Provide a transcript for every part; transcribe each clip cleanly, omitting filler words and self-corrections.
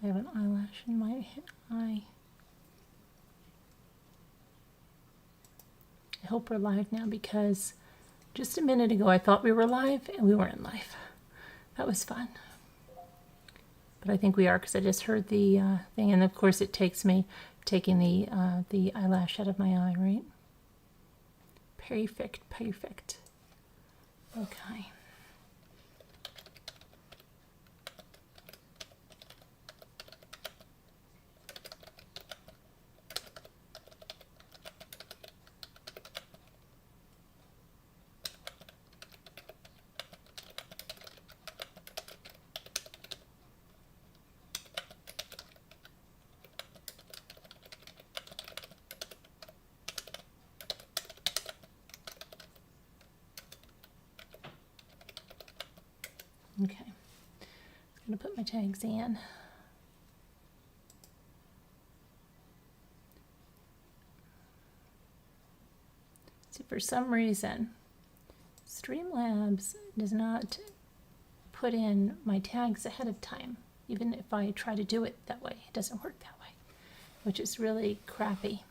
I have an eyelash in my eye. I hope we're live now because just a minute ago I thought we were live and we weren't live. That was fun. But I think we are because I just heard the thing, and of course it takes me taking the eyelash out of my eye, right? Perfect, perfect. Okay. Okay, I'm going to put my tags in. See, for some reason, Streamlabs does not put in my tags ahead of time. Even if I try to do it that way, it doesn't work that way, which is really crappy.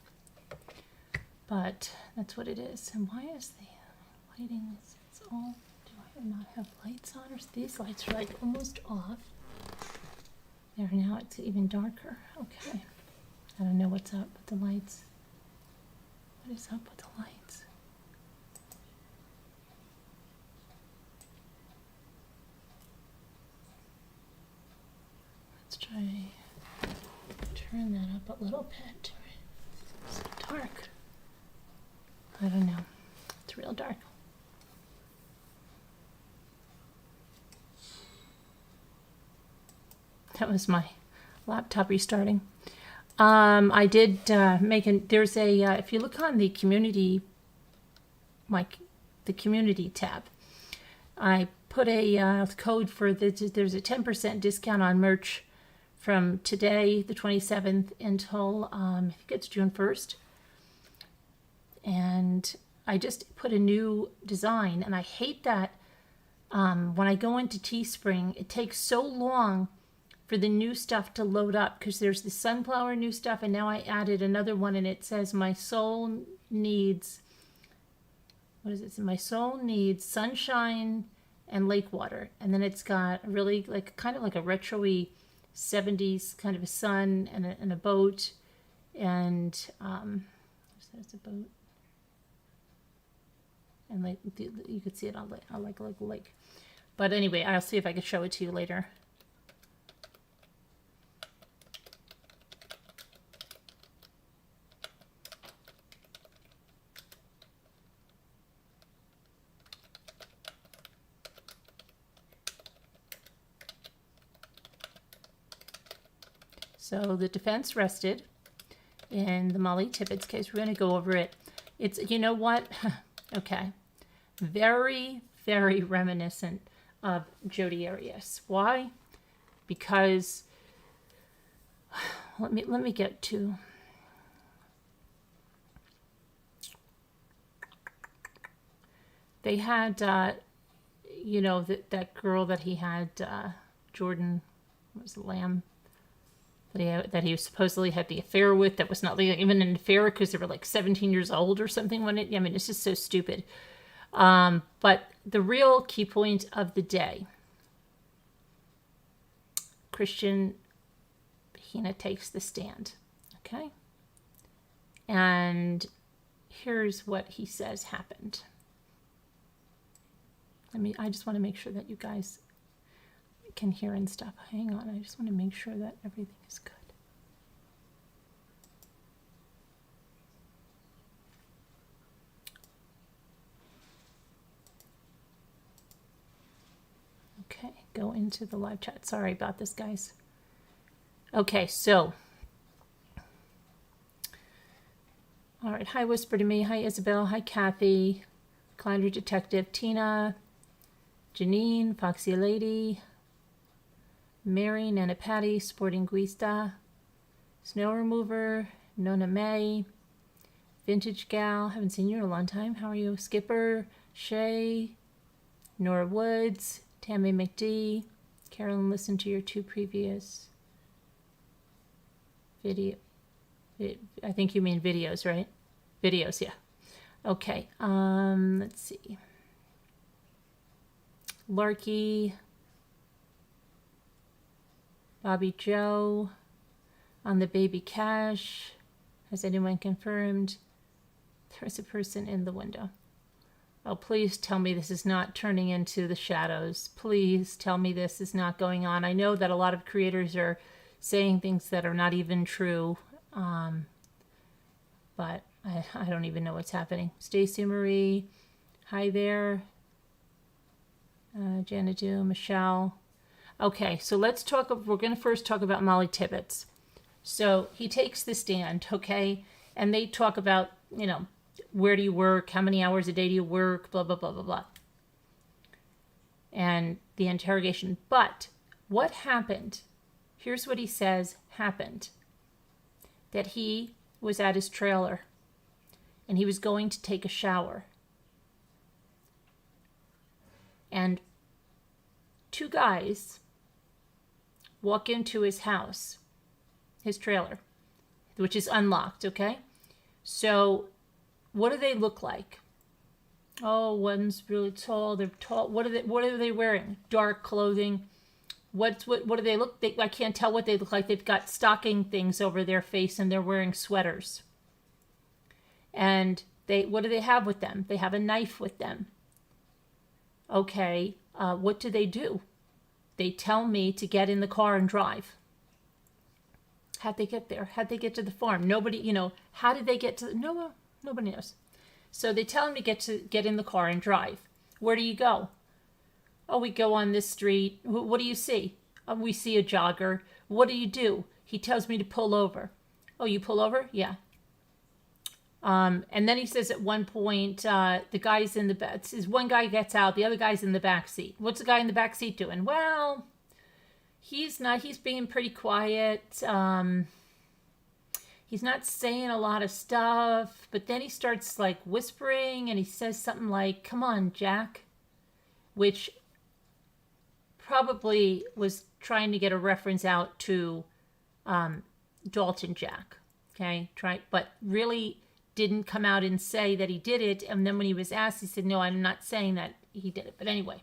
But that's what it is. And why is the lighting, it's all... not have lights on, or these lights are like almost off. There, now it's even darker. Okay, I don't know what's up with the lights. What is up with the lights? Let's try turn that up a little bit. It's so dark. I don't know. It's real dark. That was my laptop restarting. I did make there's a, if you look on the community, the community tab, I put a code for there's a 10% discount on merch from today, the 27th, until I think it's June 1st. And I just put a new design, and I hate that when I go into Teespring, it takes so long for the new stuff to load up, because there's the sunflower new stuff, and now I added another one, and it says my soul needs, what is it? My soul needs sunshine and lake water, and then it's got really like kind of like a retro-y 70s kind of a sun and a boat, and there's a boat, and like you could see it on like a lake. But anyway, I'll see if I can show it to you later. So the defense rested in the Mollie Tibbetts case. We're going to go over it. It's, you know what? Okay. Very, very reminiscent of Jodi Arias. Why? Because let me get to, they had you know, that girl that he had, Jordan, what was the Lamb, that he supposedly had the affair with, that was not even an affair because they were like 17 years old or something when it, I mean, it's just so stupid. But the real key point of the day, Christian Hina takes the stand, okay? And here's what he says happened. I just want to make sure that you guys can hear and stuff. Hang on, I just want to make sure that everything is good. Okay, go into the live chat. Sorry about this, guys. Okay, so. All right, hi Whisper to Me. Hi Isabel. Hi Kathy. Calandra Detective. Tina. Janine. Foxy Lady. Mary, Nana Patty, Sporting Guista, Snow Remover, Nona May, Vintage Gal, haven't seen you in a long time. How are you? Skipper, Shay, Nora Woods, Tammy McD, Carolyn, listened to your two previous Video. I think you mean videos, right? Videos, yeah. Okay. Let's see. Larky. Bobby Joe. On the baby cash. Has anyone confirmed? There's a person in the window. Oh, please tell me this is not turning into the shadows. Please tell me this is not going on. I know that a lot of creators are saying things that are not even true, but I don't even know what's happening. Stacy Marie, hi there. Janadu, Michelle. Okay, so let's talk. We're going to first talk about Mollie Tibbetts. So he takes the stand, okay, and they talk about, you know, where do you work? How many hours a day do you work? Blah, blah, blah, blah, blah. And the interrogation. But what happened? Here's what he says happened. That he was at his trailer and he was going to take a shower. And two guys walk into his house, his trailer, which is unlocked, okay? So what do they look like? Oh, one's really tall. They're tall. What are they wearing? Dark clothing. What do they look? I can't tell what they look like. They've got stocking things over their face and they're wearing sweaters. And what do they have with them? They have a knife with them. Okay, what do? They tell me to get in the car and drive. How'd they get there? How'd they get to the farm? Nobody, you know, how did they get to nobody knows. So they tell him to get in the car and drive. Where do you go? Oh, we go on this street. What do you see? Oh, we see a jogger. What do you do? He tells me to pull over. Oh, you pull over? Yeah. And then he says at one point, the guy's in the back. One guy gets out, the other guy's in the back seat. What's the guy in the back seat doing? Well, he's being pretty quiet. He's not saying a lot of stuff, but then he starts like whispering and he says something like, "Come on, Jack," which probably was trying to get a reference out to Dalton Jack. Okay, but really didn't come out and say that he did it. And then when he was asked, he said, "No, I'm not saying that he did it." But anyway,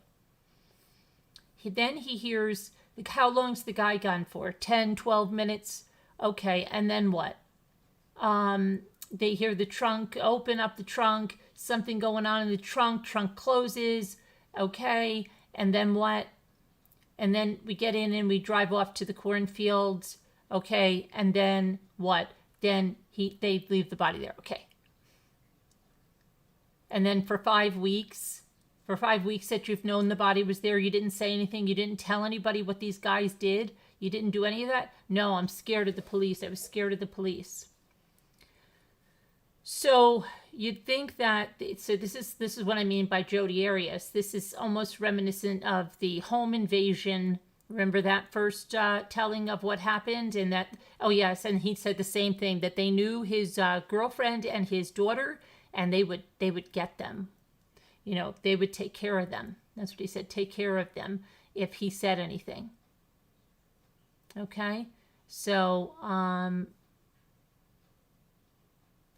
then he hears, how long's the guy gone for? 10, 12 minutes? Okay, and then what? They hear the trunk, open up the trunk, something going on in the trunk closes. Okay, and then what? And then we get in and we drive off to the cornfields. Okay, and then what? Then they leave the body there. Okay. And then for 5 weeks that you've known the body was there, you didn't say anything. You didn't tell anybody what these guys did. You didn't do any of that. No, I'm scared of the police. I was scared of the police. So you'd think that, so this is what I mean by Jodi Arias. This is almost reminiscent of the home invasion. Remember that first telling of what happened? And that, oh yes, and he said the same thing, that they knew his girlfriend and his daughter, and they would get them. You know, they would take care of them. That's what he said, take care of them if he said anything. Okay, so,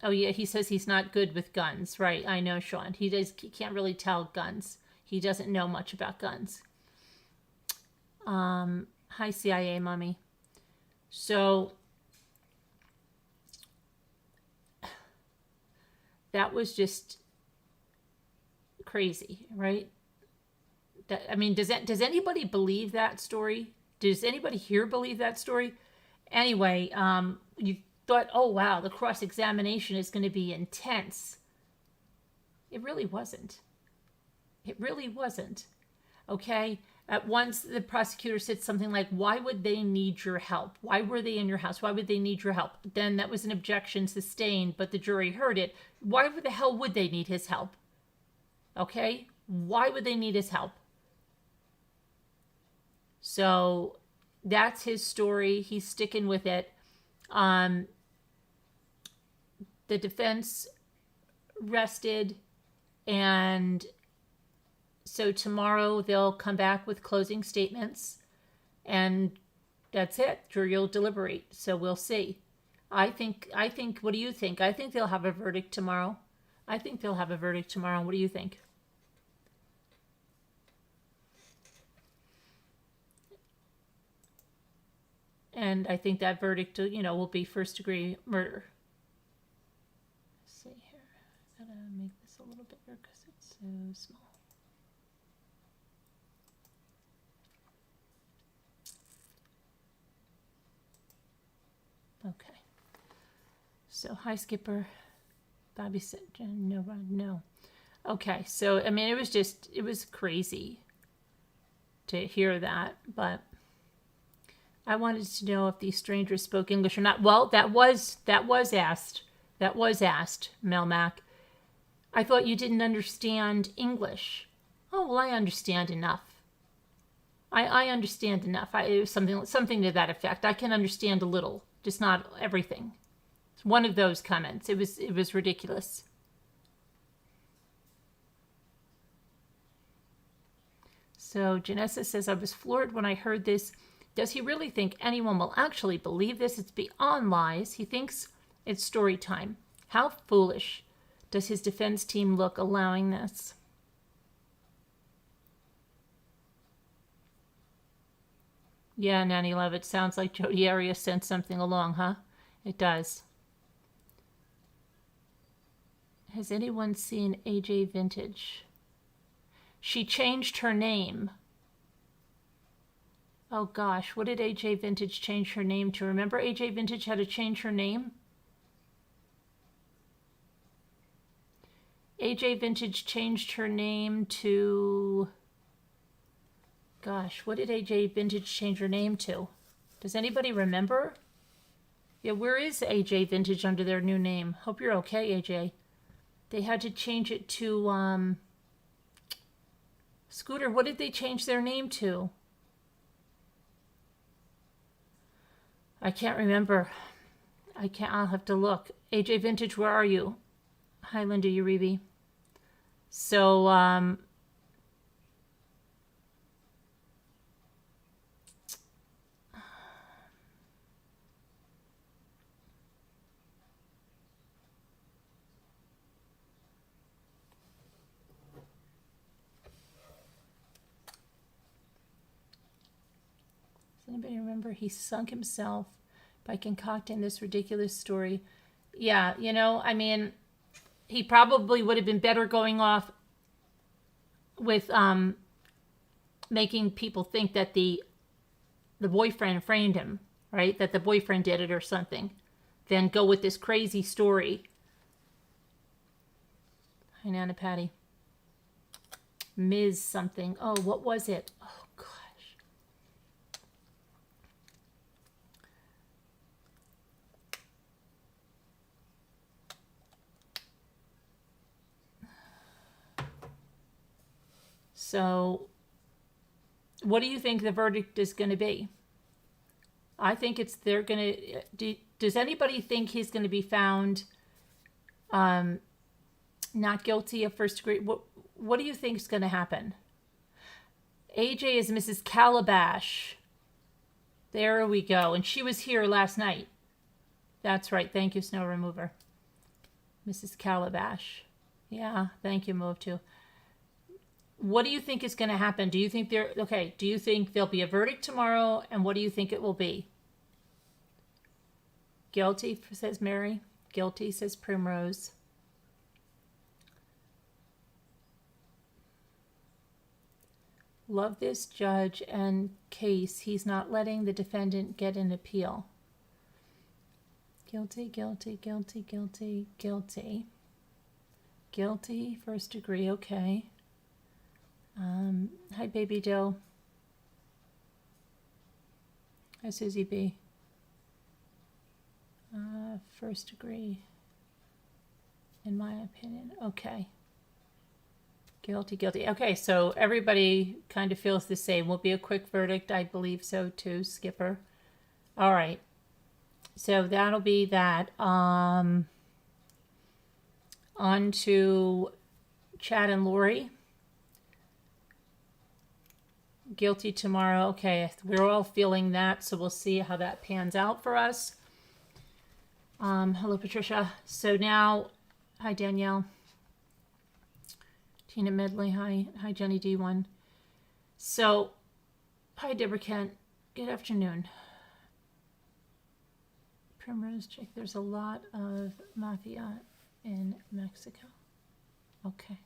oh yeah, he says he's not good with guns. Right, I know, Sean. He can't really tell guns. He doesn't know much about guns. Hi, CIA mommy. So that was just crazy, right? I mean, does anybody believe that story? Does anybody here believe that story? Anyway, you thought, oh wow, the cross-examination is going to be intense. It really wasn't. It really wasn't. Okay? At once, the prosecutor said something like, why would they need your help? Why were they in your house? Why would they need your help? Then that was an objection sustained, but the jury heard it. Why the hell would they need his help? Okay? Why would they need his help? So that's his story. He's sticking with it. The defense rested, and so tomorrow they'll come back with closing statements, and that's it. Jury will deliberate. So we'll see. I think, what do you think? I think they'll have a verdict tomorrow. I think they'll have a verdict tomorrow. What do you think? And I think that verdict, will be first-degree murder. Let's see here. I gotta make this a little bigger because it's so small. Okay. So, hi, Skipper. Bobby said, no, no. Okay, so, I mean, it was crazy to hear that, but I wanted to know if these strangers spoke English or not. Well, that was asked. That was asked, Melmac. I thought you didn't understand English. Oh, well, I understand enough. I understand enough. It was something to that effect. I can understand a little, just not everything. It's one of those comments. It was ridiculous. So Janessa says, I was floored when I heard this. Does he really think anyone will actually believe this? It's beyond lies. He thinks it's story time. How foolish does his defense team look allowing this? Yeah, Nanny Love, it sounds like Jodi Arias sent something along, huh? It does. Has anyone seen AJ Vintage? She changed her name. Oh gosh, what did AJ Vintage change her name to? Remember AJ Vintage had to change her name? AJ Vintage changed her name to... Gosh, what did AJ Vintage change her name to? Does anybody remember? Yeah, where is AJ Vintage under their new name? Hope you're okay, AJ. They had to change it to, Scooter, what did they change their name to? I can't remember. I'll have to look. AJ Vintage, where are you? Hi, Linda Uribe. So, does anybody remember he sunk himself by concocting this ridiculous story? Yeah, I mean, he probably would have been better going off with making people think that the boyfriend framed him, right? That the boyfriend did it or something, than go with this crazy story. Hi, Nana Patty. Ms. something. Oh, what was it? Oh, gosh. So, what do you think the verdict is going to be? I think they're going to... Does anybody think he's going to be found not guilty of first degree? What do you think is going to happen? AJ is Mrs. Calabash. There we go. And she was here last night. That's right. Thank you, Snow Remover. Mrs. Calabash. Yeah, thank you, Move to. What do you think is going to happen? Do you think do you think there'll be a verdict tomorrow? And what do you think it will be? Guilty, says Mary. Guilty, says Primrose. Love this judge and case. He's not letting the defendant get an appeal. Guilty, guilty, guilty, guilty, guilty. Guilty, first degree, okay. Hi, Baby Dill. Hi, Susie B. First degree, in my opinion. Okay. Guilty, guilty. Okay, so everybody kind of feels the same. Will be a quick verdict. I believe so too, Skipper. All right. So that'll be that. On to Chad and Lori. Guilty tomorrow. Okay, we're all feeling that, so we'll see how that pans out for us. Hello, Patricia. So now, hi, Danielle. Tina Medley, hi. Hi, Jenny D1. So, hi, Deborah Kent. Good afternoon. Primrose Chick, there's a lot of mafia in Mexico. Okay.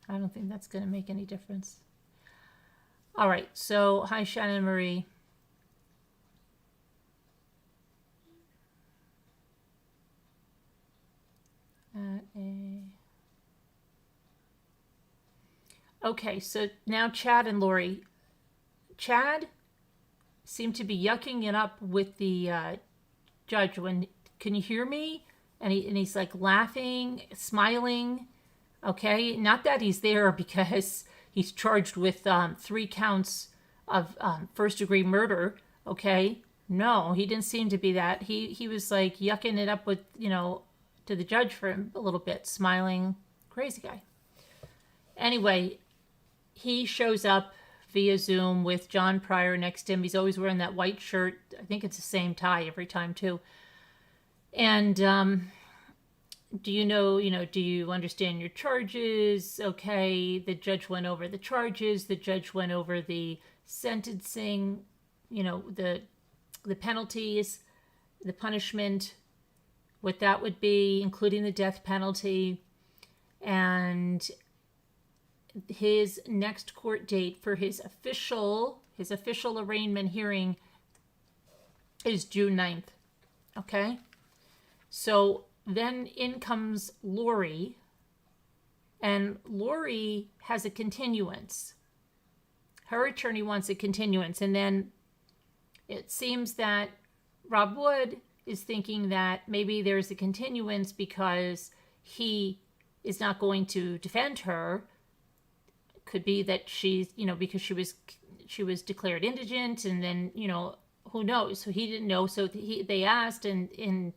I don't think that's going to make any difference. All right. So, hi, Shannon Marie. Okay, so now Chad and Lori. Chad seemed to be yucking it up with the judge when, can you hear me? And he's like laughing, smiling. Okay, not that he's there because he's charged with 3 counts of first-degree murder. Okay, no, he didn't seem to be that. He was like yucking it up with, to the judge for a little bit, smiling, crazy guy. Anyway, he shows up via Zoom with John Pryor next to him. He's always wearing that white shirt. I think it's the same tie every time too. And do you understand your charges? Okay, the judge went over the charges. The judge went over the sentencing, the penalties, the punishment, what that would be, including the death penalty. And his next court date for his official arraignment hearing is June 9th. Okay? So then in comes Lori, and Lori has a continuance. Her attorney wants a continuance, and then it seems that Rob Wood is thinking that maybe there's a continuance because he is not going to defend her. Could be that she's, because she was declared indigent, and then, who knows? So he didn't know. So they asked, and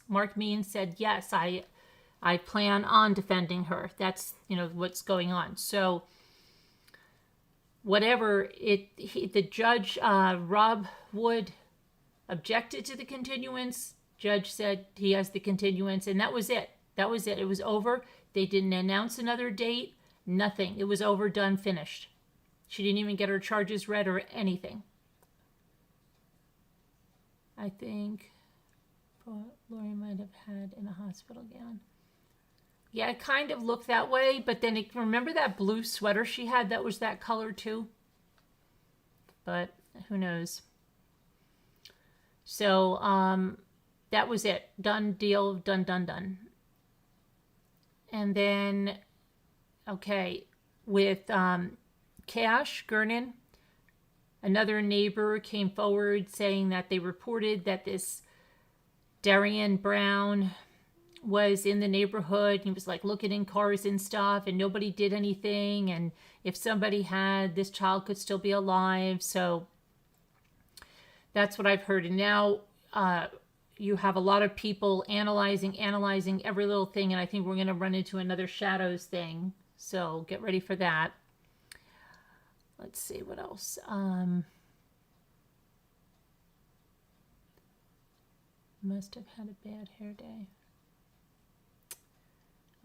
Mark Means said, yes, I plan on defending her. That's, what's going on. So whatever the judge, Rob Wood, objected to the continuance. Judge said he has the continuance, and that was it. That was it. It was over. They didn't announce another date. Nothing. It was over, done, finished. She didn't even get her charges read or anything. I think Lori might have had in a hospital gown. Yeah, it kind of looked that way, but then remember that blue sweater she had? That was that color too. But who knows? So that was it. Done deal, done. And then, okay, with Cash Gernon, another neighbor came forward saying that they reported that this Darian Brown was in the neighborhood. He was like looking in cars and stuff, and nobody did anything. And if somebody had, this child could still be alive. So that's what I've heard. And now you have a lot of people analyzing every little thing. And I think we're going to run into another shadows thing. So get ready for that. Let's see what else. Must have had a bad hair day.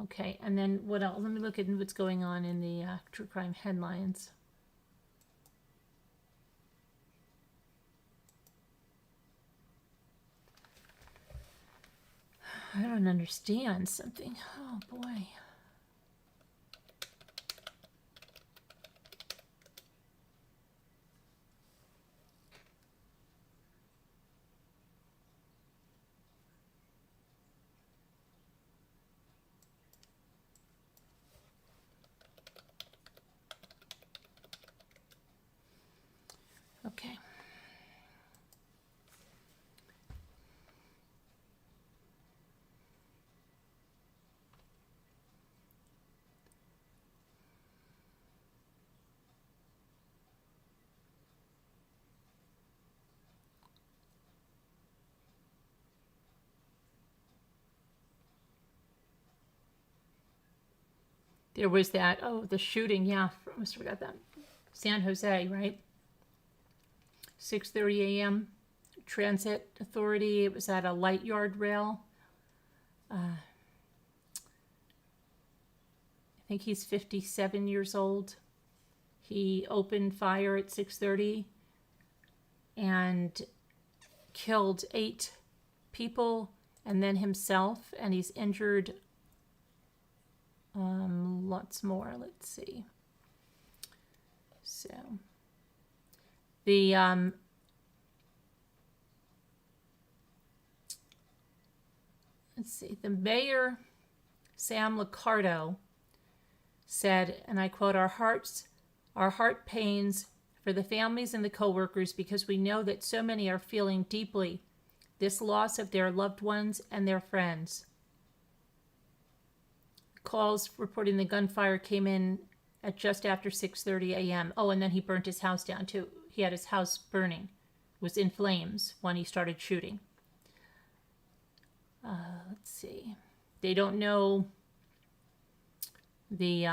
Okay, and then what else? Let me look at what's going on in the true crime headlines. I don't understand something. Oh boy. Okay. There was that, the shooting, yeah, I almost forgot that. San Jose, right? 6:30 a.m. Transit Authority. It was at a light yard rail. I think he's 57 years old. He opened fire at 6:30 and killed 8 people and then himself, and he's injured lots more. Let's see. So the let's see. The mayor, Sam Liccardo, said, and I quote, our heart pains for the families and the co-workers because we know that so many are feeling deeply this loss of their loved ones and their friends. Calls reporting the gunfire came in at just after 6:30 a.m. Oh, and then he burnt his house down too. He had his house burning. It was in flames when he started shooting. Let's see. They don't know the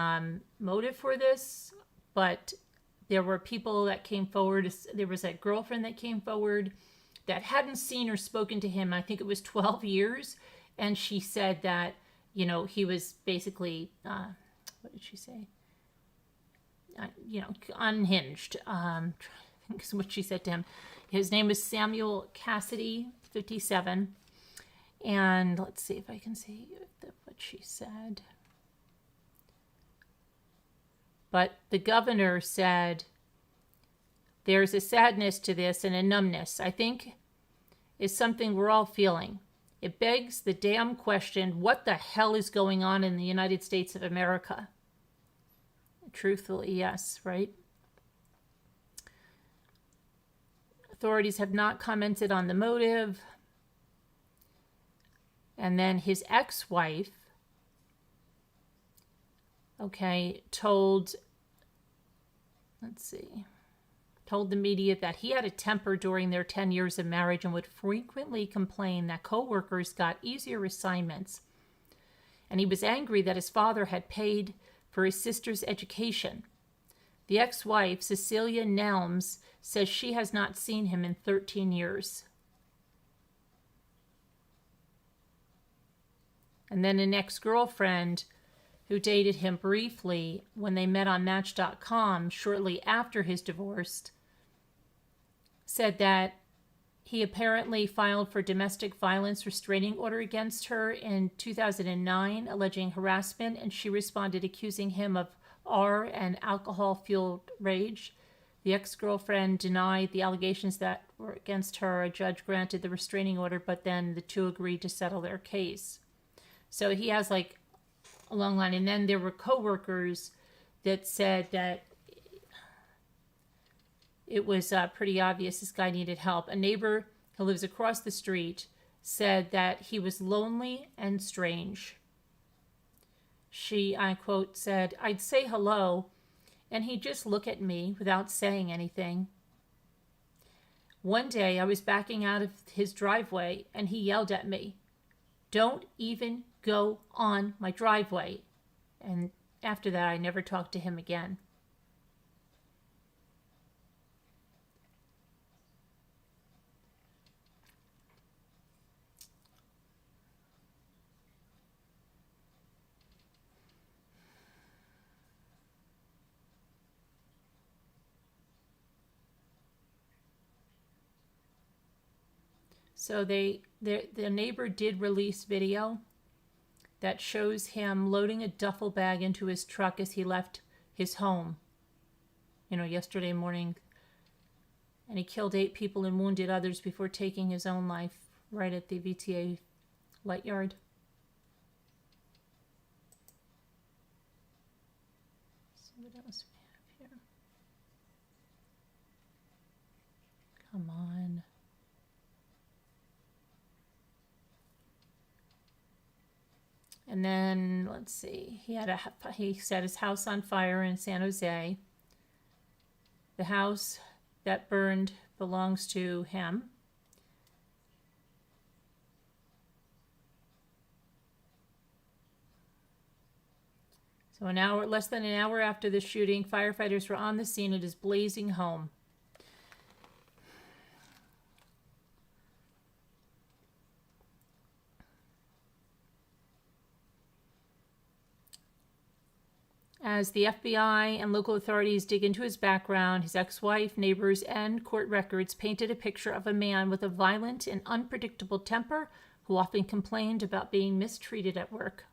motive for this, but there were people that came forward. There was a girlfriend that came forward that hadn't seen or spoken to him. I think it was 12 years. And she said that, you know, he was basically, what did she say? You know, unhinged. I think is what she said to him. His name is Samuel Cassidy, 57. And let's see if I can see what she said. But the governor said, there's a sadness to this and a numbness, I think, is something we're all feeling. It begs the damn question, what the hell is going on in the United States of America? Truthfully, yes, right? Authorities have not commented on the motive. And then his ex-wife, told the media that he had a temper during their 10 years of marriage and would frequently complain that co-workers got easier assignments. And he was angry that his father had paid for his sister's education. The ex-wife, Cecilia Nelms, says she has not seen him in 13 years. And then an ex-girlfriend who dated him briefly when they met on Match.com shortly after his divorce, said that he apparently filed for domestic violence restraining order against her in 2009, alleging harassment, and she responded accusing him of and alcohol-fueled rage. The ex-girlfriend denied the allegations that were against her. A judge granted the restraining order, but then the two agreed to settle their case. So he has like a long line. And then there were co-workers that said that it was pretty obvious this guy needed help. A neighbor who lives across the street said that he was lonely and strange. She, I quote, said, I'd say hello, and he'd just look at me without saying anything. One day I was backing out of his driveway, and he yelled at me, don't even go on my driveway. And after that, I never talked to him again. So the neighbor did release video that shows him loading a duffel bag into his truck as he left his home, yesterday morning. And he killed 8 people and wounded others before taking his own life right at the VTA light yard. Let's see what else we have here. Come on. And then, let's see, he set his house on fire in San Jose. The house that burned belongs to him. So less than an hour after the shooting, firefighters were on the scene at his blazing home. As the FBI and local authorities dig into his background, his ex-wife, neighbors, and court records painted a picture of a man with a violent and unpredictable temper who often complained about being mistreated at work.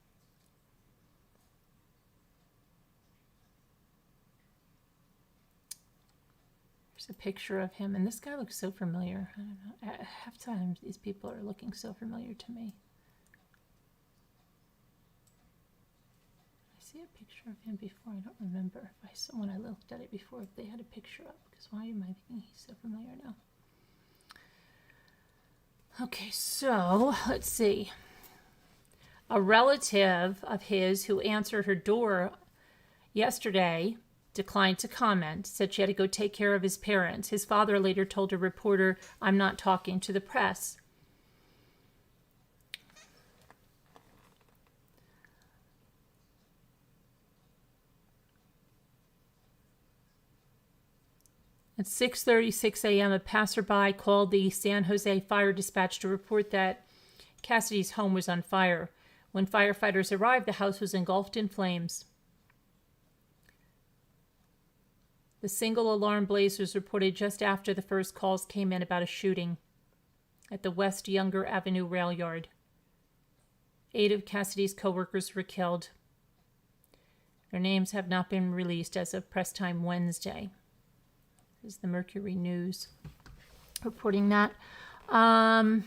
There's a picture of him, and this guy looks so familiar. I don't know. Half the time, these people are looking so familiar to me. I see a picture of him before. I don't remember if when I looked at it before, if they had a picture up, because why am I thinking he's so familiar now? Okay, so let's see. A relative of his who answered her door yesterday declined to comment, said she had to go take care of his parents. His father later told a reporter, "I'm not talking to the press." At 6:36 a.m., a passerby called the San Jose Fire Dispatch to report that Cassidy's home was on fire. When firefighters arrived, the house was engulfed in flames. The single alarm blaze was reported just after the first calls came in about a shooting at the West Younger Avenue rail yard. 8 of Cassidy's co-workers were killed. Their names have not been released as of press time Wednesday. This is the Mercury News reporting that. And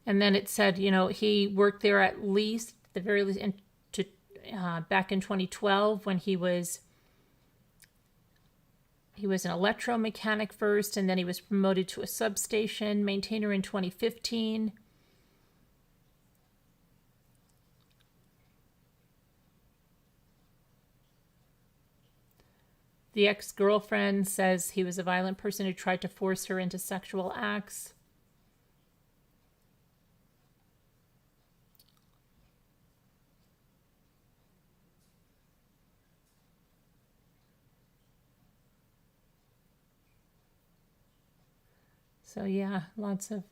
then it said, he worked there at least, the very least, back in 2012 when he was an electromechanic first, and then he was promoted to a substation maintainer in 2015. The ex-girlfriend says he was a violent person who tried to force her into sexual acts. So yeah, lots of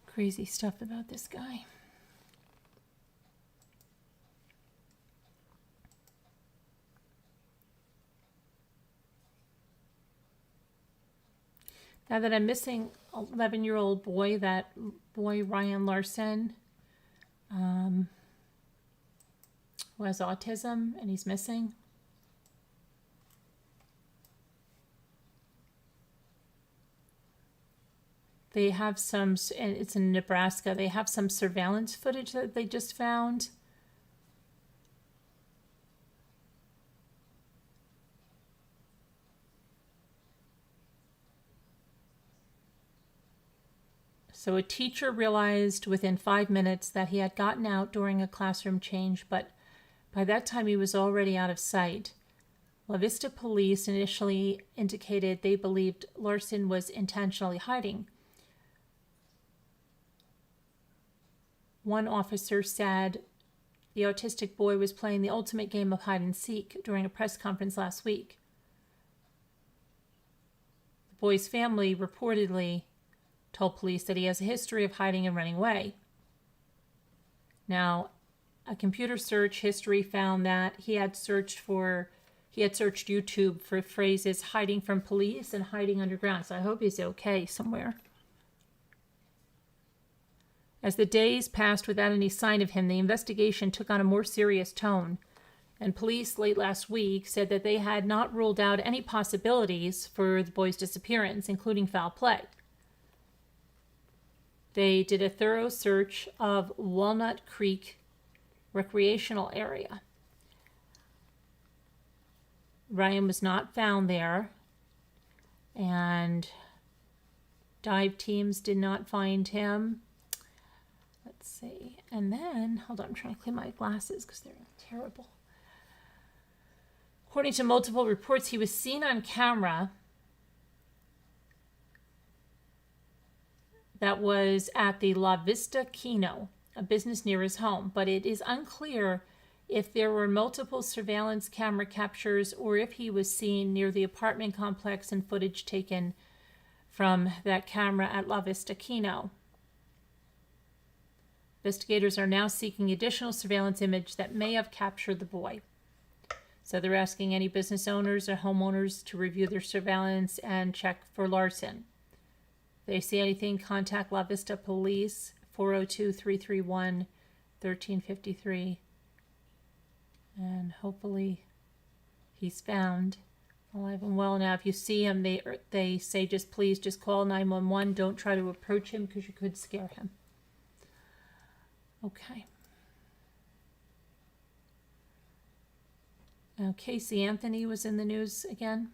crazy stuff about this guy. Now that I'm missing 11-year-old boy, that boy Ryan Larson, who has autism, and he's missing. They have some, and it's in Nebraska, they have some surveillance footage that they just found. So a teacher realized within 5 minutes that he had gotten out during a classroom change, but by that time he was already out of sight. La Vista police initially indicated they believed Larson was intentionally hiding. One officer said the autistic boy was playing the ultimate game of hide and seek during a press conference last week. The boy's family reportedly told police that he has a history of hiding and running away. Now, a computer search history found that he had searched YouTube for phrases hiding from police and hiding underground. So I hope he's okay somewhere. As the days passed without any sign of him, the investigation took on a more serious tone, and police late last week said that they had not ruled out any possibilities for the boy's disappearance, including foul play. They did a thorough search of Walnut Creek recreational area. Ryan was not found there, and dive teams did not find him. Let's see. And then, hold on, I'm trying to clean my glasses because they're terrible. According to multiple reports, he was seen on camera that was at the La Vista Kino, a business near his home, but it is unclear if there were multiple surveillance camera captures or if he was seen near the apartment complex and footage taken from that camera at La Vista Kino. Investigators are now seeking additional surveillance image that may have captured the boy. So they're asking any business owners or homeowners to review their surveillance and check for larceny. If they see anything, contact La Vista Police, 402-331-1353. And hopefully he's found alive and well. Now, if you see him, they say please just call 911. Don't try to approach him because you could scare him. Okay. Now, Casey Anthony was in the news again.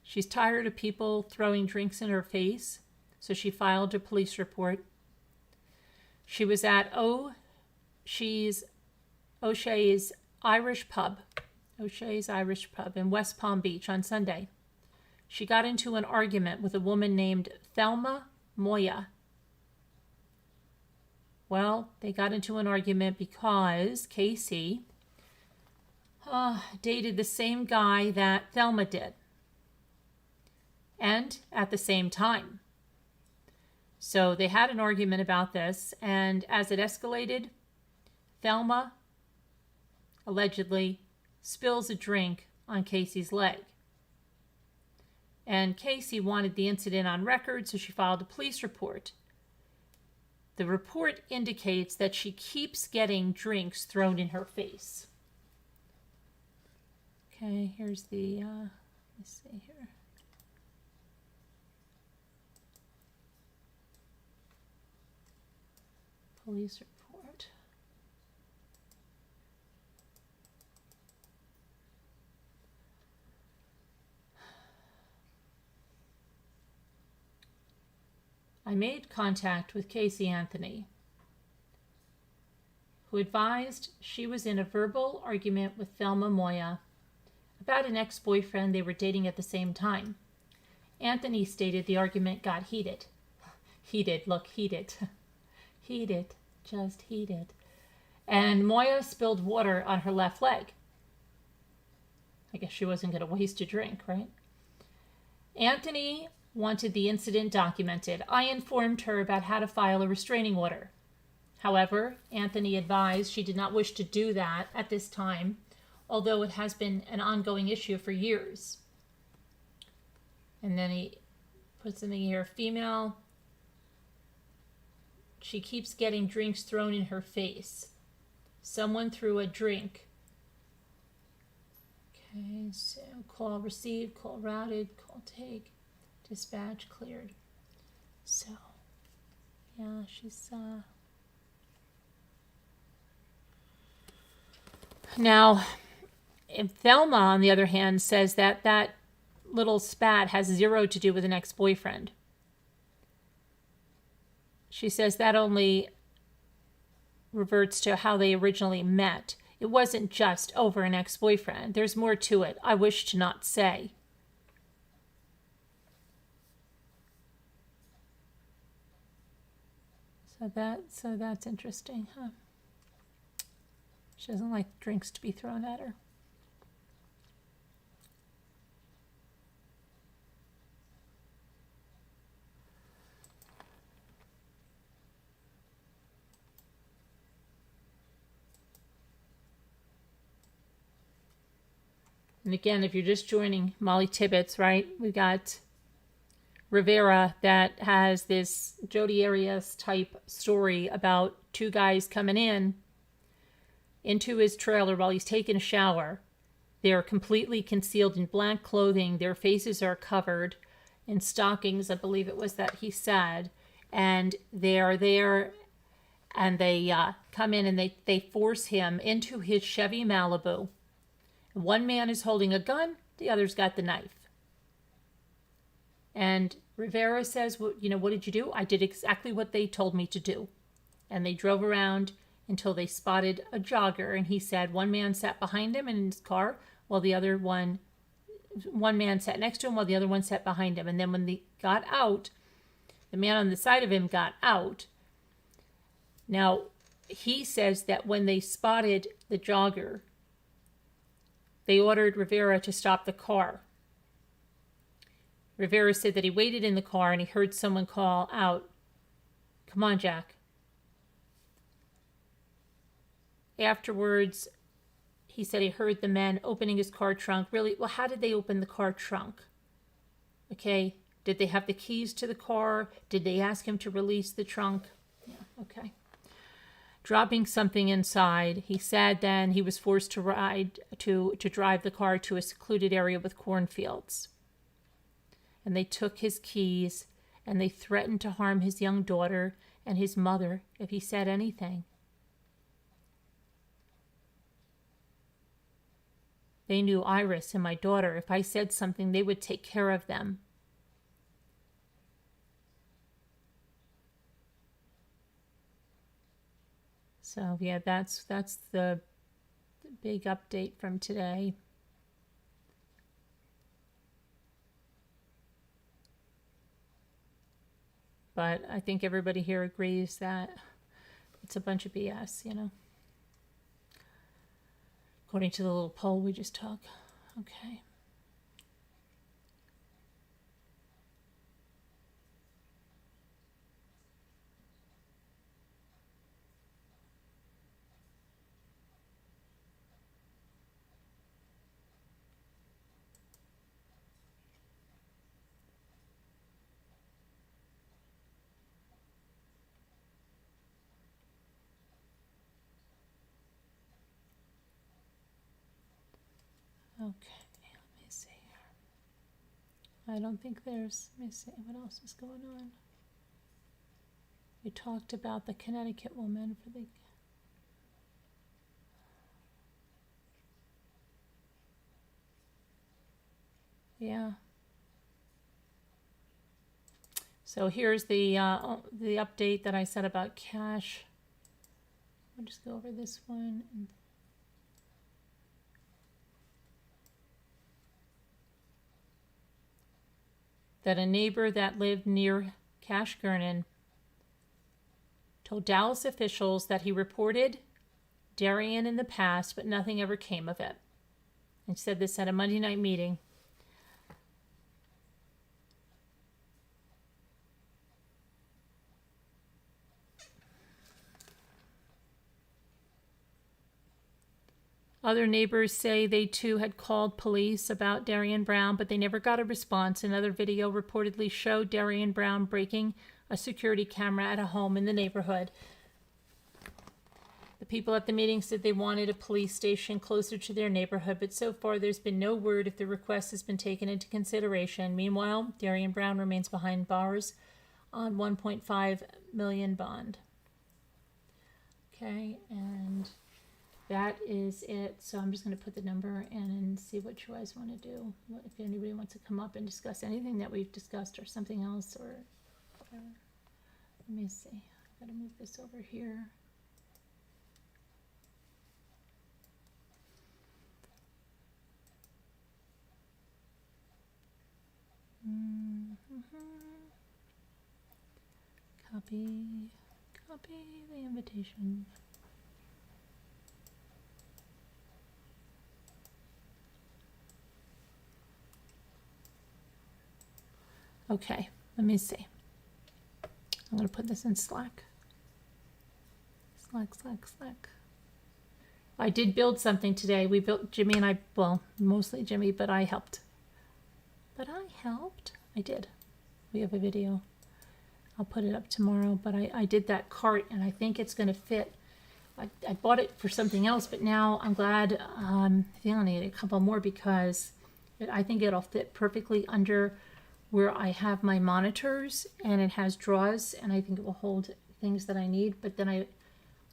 She's tired of people throwing drinks in her face, so she filed a police report. She was at O'Shea's Irish Pub in West Palm Beach on Sunday. She got into an argument with a woman named Thelma Moya. Well, they got into an argument because Casey dated the same guy that Thelma did. And at the same time. So they had an argument about this, and as it escalated, Thelma allegedly spills a drink on Casey's leg. And Casey wanted the incident on record, so she filed a police report. The report indicates that she keeps getting drinks thrown in her face. Okay, here's the, let's see here. Police report. I made contact with Casey Anthony, who advised she was in a verbal argument with Thelma Moya about an ex-boyfriend they were dating at the same time. Anthony stated the argument got heated. Heated, just heated. And Moya spilled water on her left leg. I guess she wasn't going to waste a drink, right? Anthony wanted the incident documented. I informed her about how to file a restraining order. However, Anthony advised she did not wish to do that at this time, although it has been an ongoing issue for years. And then he puts something here, female. She keeps getting drinks thrown in her face. Someone threw a drink. Okay, so call received, call routed, call take, dispatch cleared. So, yeah, she's, Now, if Thelma, on the other hand, says that that little spat has zero to do with an ex-boyfriend. She says that only reverts to how they originally met. It wasn't just over an ex-boyfriend. There's more to it. I wish to not say. So that's interesting, huh? She doesn't like drinks to be thrown at her. And again, if you're just joining, Mollie Tibbetts, right? We've got Rivera that has this Jodi Arias type story about two guys coming into his trailer while he's taking a shower. They're completely concealed in black clothing. Their faces are covered in stockings, I believe it was that he said. And they are there, and they come in and they force him into his Chevy Malibu. One man is holding a gun, the other's got the knife. And Rivera says, well, what did you do? I did exactly what they told me to do. And they drove around until they spotted a jogger. And he said one man sat behind him in his car, while the other one man sat next to him, while the other one sat behind him. And then when they got out, the man on the side of him got out. Now, he says that when they spotted the jogger, They ordered Rivera to stop the car. Rivera said that he waited in the car and he heard someone call out, "Come on, Jack." Afterwards, he said he heard the men opening his car trunk. Really, well, how did they open the car trunk? Okay, did they have the keys to the car? Did they ask him to release the trunk? Yeah, okay. Dropping something inside, he said then he was forced to drive the car to a secluded area with cornfields. And they took his keys and they threatened to harm his young daughter and his mother if he said anything. They knew Iris and my daughter. If I said something, they would take care of them. So yeah, that's the big update from today. But I think everybody here agrees that it's a bunch of BS, you know, according to the little poll we just took. Okay. Okay, let me see here. I don't think there's, let me see, what else is going on? We talked about the Connecticut woman for the, yeah. So here's the update that I said about cash. I'll just go over this one. That a neighbor that lived near Cash Gernon told Dallas officials that he reported Darien in the past, but nothing ever came of it. And said this at a Monday night meeting. Other neighbors say they too had called police about Darien Brown, but they never got a response. Another video reportedly showed Darien Brown breaking a security camera at a home in the neighborhood. The people at the meeting said they wanted a police station closer to their neighborhood, but so far there's been no word if the request has been taken into consideration. Meanwhile, Darien Brown remains behind bars on $1.5 million bond. Okay, and that is it. So I'm just going to put the number in and see what you guys want to do. If anybody wants to come up and discuss anything that we've discussed or something else or whatever. Let me see. I've got to move this over here. Copy the invitation. Okay, let me see. I'm going to put this in Slack. Slack. I did build something today. We built, Jimmy and I, well, mostly Jimmy, but I helped. I did. We have a video. I'll put it up tomorrow, but I did that cart and I think it's going to fit. I bought it for something else, but now I'm glad. I think I'll need a couple more because I think it'll fit perfectly under where I have my monitors, and it has drawers, and I think it will hold things that I need. But then I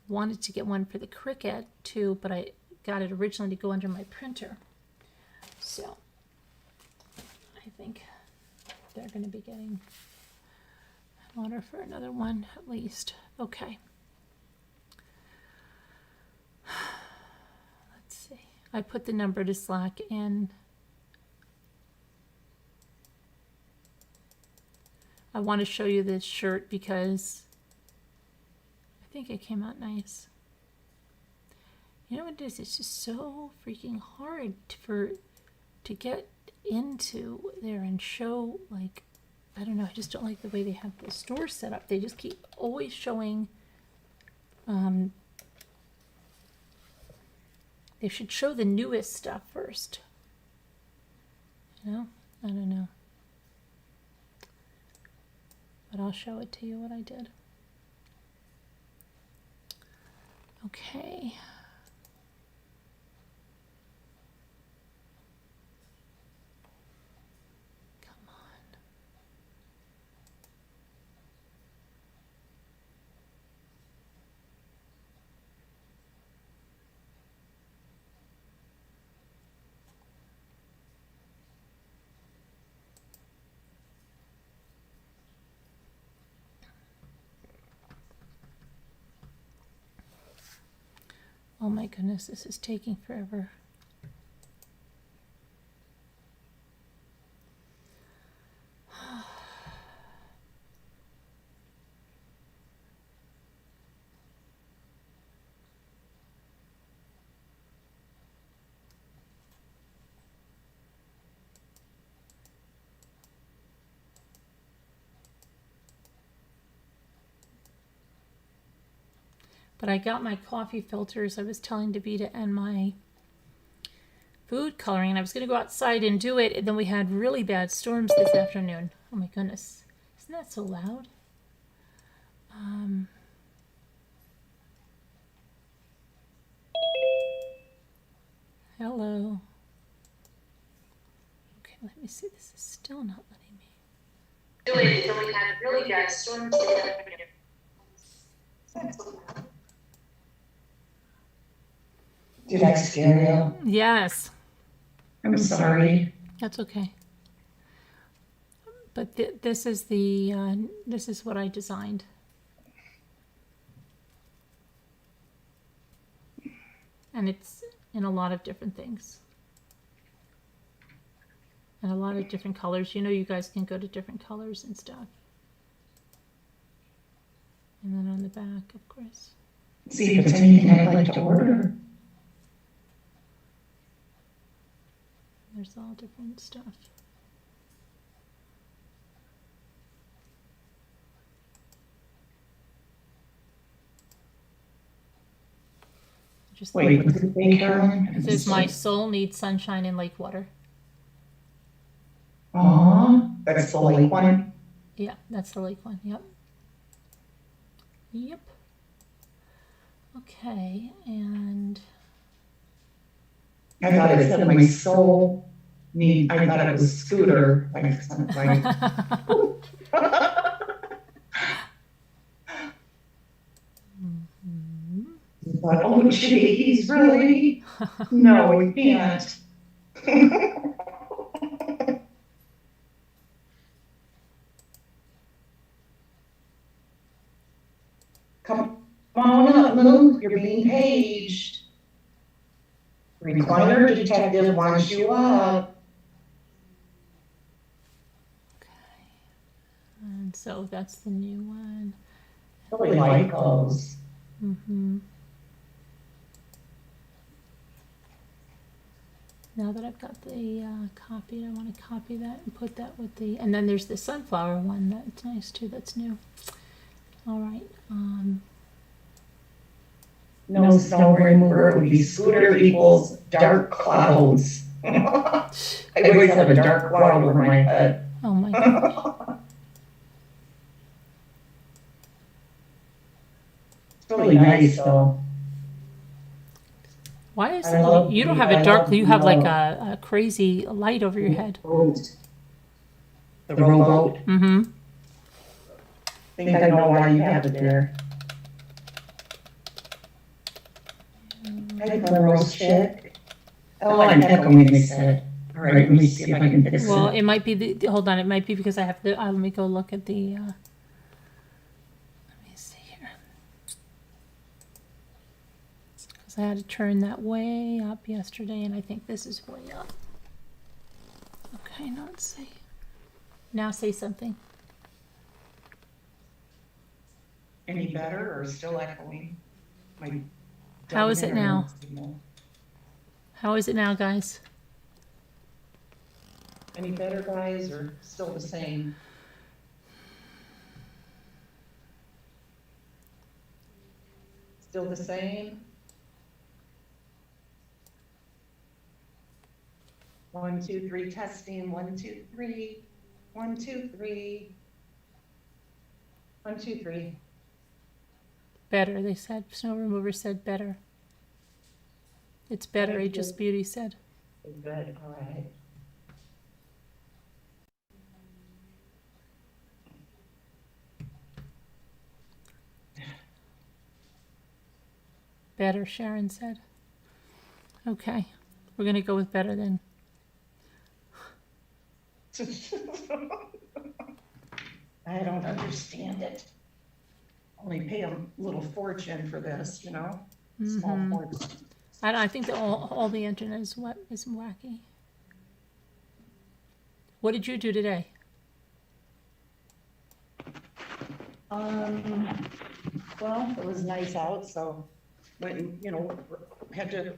wanted to get one for the Cricut too, but I got it originally to go under my printer. So I think they're going to be getting an order for another one at least. Okay. Let's see. I put the number to Slack in. I want to show you this shirt because I think it came out nice. You know what it is? It's just so freaking hard to get into there and show, like, I don't know, I just don't like the way they have the store set up. They just keep always showing, they should show the newest stuff first. You know? I don't know. But I'll show it to you what I did. Okay. Oh my goodness, this is taking forever. But I got my coffee filters. I was telling Davita and my food coloring, and I was going to go outside and do it, and then we had really bad storms this afternoon. Oh my goodness. Isn't that so loud? Hello. Okay, let me see. This is still not letting me. Do it, and then we had really bad storms this afternoon. Did I scare you? Yes. I'm sorry. That's okay. But this is this is what I designed. And it's in a lot of different things. And a lot of different colors. You know, you guys can go to different colors and stuff. And then on the back, of course. See if it's anything I'd like to order. There's all different stuff. Just wait, what's it say, Carolyn? It says, my soul needs sunshine and lake water. That's the lake one? Yeah, that's the lake one. Yep. Yep. Okay, and I thought it said my soul need. I thought it was scooter. Like, but, oh, geez, really? No, we can't. Come on up, Lou. You're being paged. Recliner detective wants you up. okay. And so that's the new one. Really like those. Mm-hmm. Now that I've got the copied, I want to copy that and put that with the, and then there's the sunflower one. That's nice too. That's new. All right. No snow remover. It would be scooter equals dark clouds. I always have a dark cloud over my head. Oh my gosh. It's really nice though. Why is it, you don't have a dark, you have like a crazy light over your head. The rowboat. Mm-hmm. I think I know why you have it there. Hi, Rose chick. Oh, I'm echoing this head. All right, let me see if I can fix it. Well, it might be the, hold on, it might be because I have the, let me go look at the, let me see here. Because I had to turn that way up yesterday, and I think this is way up. Okay, now let's see. Now say something. Any better or still echoing? How is it now? Anymore. How is it now, guys? Any better, guys, or still the same? Still the same? 1, 2, 3, testing. 1, 2, 3. 1, 2, 3. 1, 2, 3. Better, they said. Snow remover said better. It's better, Thank Aegis you. Beauty said. Good, all right. Better, Sharon said. Okay, we're going to go with better then. I don't understand it. Only pay a little fortune for this, you know? Small fortune. I think that all the internet is wacky. What did you do today? Well, it was nice out, so went and, you know, had to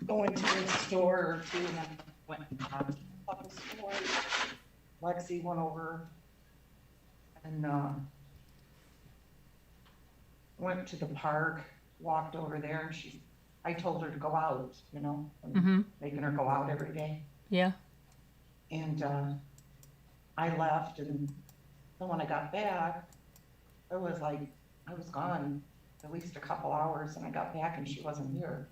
go into the store or two, and then went and bought a couple stores. Lexi went over and went to the park, walked over there. I told her to go out, you know, making her go out every day. Yeah. And I left, and then when I got back, it was like I was gone at least a couple hours, and I got back and she wasn't here.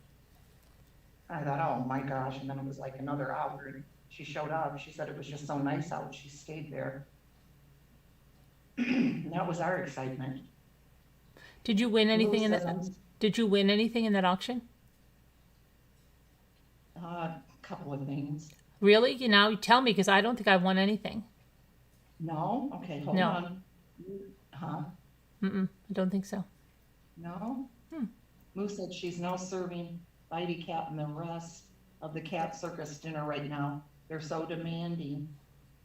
I thought, oh my gosh, and then it was like another hour, and she showed up. She said it was just so nice out. She stayed there. And that was our excitement. Did you win anything in that? Did you win anything in that auction? A couple of things. Really? You know, tell me, because I don't think I won anything. No? Okay, hold No. on. Huh? I don't think so. No? Moo said she's now serving Mighty Cat and the rest of the cat circus dinner right now. They're so demanding.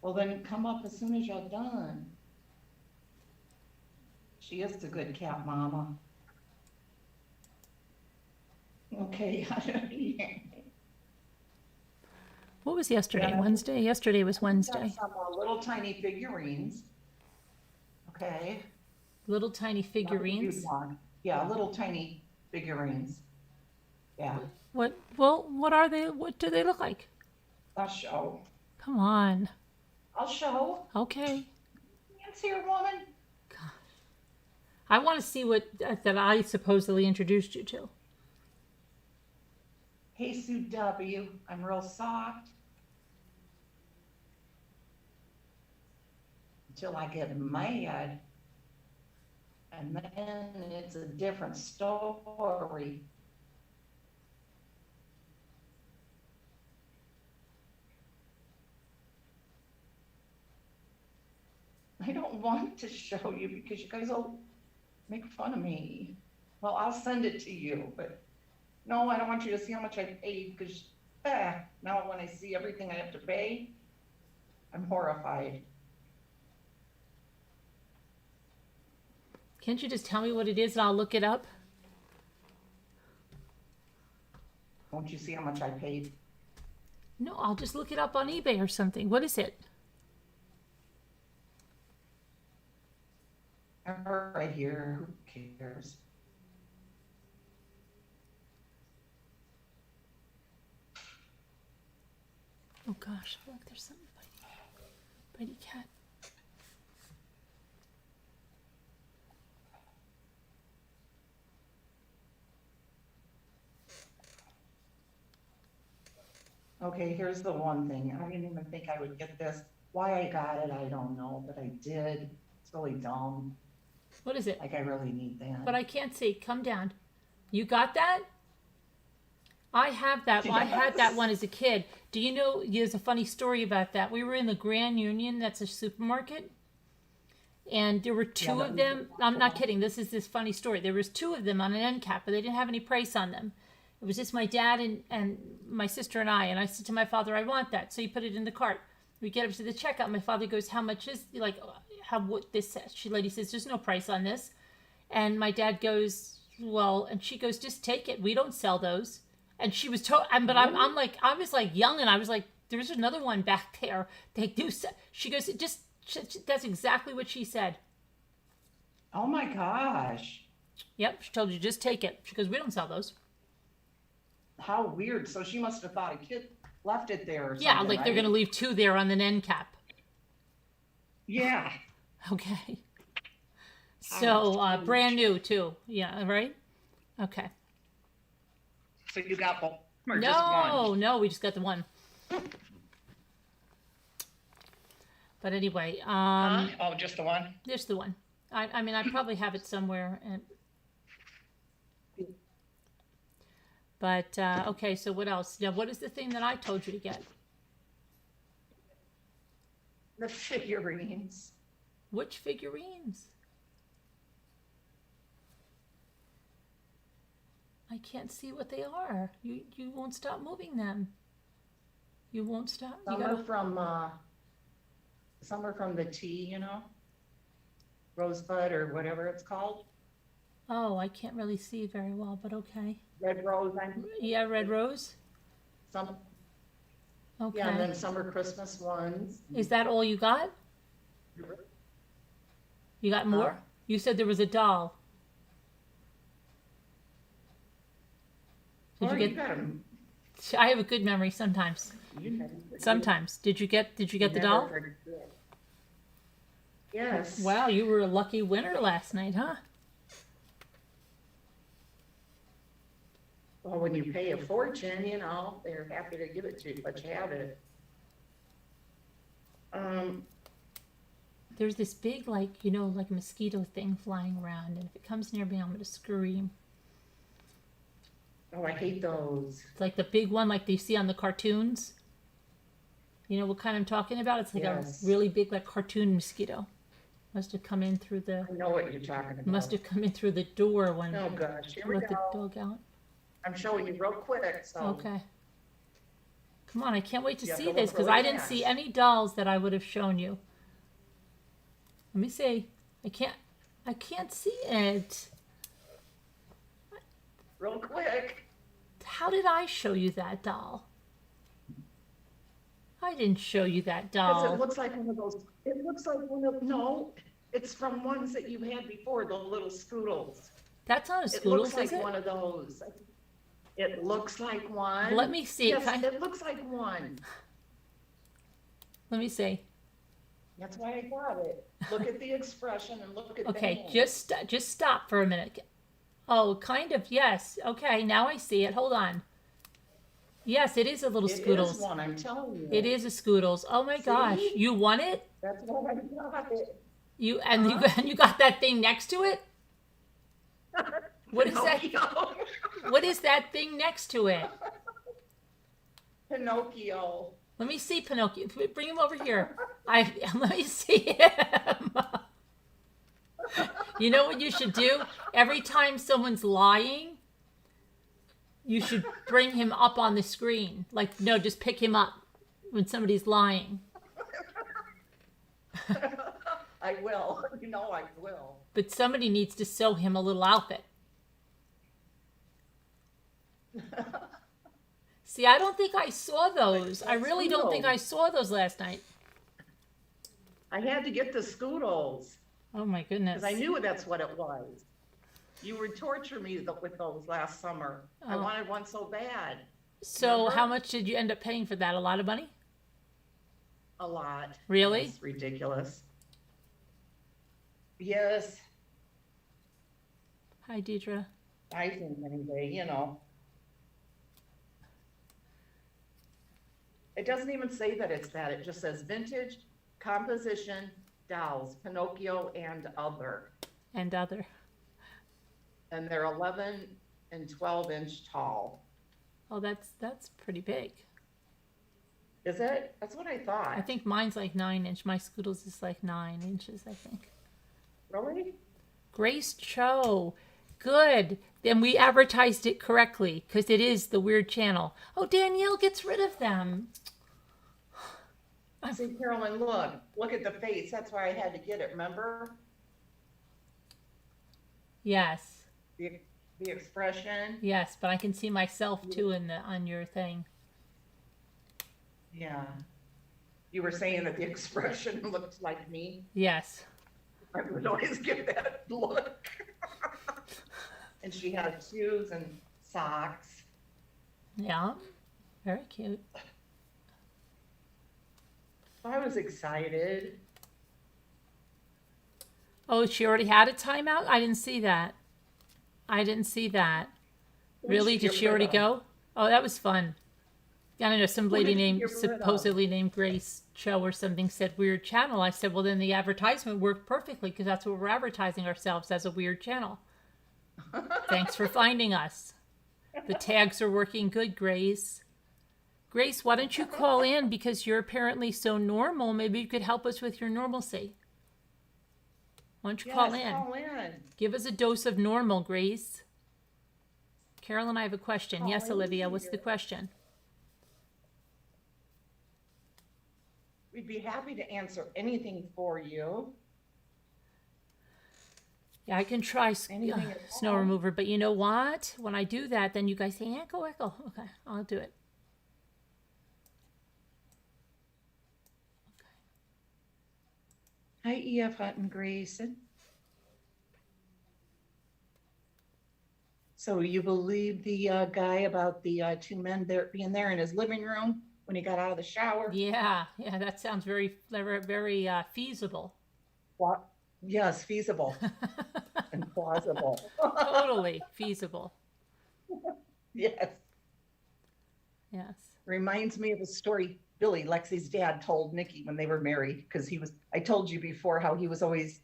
Well, then come up as soon as you're done. She is a good cat mama. Okay. What was yesterday? Yeah. Wednesday? Yesterday was Wednesday. Got some little tiny figurines. Okay. Little tiny figurines. Yeah, little tiny figurines. Yeah. What? Well, what are they? What do they look like? I'll show. Come on. I'll show. Okay. It's here, woman. I want to see what that I supposedly introduced you to. Hey, Sue W. I'm real soft. Until I get mad. And then it's a different story. I don't want to show you because you guys will make fun of me. Well, I'll send it to you, but no, I don't want you to see how much I paid because now when I see everything I have to pay, I'm horrified. Can't you just tell me what it is and I'll look it up? Won't you see how much I paid? No, I'll just look it up on eBay or something. What is it? Right here, who cares? Oh gosh, look, there's something bitey cat. Okay, here's the one thing. I didn't even think I would get this. Why I got it, I don't know, but I did. It's really dumb. What is it? Like, I really need that. But I can't see. Come down. You got that? I have that. Well, I had that one as a kid. Do you know, there's a funny story about that. We were in the Grand Union, that's a supermarket, and there were two of them. I'm not kidding. This is this funny story. There was two of them on an end cap, but they didn't have any price on them. It was just my dad and my sister and I said to my father, I want that. So he put it in the cart. We get up to the checkout. My father goes, how much is, like, what this says? Lady says, there's no price on this. And my dad goes, well, and she goes, just take it. We don't sell those. And she was but I'm like, I was like young, and I was like, there's another one back there. They do. She goes, that's exactly what she said. Oh my gosh. Yep, she told you, just take it. She goes, we don't sell those. How weird. So she must have thought a kid left it there or something, Yeah, like right? they're going to leave 2 there on the end cap. Yeah. Okay. So, brand new, too. Yeah, right? Okay. So you got both or just one? No, we just got the one. But anyway, Oh, just the one? there's the one. I mean, I probably have it somewhere. But, okay, so what else? Now, what is the thing that I told you to get? The figurines. Which figurines? I can't see what they are. You won't stop moving them. You won't stop. Some are from the tea, Rosebud or whatever it's called. Oh, I can't really see very well, but okay. Red rose, Yeah, red rose. some, Okay. yeah, and then some are Christmas ones. Is that all you got? You got more? Huh? You said there was a doll. Did Or you you got 'em. I have a good memory sometimes. You Sometimes. Did you get the doll? forget. Yes. Wow, you were a lucky winner last night, huh? Well, when you pay a fortune, they're happy to give it to you, but you have it. There's this big, like mosquito thing flying around, and if it comes near me, I'm going to scream. Oh, I hate those. It's like the big one, like you see on the cartoons. You know what kind I'm talking about? It's like Yes. a really big, like cartoon mosquito. Must have come in through I know what you're talking about. Must have come in through the door when Oh, gosh, here we let the go. dog out. I'm showing you real quick, so. Okay. Come on, I can't wait to You have see to this look because really I didn't see fast. any dolls that I would have shown you. Let me see. I can't see it. Real quick. How did I show you that doll? I didn't show you that Because it doll. looks like one of those, no, it's from ones that you had before, the little Scoodles. That's not a It looks Scoodles, like is it? one of those. It looks like one. Let me see. Yes, Can I- it looks like one. Let me see. That's why I got it. Look at the expression and look at the Okay, hand. just stop for a minute. Oh, kind of, yes. Okay, now I see it. Hold on. Yes, it is a little It Scoodles. is one, I'm telling you. It is a Scoodles. Oh my gosh, See? you won it? That's why I got it. You Uh-huh. you got that thing next to it? What is that? Pinocchio. What is that thing next to it? Pinocchio. Let me see Pinocchio. Bring him over here. Let me see him. You know what you should do? Every time someone's lying, you should bring him up on the screen. Like, no, just pick him up when somebody's lying. I will. I will. But somebody needs to sew him a little outfit. See, I don't think I saw those. I really don't think I saw those last night. I had to get the Scoodles Oh my goodness. because I knew that's what it was. You would torture me with those last summer. I Oh. wanted one so bad. So Remember? how much did you end up paying for that? A lot of money? A lot. Really? It's ridiculous. Yes, Hi, Deidre. I think anyway, It doesn't even say that it's that. It just says vintage composition dolls, Pinocchio and other. And other. And they're 11 and 12-inch tall. Oh, that's pretty big. Is it? That's what I thought. I think mine's like 9-inch. My Scoodles is like 9 inches, I think. Really? Grace Cho. Good. Then we advertised it correctly because it is the weird channel. Oh, Danielle gets rid of them. See, Carolyn, look at the face. That's why I had to get it, remember? Yes. The The expression. Yes, but I can see myself too in the on your thing. Yeah. You were saying that the expression looked like me. Yes. I would always give that look. And she had shoes and socks. Yeah. Very cute. I was excited. Oh, she already had a timeout? I didn't see that. I didn't see that. Who did Really? she Did get she rid already of? go? Oh, that was fun. I don't know, some Who lady did she named, get rid of? supposedly named Grace Cho or something said weird channel. I said, well, then the advertisement worked perfectly because that's what we're advertising ourselves as, a weird channel. Thanks for finding us. The tags are working good, Grace. Grace, why don't you call in because you're apparently so normal? Maybe you could help us with your normalcy. Why don't you call Yes, in? call in. Give us a dose of normal, Grace. Carol and I have a question. Call Yes, in Olivia, what's here. the question? We'd be happy to answer anything for you. Yeah, I can try Anything at snow all. remover, but you know what? When I do that, then you guys say, echo, echo. Okay, I'll do it. Hi, E.F. Hutton Grayson. So you believe the guy about the two men there being there in his living room when he got out of the shower? Yeah, that sounds very feasible. What? Yes, feasible and plausible. Totally feasible. Yes. Yes. Reminds me of a story Billy, Lexi's dad, told Nikki when they were married, because I told you before how he was always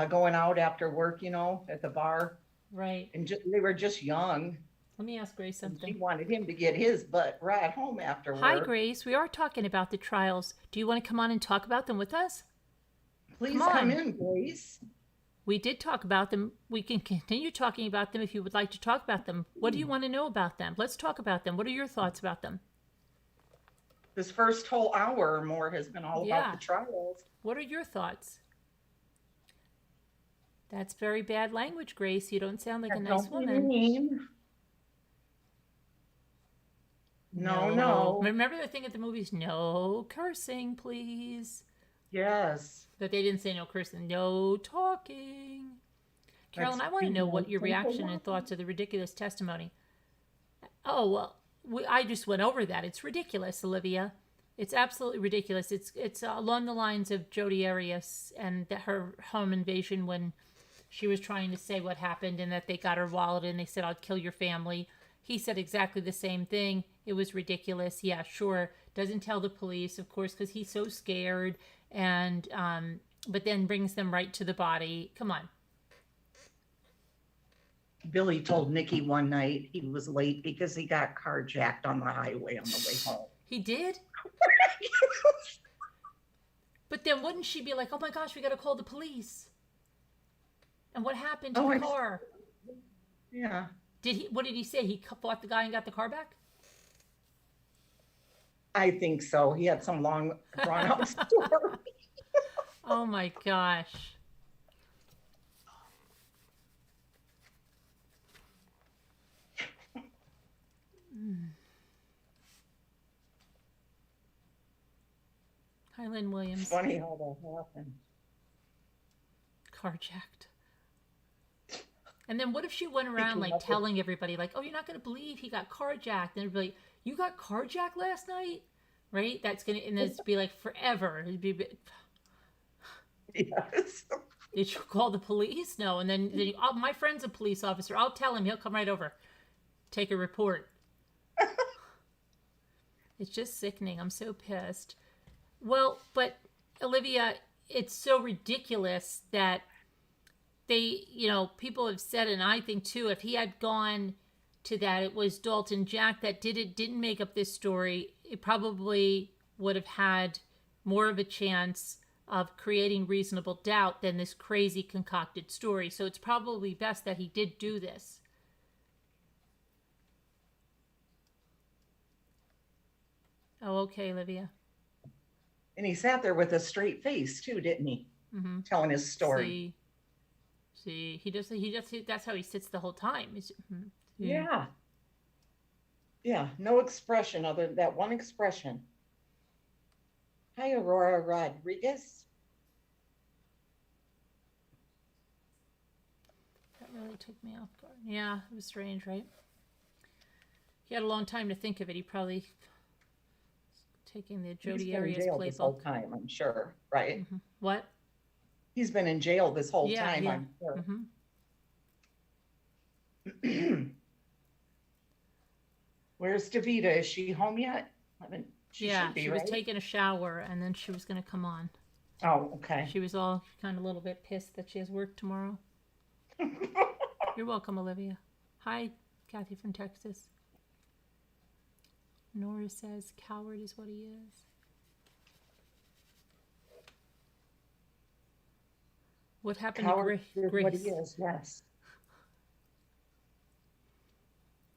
going out after work, at the bar. Right. And they were just young. Let me ask Grace And she something. wanted him to get his butt right home after Hi, work. Grace. We are talking about the trials. Do you want to come on and talk about them with us? Please Come come on. in, Grace. We did talk about them. We can continue talking about them if you would like to talk about them. What do you want to know about them? Let's talk about them. What are your thoughts about them? This first whole hour or more has been all Yeah. about the trials. What are your thoughts? That's very bad language, Grace. You don't sound like a nice Don't be woman. mean. No. Remember the thing at the movies? No cursing, please. Yes. But they didn't say no cursing. No talking. Carolyn, I want to know what your reaction and thoughts are the ridiculous testimony. Oh, well, I just went over that. It's ridiculous, Olivia. It's absolutely ridiculous. It's along the lines of Jodi Arias and her home invasion when she was trying to say what happened and that they got her wallet and they said, I'll kill your family. He said exactly the same thing. It was ridiculous. Yeah, sure. Doesn't tell the police, of course, because he's so scared. And but then brings them right to the body. Come on. Billy told Nikki one night he was late because he got carjacked on the highway on the way home. He did? But then wouldn't she be like, oh my gosh, we got to call the police? And what happened to the car? Yeah. What did he say? He fought the guy and got the car back? I think so. He had some long, drawn out story. Oh my gosh. Hi, Lynn Williams. It's funny how that happened. Carjacked. And then what if she went around like telling everybody, like, oh, you're not going to believe he got carjacked. And everybody, you got carjacked last night? Right? That's going to, and it's be like forever. It'd be, yes. Did you call the police? No. And then oh, my friend's a police officer. I'll tell him. He'll come right over. Take a report. It's just sickening. I'm so pissed. Well, but Olivia, it's so ridiculous that they, people have said, and I think too, if he had gone to that, it was Dalton Jack that didn't make up this story, it probably would have had more of a chance of creating reasonable doubt than this crazy concocted story. So it's probably best that he did do this. Oh, okay, Olivia. And he sat there with a straight face too, didn't he? Mm-hmm. Telling his story. See, he does. That's how he sits the whole time. See. Yeah. Yeah. No expression other than that one expression. Hi, Aurora Rodriguez. That really took me off guard. Yeah, it was strange, right? He had a long time to think of it. He probably taking the He's Jodi been in Arias jail this whole playbook. time, I'm sure, right? What? He's been in jail this whole Yeah, time, yeah. I'm sure. Where's Davita? Is she home yet? She Yeah, should be, she was right? taking a shower and then she was going to come on. Oh, okay. She was all kind of a little bit pissed that she has work tomorrow. You're welcome, Olivia. Hi, Kathy from Texas. Nora says, coward is what he is. What happened Coward to is what he Grace? is, yes.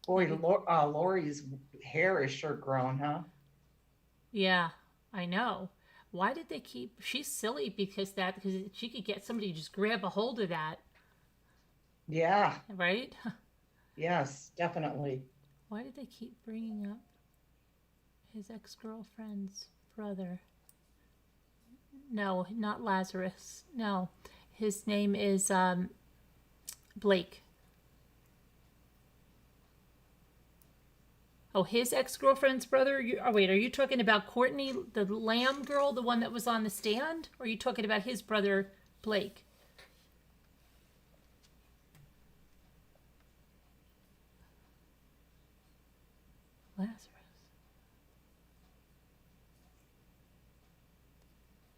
Boy, Lori's hair is sure grown, huh? Yeah, I know. Why did they keep? She's silly because she could get somebody to just grab a hold of that, Yeah, right? yes, definitely. Why did they keep bringing up his ex-girlfriend's brother? No, not Lazarus. No, his name is Blake. Oh, his ex-girlfriend's brother? Oh, wait, are you talking about Courtney, the Lamb girl, the one that was on the stand? Or are you talking about his brother, Blake? Lazarus.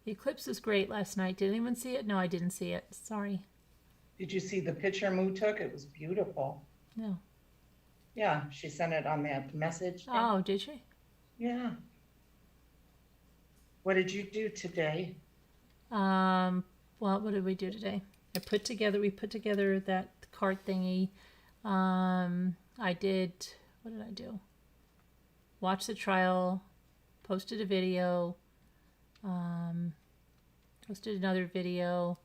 The eclipse was great last night. Did anyone see it? No, I didn't see it. Sorry. Did you see the picture Moo took? It was beautiful. No. Yeah, she sent it on that message thing. Oh, did she? Yeah. What did you do today? Well, what did we do today? We put together that cart thingy. What did I do? Watch the trial, posted a video, posted another video,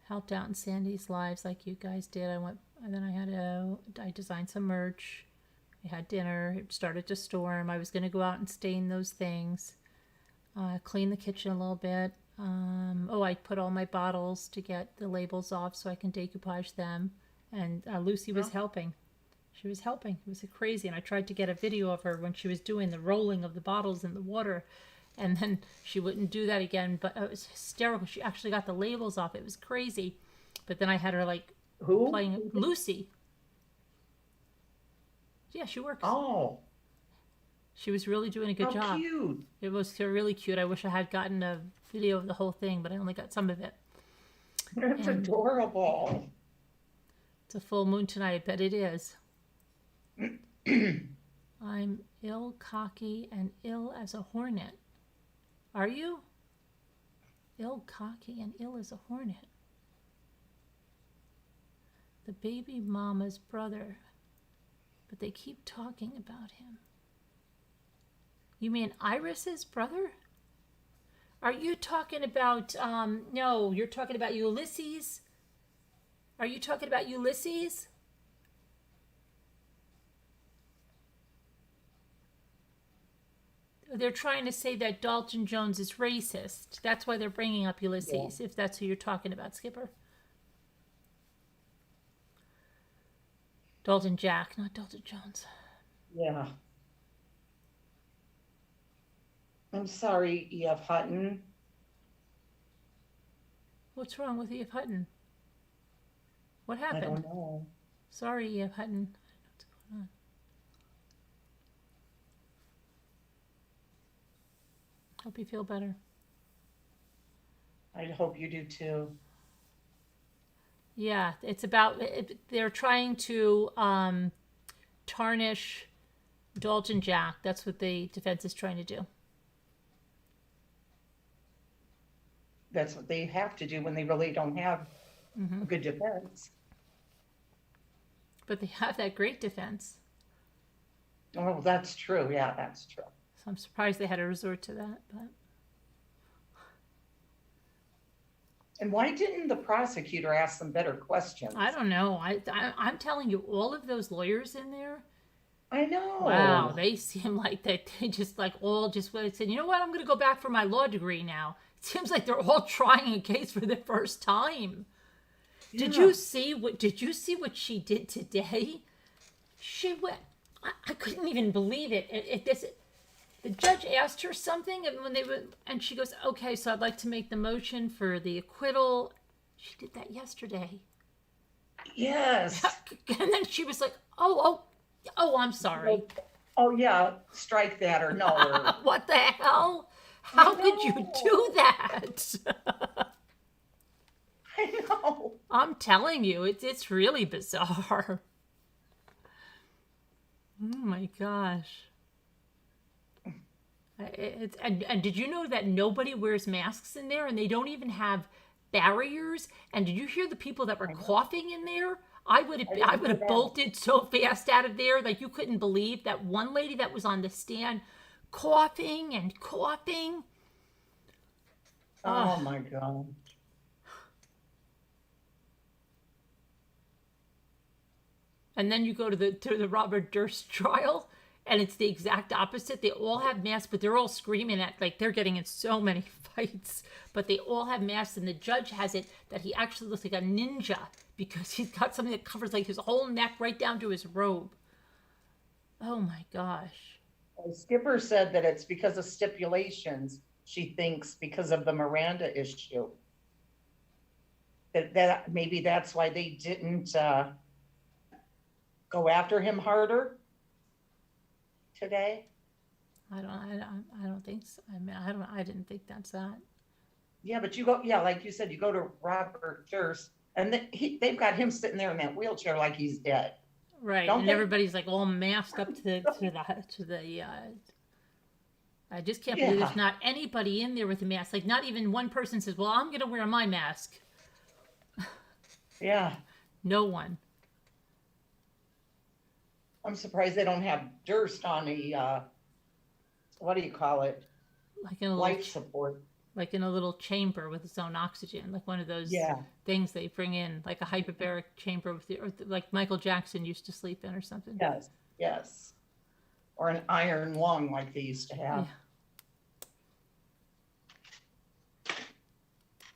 helped out in Sandy's lives like you guys did. I designed some merch. I had dinner. It started to storm. I was going to go out and stain those things, clean the kitchen a little bit. I put all my bottles to get the labels off so I can decoupage them. And Lucy was helping. She was helping. It was crazy. And I tried to get a video of her when she was doing the rolling of the bottles in the water. And then she wouldn't do that again. But it was hysterical. She actually got the labels off. It was crazy. But then I had her Who? playing Lucy. Yeah, she works. Oh, She was really doing a good how job. cute. It was really cute. I wish I had gotten a video of the whole thing, but I only got some of it. That's And adorable. it's a full moon tonight. I bet it is. I'm ill, cocky, and ill as a hornet. Are you? Ill, cocky, and ill as a hornet. The baby mama's brother. But they keep talking about him. You mean Iris's brother? Are you talking about, no, you're talking about Ulysses? Are you talking about Ulysses? They're trying to say that Dalton Jones is racist. That's why they're bringing up Ulysses, if that's who you're talking about, Skipper. Dalton Jack, not Dalton Jones. Yeah. I'm sorry, E.F. Hutton. What's wrong with E.F. Hutton? What I happened? don't know. Sorry, E.F. Hutton. I don't know what's going on. Hope you feel better. I hope you do too. Yeah, it's about they're trying to tarnish Dalton Jack. That's what the defense is trying to do. That's what they have to do when they really don't have a good defense. But they have that great defense. Oh, that's true. Yeah, that's true. So I'm surprised they had to resort to that. But And why didn't the prosecutor ask some better questions? I don't know. I'm telling you, all of those lawyers in there, I wow, know. they seem like they just like all just said, you know what, I'm going to go back for my law degree now. It seems like they're all trying a case for the first time. Yeah. Did you see what she did today? She went. I couldn't even believe it. The judge asked her something, and and she goes, "Okay, so I'd like to make the motion for the acquittal." She did that yesterday, Yes. and then she was like, "Oh, I'm sorry." Oh, yeah. Strike that or no. Or, What the hell? I How could you do know. that? I know. I'm telling you, it's really bizarre. Oh my gosh. And did you know that nobody wears masks in there, and they don't even have barriers? And did you hear the people that were I know. coughing in there? I would have I I didn't would hear have that. bolted so fast out of there, like you couldn't believe that one lady that was on the stand coughing and coughing. Oh, Oh my God. and then you go to the Robert Durst trial, and it's the exact opposite. They all have masks, but they're all screaming at like they're getting in so many fights. But they all have masks, and the judge has it that he actually looks like a ninja because he's got something that covers like his whole neck right down to his robe. Oh my gosh. Well, Skipper said that it's because of stipulations, she thinks, because of the Miranda issue. That maybe that's why they didn't go after him harder today. I don't think so. I mean, I didn't think that's that. Yeah, but you go, yeah, like you said, you go to Robert Durst, and they've got him sitting there in that wheelchair like he's dead, Right, don't and they? everybody's like all masked up to the. I just can't believe Yeah, there's not anybody in there with a mask. Like not even one person says, "Well, I'm gonna wear my mask." yeah. No one. I'm surprised they don't have Durst on a what do you call it? Like in a little Life support. like in a little chamber with its own oxygen, like one of those Yeah, things they bring in, like a hyperbaric chamber or like Michael Jackson used to sleep in or something. yes, yes. Or an iron lung like they used to Yeah. have.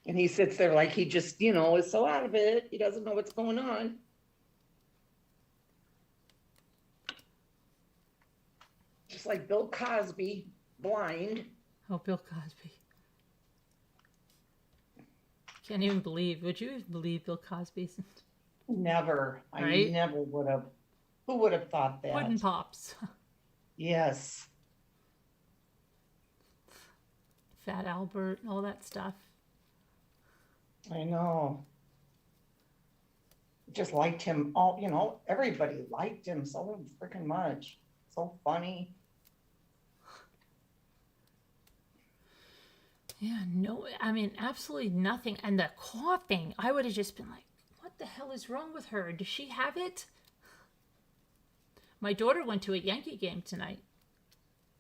And he sits there like he just, is so out of it. He doesn't know what's going on. Just like Bill Cosby, blind. Oh, Bill Cosby. Can't even believe. Would you even believe Bill Cosby's Never. I right? never would have. Who would have thought Puddin' that? Pops, Yes, Fat Albert, and all that stuff. I know. Just liked him all, everybody liked him so freaking much. So funny. Yeah, no, I mean, absolutely nothing. And the coughing, I would have just been like, what the hell is wrong with her? Does she have it? My daughter went to a Yankee game tonight.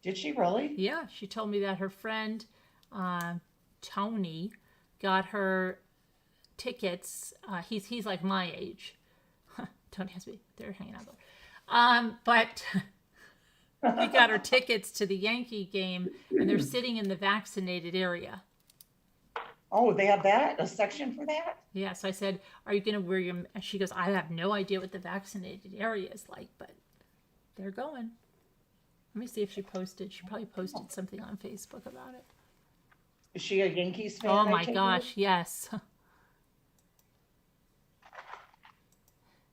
Did she really? Yeah, she told me that her friend, uh, Tony, got her tickets. He's like my age. Tony has me. They're hanging out. But he got her tickets to the Yankee game, and they're sitting in the vaccinated area. Oh, they have that? A section for that? Yeah, so I said, "Are you going to wear your?" She goes, "I have no idea what the vaccinated area is like, but they're going." Let me see if she posted. She probably posted something on Facebook about it. Is she a Yankees fan? Oh I my take gosh, yes.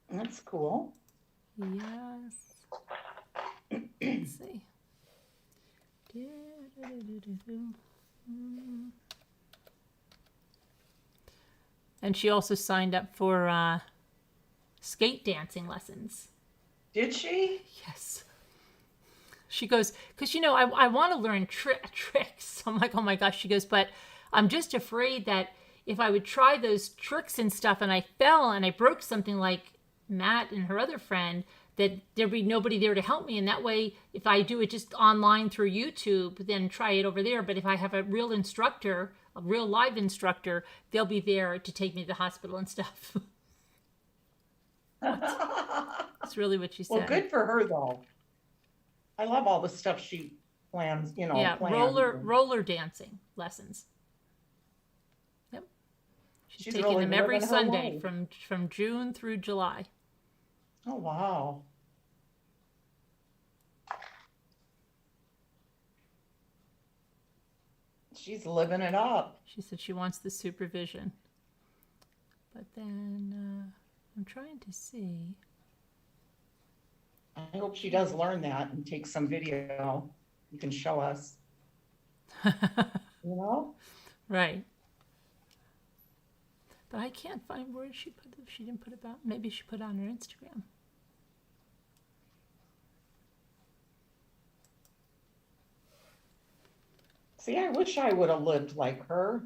That's cool. Yes. Let's see. And she also signed up for skate dancing lessons. Did she? Yes. She goes, because I want to learn tricks. I'm like, oh my gosh. She goes, but I'm just afraid that if I would try those tricks and stuff and I fell and I broke something like Matt and her other friend, that there'd be nobody there to help me. And that way, if I do it just online through YouTube, then try it over there. But if I have a real instructor, a real live instructor, they'll be there to take me to the hospital and stuff. That's really what she said. Well, good for her though. I love all the stuff she plans, Yeah, roller dancing lessons. Yep. She's taking really them every living her Sunday life. from June through July. Oh, wow. She's living it up. She said she wants the supervision. But then I'm trying to see. I hope she does learn that and take some video. You can show us. Right. But I can't find where she put it. She didn't put it out. Maybe she put it on her Instagram. See, I wish I would have lived like her.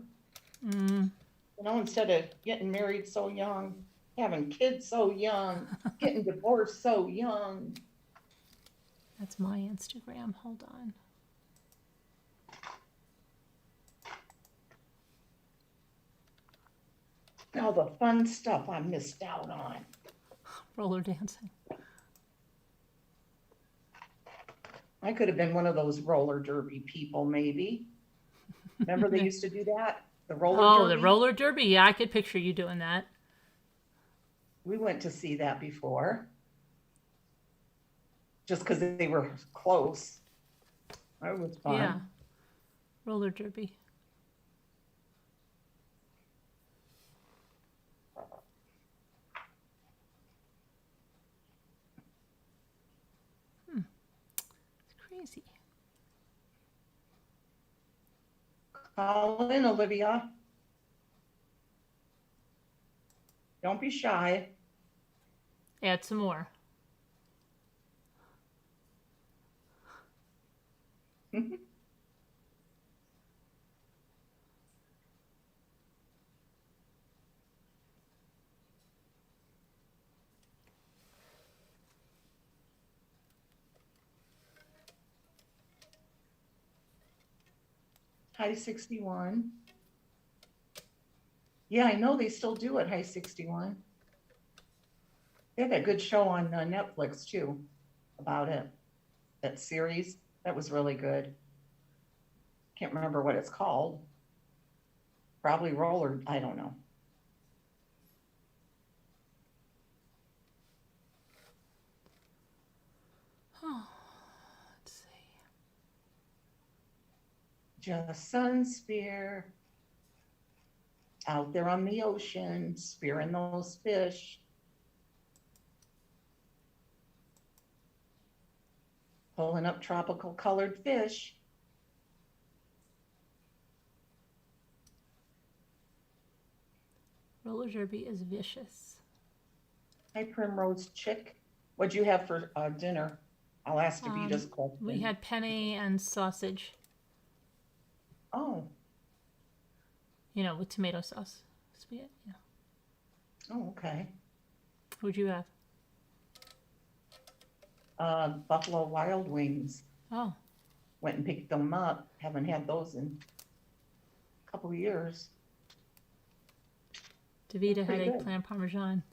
Instead of getting married so young, having kids so young, getting divorced so young. That's my Instagram. Hold on. All the fun stuff I missed out on. Roller dancing. I could have been one of those roller derby people, maybe. Remember they used to do that? The roller derby? The roller derby. Yeah, I could picture you doing that. We went to see that before. Just because they were close. That was fun. Yeah. Roller derby. It's crazy. Call in, Olivia. Don't be shy. Add some more. High 61. Yeah, I know they still do it, High 61. They had that good show on Netflix too about it. That series, that was really good. Can't remember what it's called. Probably Roller, I don't know. Oh, let's see. Just sun spear. Out there on the ocean, spearing those fish. Pulling up tropical colored fish. Roller derby is vicious. Hi, Primrose Chick. What'd you have for dinner? I'll ask Davita's question. We had penne and sausage. Oh. With tomato sauce. Spaghetti. Yeah. Oh, okay. What'd you have? Buffalo Wild Wings. Oh. Went and picked them up. Haven't had those in a couple of years. Davita had eggplant parmesan.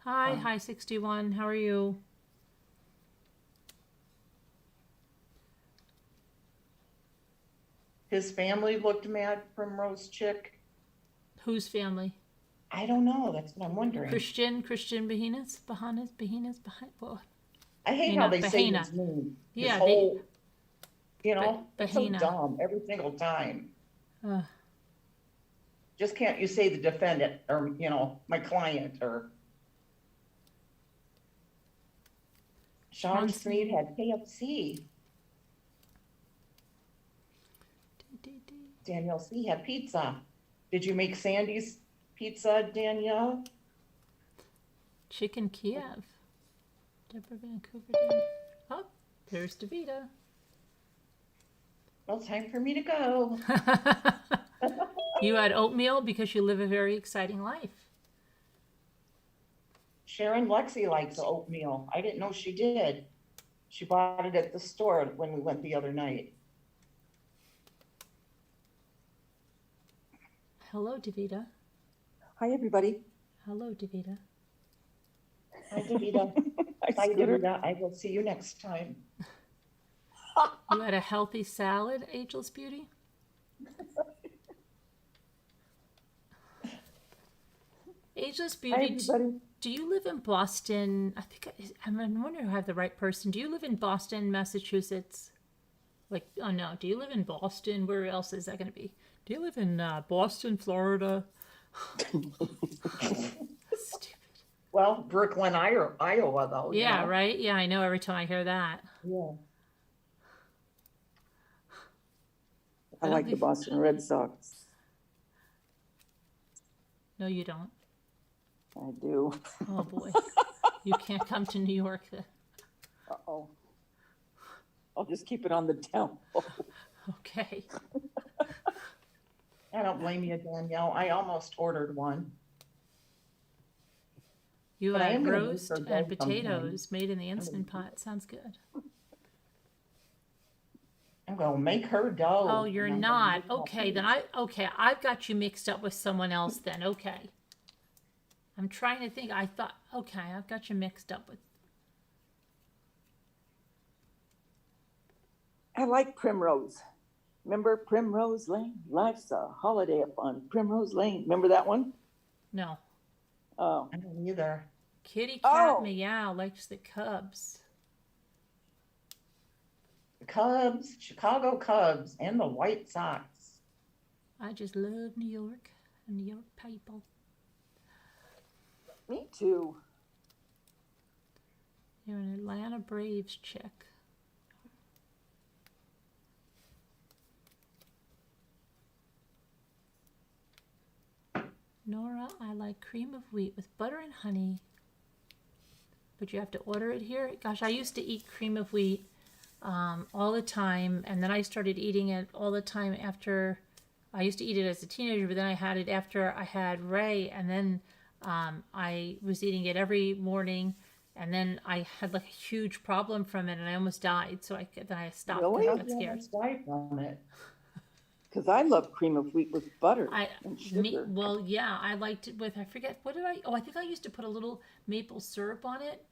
Hi, High 61. How are you? His family looked mad, Primrose Chick. Whose family? I don't know. That's what I'm wondering. Christian Behinas? Well, I hate how they say his name. Yeah. It's so dumb every single time. Just can't you say the defendant or, my client or. Sean Sneed had KFC. Danielle C. had pizza. Did you make Sandy's pizza, Danielle? Chicken Kiev. Deborah Vancouver. Oh, there's Davita. Well, time for me to go. You had oatmeal because you live a very exciting life. Sharon Lexi likes oatmeal. I didn't know she did. She bought it at the store when we went the other night. Hello, Davita. Hi, everybody. Hello, Davita. Hi, Davida. Hi, Bye, Scooter. Davida. I will see you next time. You had a healthy salad, Ageless Beauty? Ageless Hi, Beauty, everybody. do you live in Boston? I'm wondering if I have the right person. Do you live in Boston, Massachusetts? Like, oh no, do you live in Boston? Where else is that going to be? Do you live in Boston, Florida? Stupid. Well, Brooklyn, Iowa, though, you Yeah, know. right? Yeah, I know every time I hear that. Yeah. I don't like the think- Boston Red Sox. No, you don't. I do. Oh boy. You can't come to New York then. Uh-oh. I'll just keep it on the down low. Okay. I don't blame you, Danielle. I almost ordered one. You But I had am gonna make roast her and go sometime. potatoes made in the Instant Pot. Sounds good. I'm gonna make her dough. Oh, you're and I'm gonna not. make her Okay, then food. I've got you mixed up with someone else then. Okay. I'm trying to think. Okay, I've got you mixed up with. I like Primrose. Remember Primrose Lane? Life's a holiday up on Primrose Lane. Remember that one? No. Oh. I don't either. Kitty Cat Oh. Meow likes the Cubs. The Cubs, Chicago Cubs, and the White Sox. I just love New York and New York people. Me too. You're an Atlanta Braves chick. Nora, I like cream of wheat with butter and honey. But you have to order it here? Gosh, I used to eat cream of wheat all the time. And then I started eating it all the time after. I used to eat it as a teenager, but then I had it after I had Ray. And then I was eating it every morning. And then I had like a huge problem from it and I almost died. So then I stopped Really? because I How got do you scared. almost die from it? Because I love cream of wheat with butter and sugar. Well, yeah, I liked it with, I forget, I think I used to put a little maple syrup on it.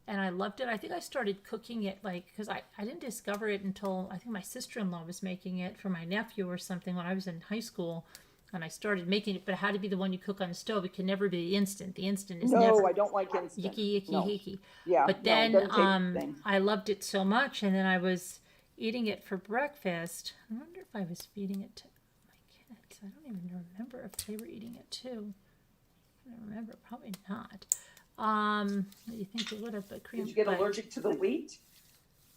And I loved it. I think I started cooking it because I didn't discover it until I think my sister-in-law was making it for my nephew or something when I was in high school. And I started making it, but it had to be the one you cook on the stove. It can never be the instant. The instant is No, never. I don't like instant. Yicky, No. yicky. Yeah, But no, it then doesn't taste the same. I loved it so much, and then I was eating it for breakfast. I wonder if I was feeding it to my kids. I don't even remember if they were eating it too. I don't remember. Probably not. You think they would have, but cream. Did you get allergic to the wheat?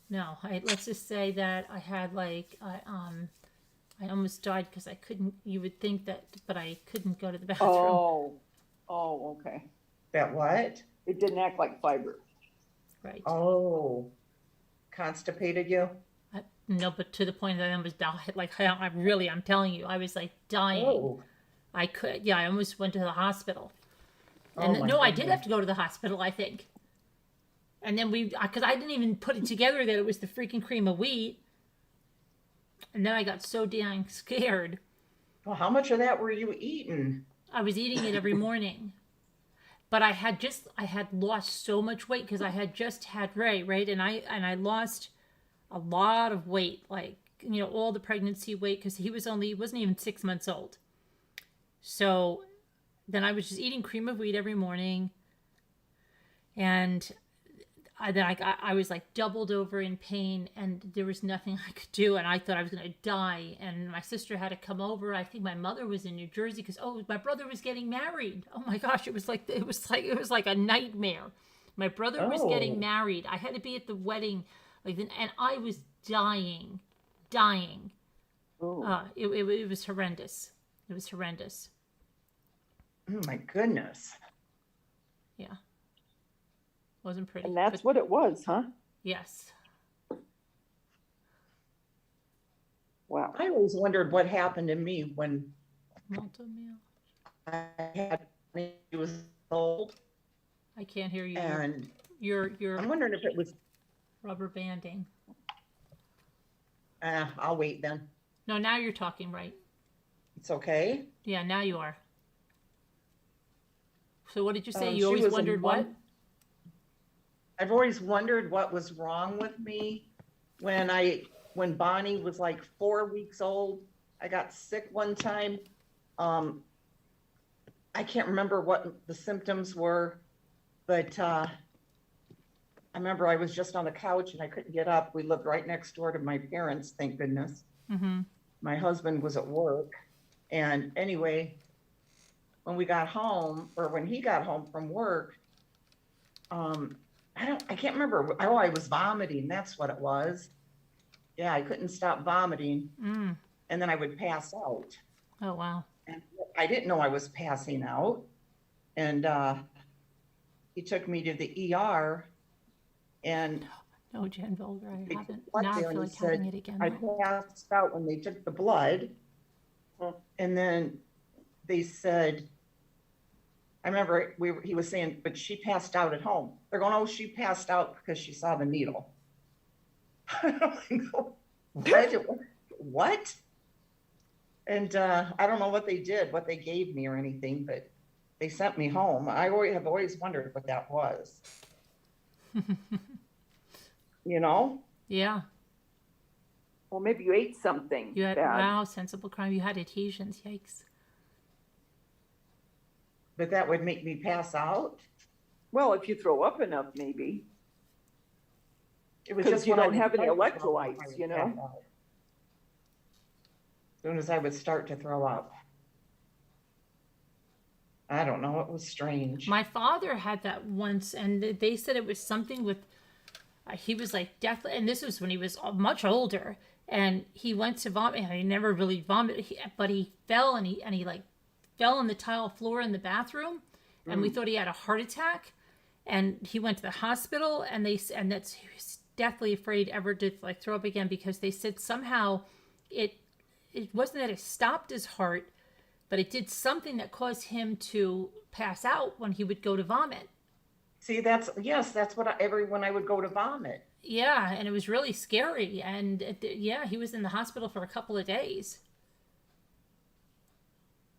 No. Let's just say that I had I almost died because I couldn't. You would think that, but I couldn't go to the bathroom. Oh, okay. That what? It didn't act like fiber. Right. Oh, constipated you? No, but to the point that I almost died. I'm telling you, I was like dying. Oh. I almost went to the hospital. Oh And my no, I did goodness. have to go to the hospital, I think. And then because I didn't even put it together that it was the freaking cream of wheat. And then I got so dang scared. Well, how much of that were you eating? I was eating it every morning. But I had lost so much weight because I had just had Ray, right? And I lost a lot of weight, all the pregnancy weight, because he wasn't even 6 months old. So then I was just eating cream of wheat every morning, and I was like doubled over in pain, and there was nothing I could do, and I thought I was going to die. And my sister had to come over. I think my mother was in New Jersey because my brother was getting married. Oh my gosh, it was like a nightmare. My brother was getting married. I had to be at the wedding, and I was dying. Oh. It was horrendous. It was horrendous. Oh my goodness. Yeah. Wasn't pretty. And that's what it was, huh? Yes. Wow. I always wondered what happened to me when Malta meal. I had when he was old, I can't hear you. and You're I'm wondering if it was. rubber banding. I'll wait then. No, now you're talking right. It's okay. Yeah, now you are. So what did you say? You She always was a wondered what? month. I've always wondered what was wrong with me when Bonnie was like 4 weeks old. I got sick one time. I can't remember what the symptoms were, but I remember I was just on the couch and I couldn't get up. We lived right next door to my parents, thank goodness. Mm-hmm. My husband was at work. And anyway, when we got home, or when he got home from work, I can't remember. Oh, I was vomiting. That's what it was. Yeah, I couldn't stop vomiting. Mm. And then I would pass out. Oh, wow. And I didn't know I was passing out. And he took me to the ER. And No, Jen Volder, I they haven't. took blood Now I there feel and like he having said, it again. I though. passed out when they took the blood. And then they said, I remember he was saying, but she passed out at home. They're going, oh, she passed out because she saw the needle. What? And I don't know what they did, what they gave me or anything, but they sent me home. I have always wondered what that was. You know? Yeah. Well, maybe you ate something You had, bad. wow, sensible crime. You had adhesions. Yikes. But that would make me pass out. Well, if you throw up enough, maybe. It was 'Cause just you when I don't would have any start to throw up, electrolytes, I would you know? pass out. As soon as I would start to throw up. I don't know. It was strange. My father had that once, and they said it was something with. He was like deathly, and this was when he was much older, and he went to vomit. And he never really vomited, but he fell, and he like fell on the tile floor in the bathroom, and we thought he had a heart attack, and he went to the hospital, and he was deathly afraid ever to like throw up again because they said somehow it wasn't that it stopped his heart, but it did something that caused him to pass out when he would go to vomit. See, that's what when I would go to vomit. Yeah, and it was really scary. And yeah, he was in the hospital for a couple of days.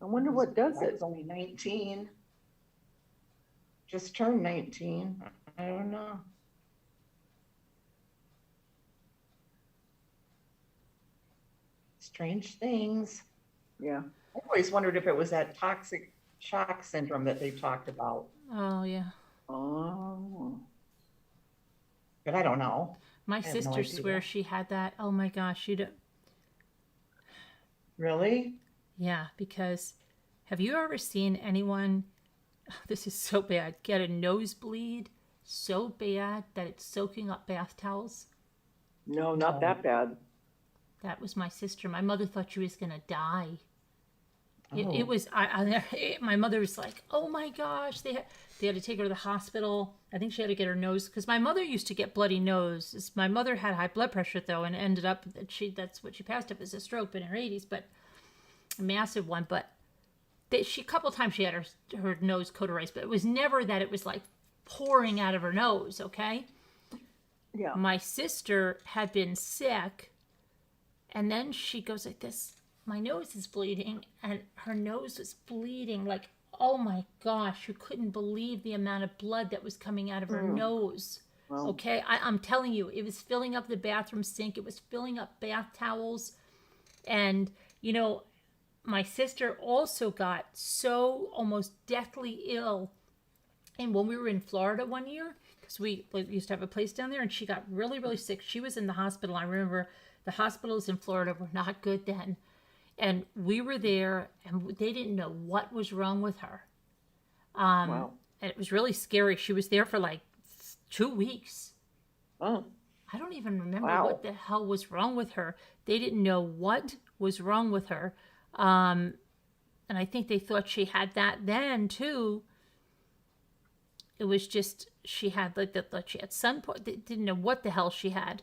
I wonder what does I it. was only 19. Just turned 19. I don't know. Strange things. Yeah. I always wondered if it was that toxic shock syndrome that they talked about, Oh, yeah. Oh. but I don't know. My have no sister idea. swears she had that. Oh my gosh, you don't. Really? Yeah, because have you ever seen anyone, this is so bad, get a nosebleed so bad that it's soaking up bath towels? No, not that bad. That was my sister. My mother thought she was going to die. Oh. It was, my mother was like, oh my gosh, they had to take her to the hospital. I think she had to get her nose, because my mother used to get bloody nose. My mother had high blood pressure though, and ended up, that's what she passed up as a stroke in her 80s, but a massive one. But a couple times she had her nose cauterized, but it was never that it was like pouring out of her nose, okay? Yeah. My sister had been sick, and then she goes like this, my nose is bleeding, and her nose was bleeding like, oh my gosh, you couldn't believe the amount of blood that was coming out of her nose. Wow. Okay, I'm telling you, it was filling up the bathroom sink, it was filling up bath towels. And you know, my sister also got so almost deathly ill, and when we were in Florida one year, because we used to have a place down there, and she got really, really sick. She was in the hospital. I remember the hospitals in Florida were not good then. And we were there, and they didn't know what was wrong with her. Wow. And it was really scary. She was there for like 2 weeks. Oh. I don't even remember Wow. what the hell was wrong with her. They didn't know what was wrong with her. And I think they thought she had that then, too. It was just, she had she had sunpoint. They didn't know what the hell she had.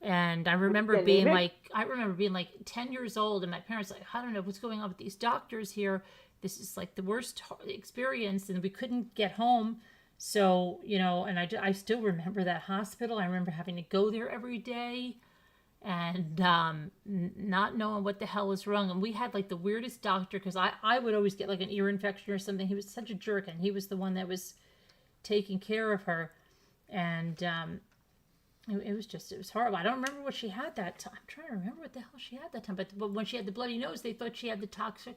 And I remember being like 10 years old, and my parents like, I don't know what's going on with these doctors here. This is like the worst experience, and we couldn't get home. So, you know, and I still remember that hospital. I remember having to go there every day. and not knowing what the hell was wrong. And we had like the weirdest doctor, because I would always get like an ear infection or something. He was such a jerk, and he was the one that was taking care of her. And it was horrible. I don't remember what she had that time. I'm trying to remember what the hell she had that time. But when she had the bloody nose, they thought she had the toxic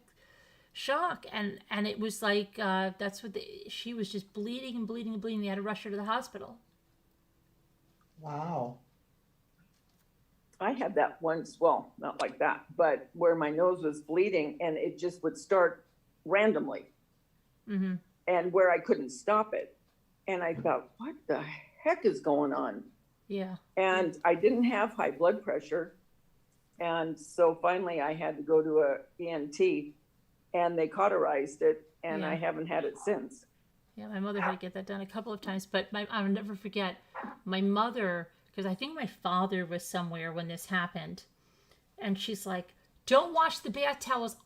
shock, and it was like that's what she was just bleeding and bleeding and bleeding. They had to rush her to the hospital. Wow. I had that once, well, not like that, but where my nose was bleeding and it just would start randomly, and where I couldn't stop it. And I thought, what the heck is going on? Yeah. And I didn't have high blood pressure. And so finally I had to go to a ENT, and they cauterized it, and I haven't had it since. Yeah, my mother had to get that done a couple of times, but I'll never forget my mother, because I think my father was somewhere when this happened, and she's like, "Don't wash the bath towels.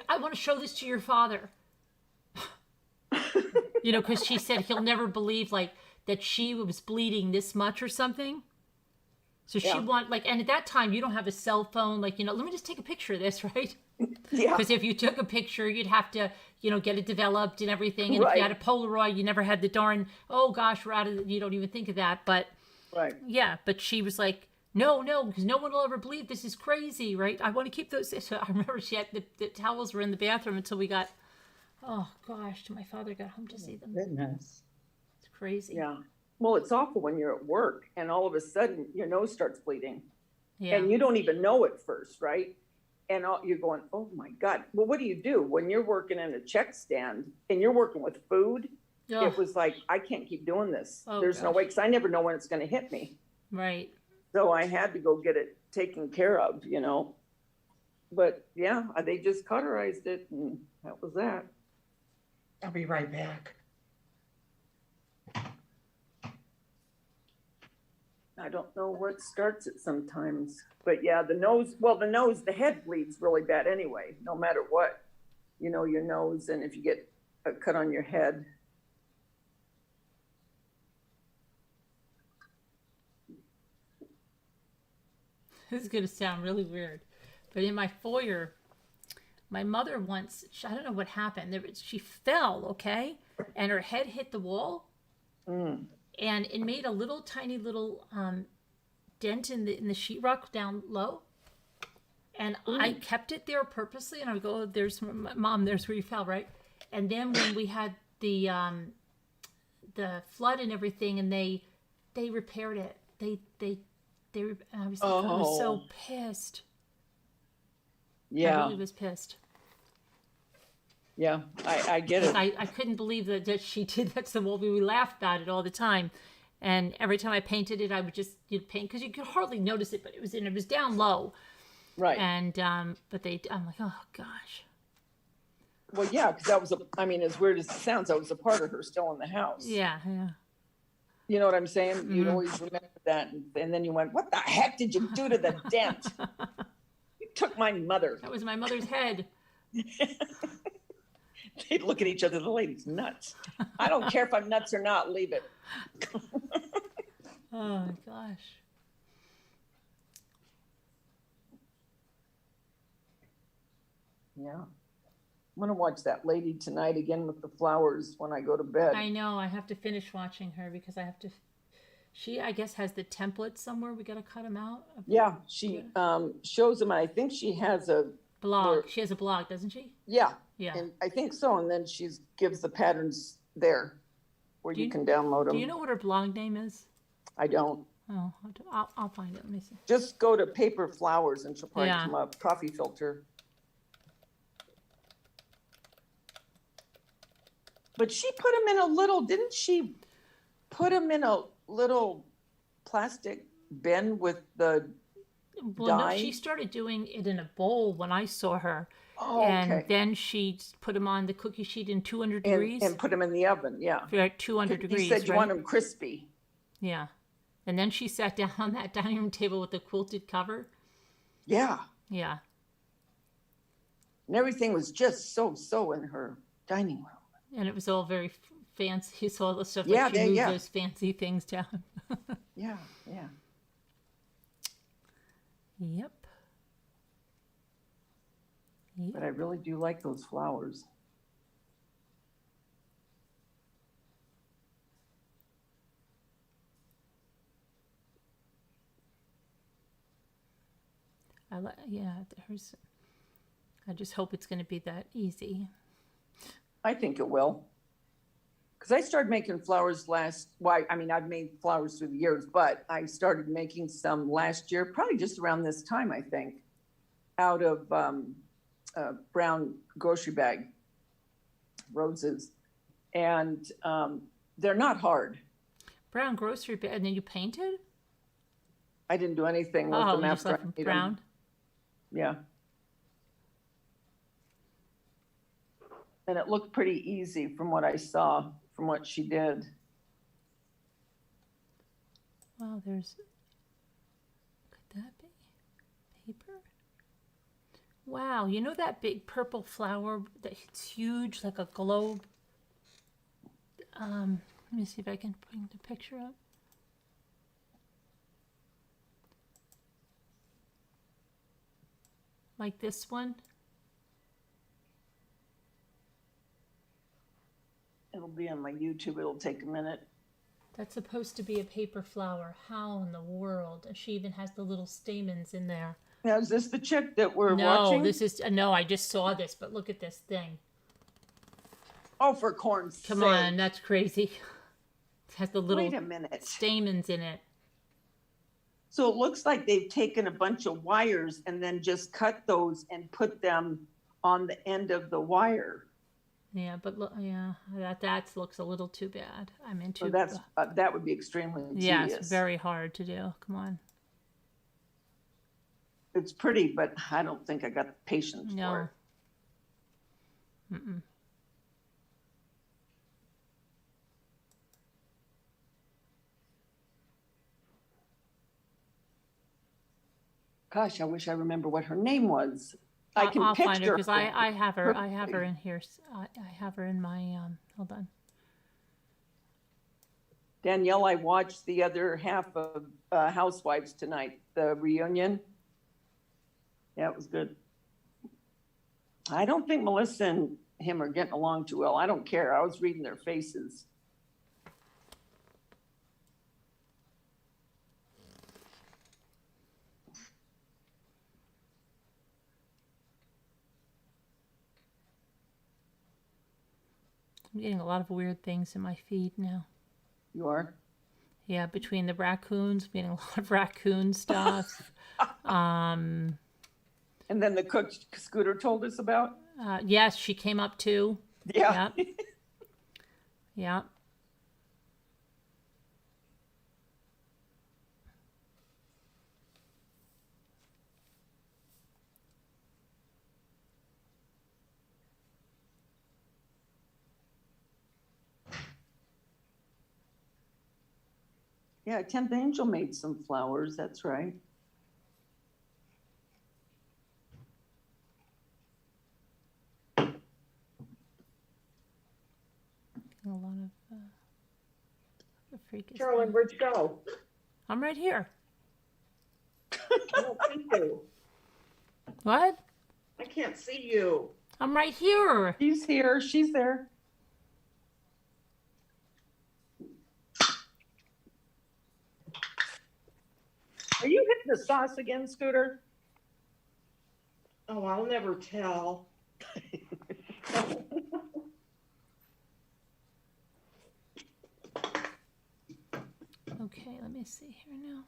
I want to show this to your father." You know, because she said he'll never believe like that she was bleeding this much or something. So she and at that time you don't have a cell phone, like, let me just take a picture of this, right? Yeah. Because if you took a picture, you'd have to, get it developed and everything. And if you had a Polaroid, you never had the darn, oh gosh, we're out of, you don't even think of that. But yeah, but she was like, no, because no one will ever believe this is crazy, right? I want to keep those. So I remember she had the towels were in the bathroom until we got, oh gosh, till my father got home to see them. Goodness. It's crazy. Yeah. Well, it's awful when you're at work and all of a sudden your nose starts bleeding. Yeah. And you don't even know it first, right? And you're going, oh my God. Well, what do? When you're working in a check stand and you're working with food, it was like, I can't keep doing this. There's no way, because I never know when it's going to hit me. Right. So I had to go get it taken care of, But yeah, they just cauterized it, and that was that. I'll be right back. I don't know what starts it sometimes, but yeah, the head bleeds really bad anyway, no matter what, your nose, and if you get a cut on your head. This is going to sound really weird, but in my foyer, my mother once, I don't know what happened. She fell, okay? And her head hit the wall. And it made a little tiny little dent in the sheetrock down low. And I kept it there purposely. And I would go, there's Mom, there's where you fell, right? And then when we had the flood and everything, and they repaired it. I was so pissed. Yeah. I really was pissed. Yeah, I get it. I couldn't believe that she did that to the wall. We laugh about it all the time. And every time I painted it, I would just paint, because you could hardly notice it, but it was down low. Right. And, but I'm like, oh gosh. Well, yeah, because as weird as it sounds, that was a part of her still in the house. Yeah. You know what I'm saying? You'd always remember that. And then you went, what the heck did you do to the dent? You took my mother. That was my mother's head. They'd look at each other, the lady's nuts. I don't care if I'm nuts or not, leave it. Oh my gosh. Yeah. I'm going to watch that lady tonight again with the flowers when I go to bed. I know. I have to finish watching her because I have to. She, I guess, has the templates somewhere. We got to cut them out. Yeah. She shows them. And I think she has a blog. She has a blog, doesn't she? Yeah. Yeah. And I think so. And then she gives the patterns there where you can download them. Do you know what her blog name is? I don't. Oh, I'll find it. Let me see. Just go to Paper Flowers and she'll probably come up. Coffee Filter. But she put them in a little, didn't she put them in a little plastic bin with the dye? No, she started doing it in a bowl when I saw her. Oh, and then she put them on the cookie sheet in 200 degrees. And put them in the oven, yeah. For 200 degrees, You said you want them crispy. Yeah. And then she sat down on that dining room table with the quilted cover. Yeah. Yeah. And everything was just so in her dining room. And it was all very fancy. So all the stuff, like she moved those fancy things down. Yeah. Yep. But I really do like those flowers. Yeah, there's. I just hope it's going to be that easy. I think it will. Because I started making flowers I've made flowers through the years, but I started making some last year, probably just around this time, I think, out of brown grocery bag roses. And they're not hard. Brown grocery bag, and then you painted? I didn't do anything with them you just after left I them made brown? them. Yeah. And it looked pretty easy from what I saw, from what she did. Wow, there's. Could that be paper? Wow, you know that big purple flower that's huge, like a globe? Let me see if I can bring the picture up. Like this one? It'll be on my YouTube. It'll take a minute. That's supposed to be a paper flower. How in the world? And she even has the little stamens in there. Now, is this the chick that we're watching? No, this is no. I just saw this, but look at this thing. Oh, for corn's sake. Come on, that's crazy. It has the little Wait a minute. stamens in it. So it looks like they've taken a bunch of wires and then just cut those and put them on the end of the wire. Yeah, but look, yeah, that looks a little too bad. I'm into. So that's that would be extremely tedious. Yeah, it's very hard to do. Come on. It's pretty, but I don't think I got the patience for it. Mm-mm. Gosh, I wish I remember what her name was. I'll I'll find her because I have her. I have her in here. I have her in my. Hold on. Danielle, I watched the other half of Housewives tonight, the reunion. Yeah, it was good. I don't think Melissa and him are getting along too well. I don't care. I was reading their faces. I'm getting a lot of weird things in my feed now. You are? Yeah, between the raccoons, I'm getting a lot of raccoon stuff. And then the cook Scooter told us about? Yes, she came up too. Yeah. Yep. Yeah. Yeah, 10th Angel made some flowers. That's right. A lot of the freak is Carolyn, where'd you go? I'm right here. I don't see you. What? I can't see you. I'm right here. She's here. She's there. Are you hitting the sauce again, Scooter? Oh, I'll never tell. Okay, let me see here now.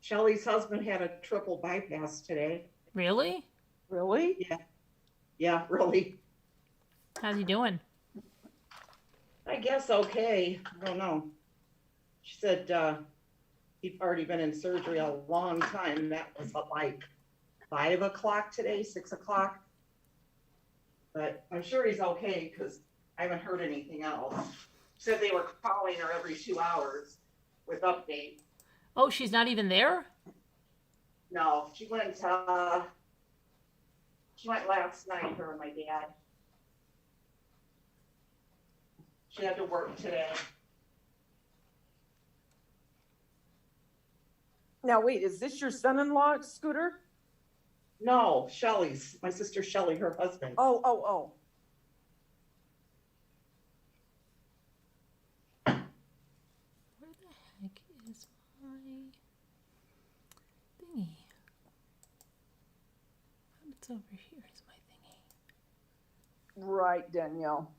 Shelley's husband had a triple bypass today. Really? Really? Yeah, really. How's he doing? I guess okay. I don't know. She said he'd already been in surgery a long time. That was like 5 o'clock today, 6 o'clock. But I'm sure he's okay because I haven't heard anything else. She said they were calling her every 2 hours with updates. Oh, she's not even there? No, she went last night, her and my dad. She had to work today. Now, wait, is this your son-in-law, Scooter? No, Shelley's, my sister Shelley, her husband. Oh. Where the heck is my thingy? It's over here is my thingy. Right, Danielle.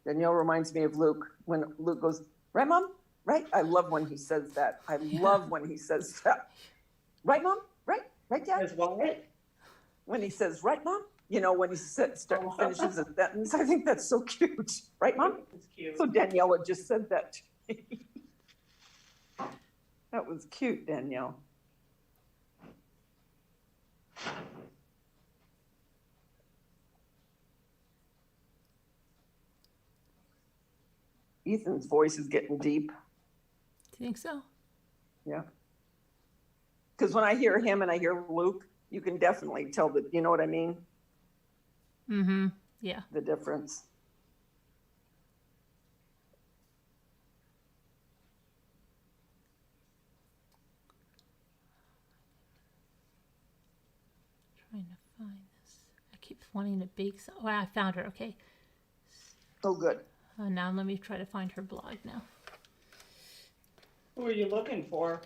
Danielle reminds me of Luke, when Luke goes, right, Mom? Right? I love when he says that. I love when he says that. Right, Mom? Right? Right, Dad? As what? When he says, right, Mom? You know, when he finishes a sentence. I think that's so cute. Right, Mom? It's cute. So Daniela just said that to me. That was cute, Danielle. Ethan's voice is getting deep. Do you think so? Yeah. Because when I hear him and I hear Luke, you can definitely tell that, you know what I mean? Mm-hmm. Yeah. The difference. Trying to find this. I keep wanting to bake some. Oh, I found her. Okay. Oh, good. Now let me try to find her blog now. Who are you looking for?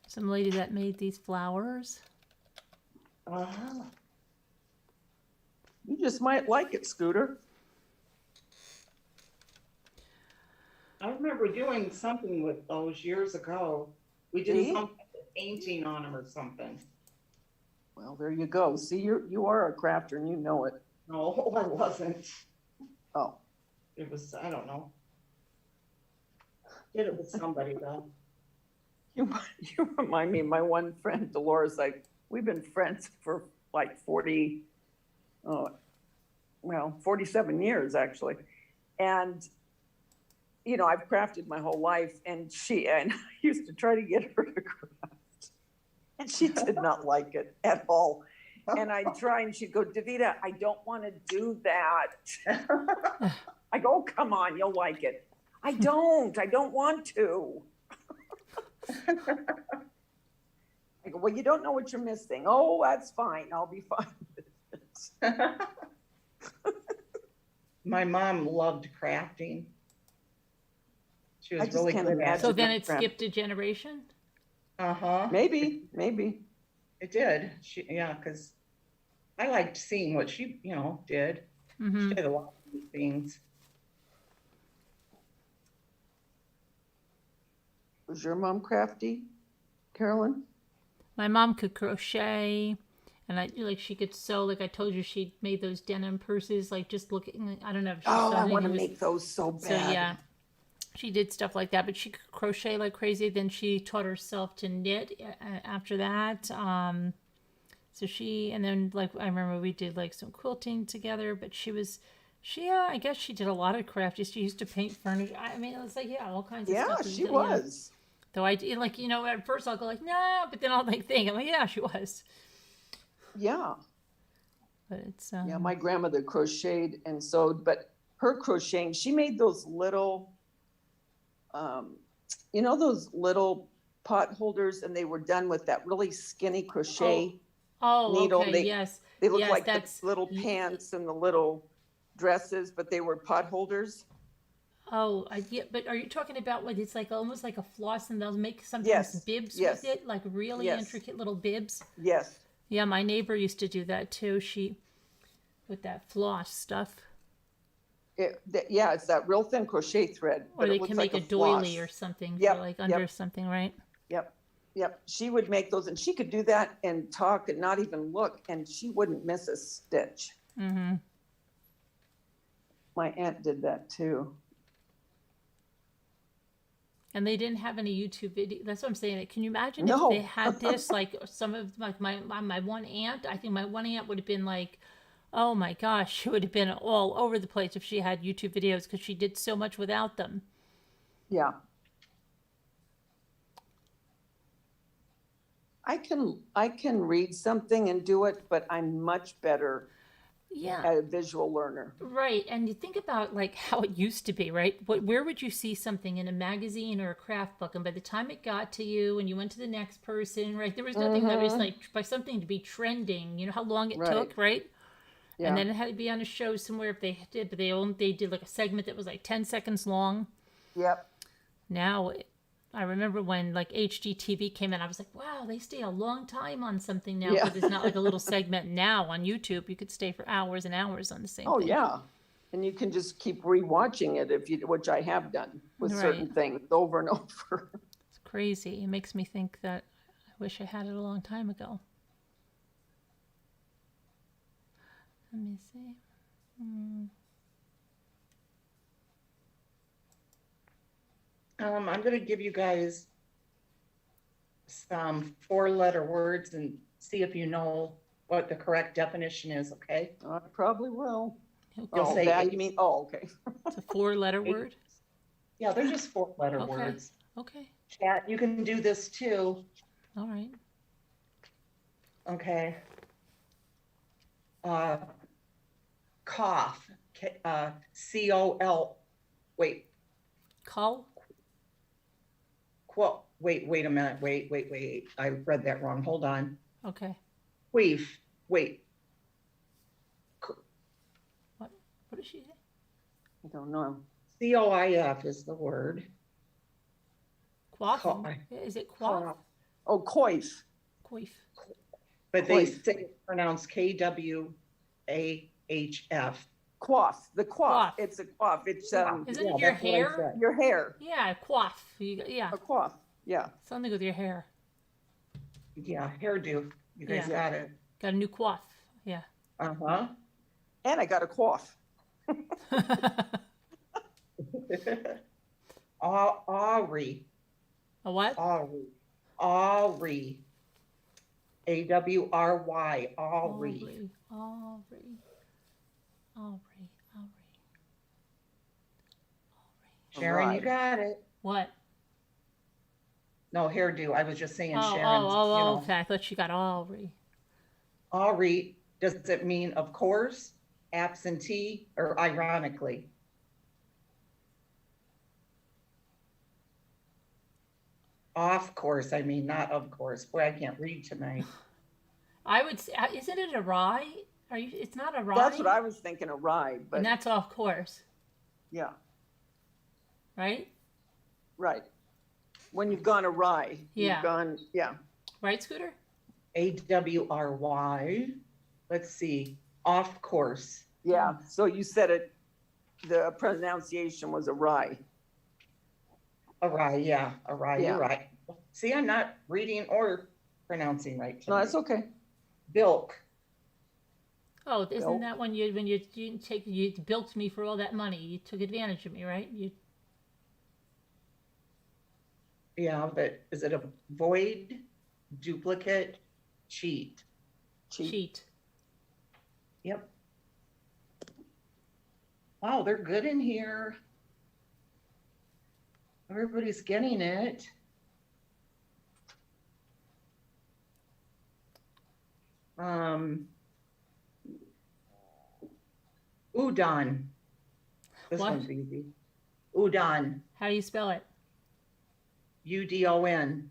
Some lady that made these flowers. Uh-huh. You just might like it, Scooter. I remember doing something with those years ago. We did See? something, painting on them or something. Well, there you go. See, you are a crafter and you know it. No, I wasn't. Oh, It was, I don't know. Did it with somebody though. you remind me of my one friend, Dolores. We've been friends for like 47 years actually. And, you know, I've crafted my whole life and I used to try to get her to craft. And she did not like it at all. And I'd try and she'd go, Davida, I don't want to do that. I go, oh, come on, you'll like it. I don't want to. I go, well, you don't know what you're missing. Oh, that's fine. I'll be fine with it. My mom loved crafting. She was really can't good at imagine. So then it. it skipped a generation? Uh-huh. Maybe. It did. Yeah, because I liked seeing what she, did. Mm-hmm. She did a lot of neat things. Was your mom crafty, Carolyn? My mom could crochet, and she could sew. Like I told you, she made those denim purses. Like just looking, I don't know if she Oh, sewed I anything. want to It was- make those so bad. So yeah, she did stuff like that. But she could crochet like crazy. Then she taught herself to knit after that. And then like I remember we did like some quilting together. But I guess she did a lot of crafty. She used to paint furniture. I mean, it was like all kinds of stuff. Yeah, she was. Though I at first I'll go like, nah, but then I'll think, I'm like, yeah, she was. Yeah. But it's Yeah, my grandmother crocheted and sewed, but her crocheting, she made those little, those little pot holders, and they were done with that really skinny crochet needle. Okay, yes. They look Yes, like the that's- little pants and the little dresses, but they were pot holders. Oh, but are you talking about what it's like almost like a floss, and they'll make sometimes Yes, bibs yes. with it, like really Yes. intricate little bibs? Yes. Yeah, my neighbor used to do that too. She with that floss stuff. It's that real thin crochet thread. Or but they it looks can like make a floss. doily or something Yep, for like yep. under something, right? Yep. She would make those, and she could do that and talk and not even look, and she wouldn't miss a stitch. Mm-hmm. My aunt did that too. And they didn't have any YouTube video. That's what I'm saying. Can you imagine No. if they had this? Like some of like my one aunt. I think my one aunt would have been like, oh my gosh, she would have been all over the place if she had YouTube videos because she did so much without them. Yeah. I can read something and do it, but I'm much better Yeah. a visual learner. Right, and you think about like how it used to be, right? Where would you see something in a magazine or a craft book, and by the time it got to you, and you went to the next person, right? There was nothing that was like by something to be trending. You know how long it Right. took, right? Yeah. And then it had to be on a show somewhere if they did, but they did like a segment that was like 10 seconds long. Yep. Now, I remember when like HGTV came in, I was like, wow, they stay a long time on something now Yeah. because it's not like a little segment now on YouTube. You could stay for hours and hours on the same Oh, thing. yeah. And you can just keep rewatching it which I have done with certain Right. things over and over. It's crazy. It makes me think that I wish I had it a long time ago. Let me see. I'm gonna give you guys some 4-letter words and see if you know what the correct definition is, okay? I probably will. You'll Oh, say that, eight. you mean, oh, okay. It's a 4-letter word. Yeah, they're just 4-letter Okay. words. Okay. Chat, you can do this too, All right. okay? Cough, C-O-L, wait, Cull. wait a minute, wait, I read that wrong, hold on. Okay. Queef, wait, What did she say? I don't know. C-O-I-F is the word. Quaff. Cough. Is it quaff? Oh, coif. Queef. But they Queef. say it's pronounced K-W-A-H-F. Quaff. The quaff. Quaff. It's a quaff. It's Isn't it your that's what I hair? said. your hair. Yeah, quaff. Yeah, A quaff. Yeah. something with your hair. Yeah, hairdo. You guys Yeah. got it. Got a new quaff. Yeah. Uh-huh. And I got a quaff. Aury. A what? Aury. Aury. A-W-R-Y. Aury. Aubrey. Sharon, you Right. got it. What? No, hairdo. I was just saying Oh, Sharon's, you know. okay. I thought she got Aubrey. Aury, does it mean of course, absentee, or ironically? Of course, I mean, not of course. Boy, I can't read tonight. I would say, isn't it a rye? It's not a rye. That's what I was thinking, a ride, but And that's off course, yeah, right? right. When you've gone awry, Yeah. you've gone, yeah. Right, Scooter? A-W-R-Y. Let's see, off course. Yeah, so you said it, the pronunciation was awry. Awry, yeah, awry, Yeah. you're right. See, I'm not reading or pronouncing right No, tonight. that's okay. Bilk, Oh, isn't Nope. that when you bilked me for all that money? You took advantage of me, right? You yeah, but is it a void, duplicate, cheat? cheat. Yep. Wow, they're good in here. Everybody's getting it. Udon. This What? one's easy. Udon. How do you spell it? U-D-O-N.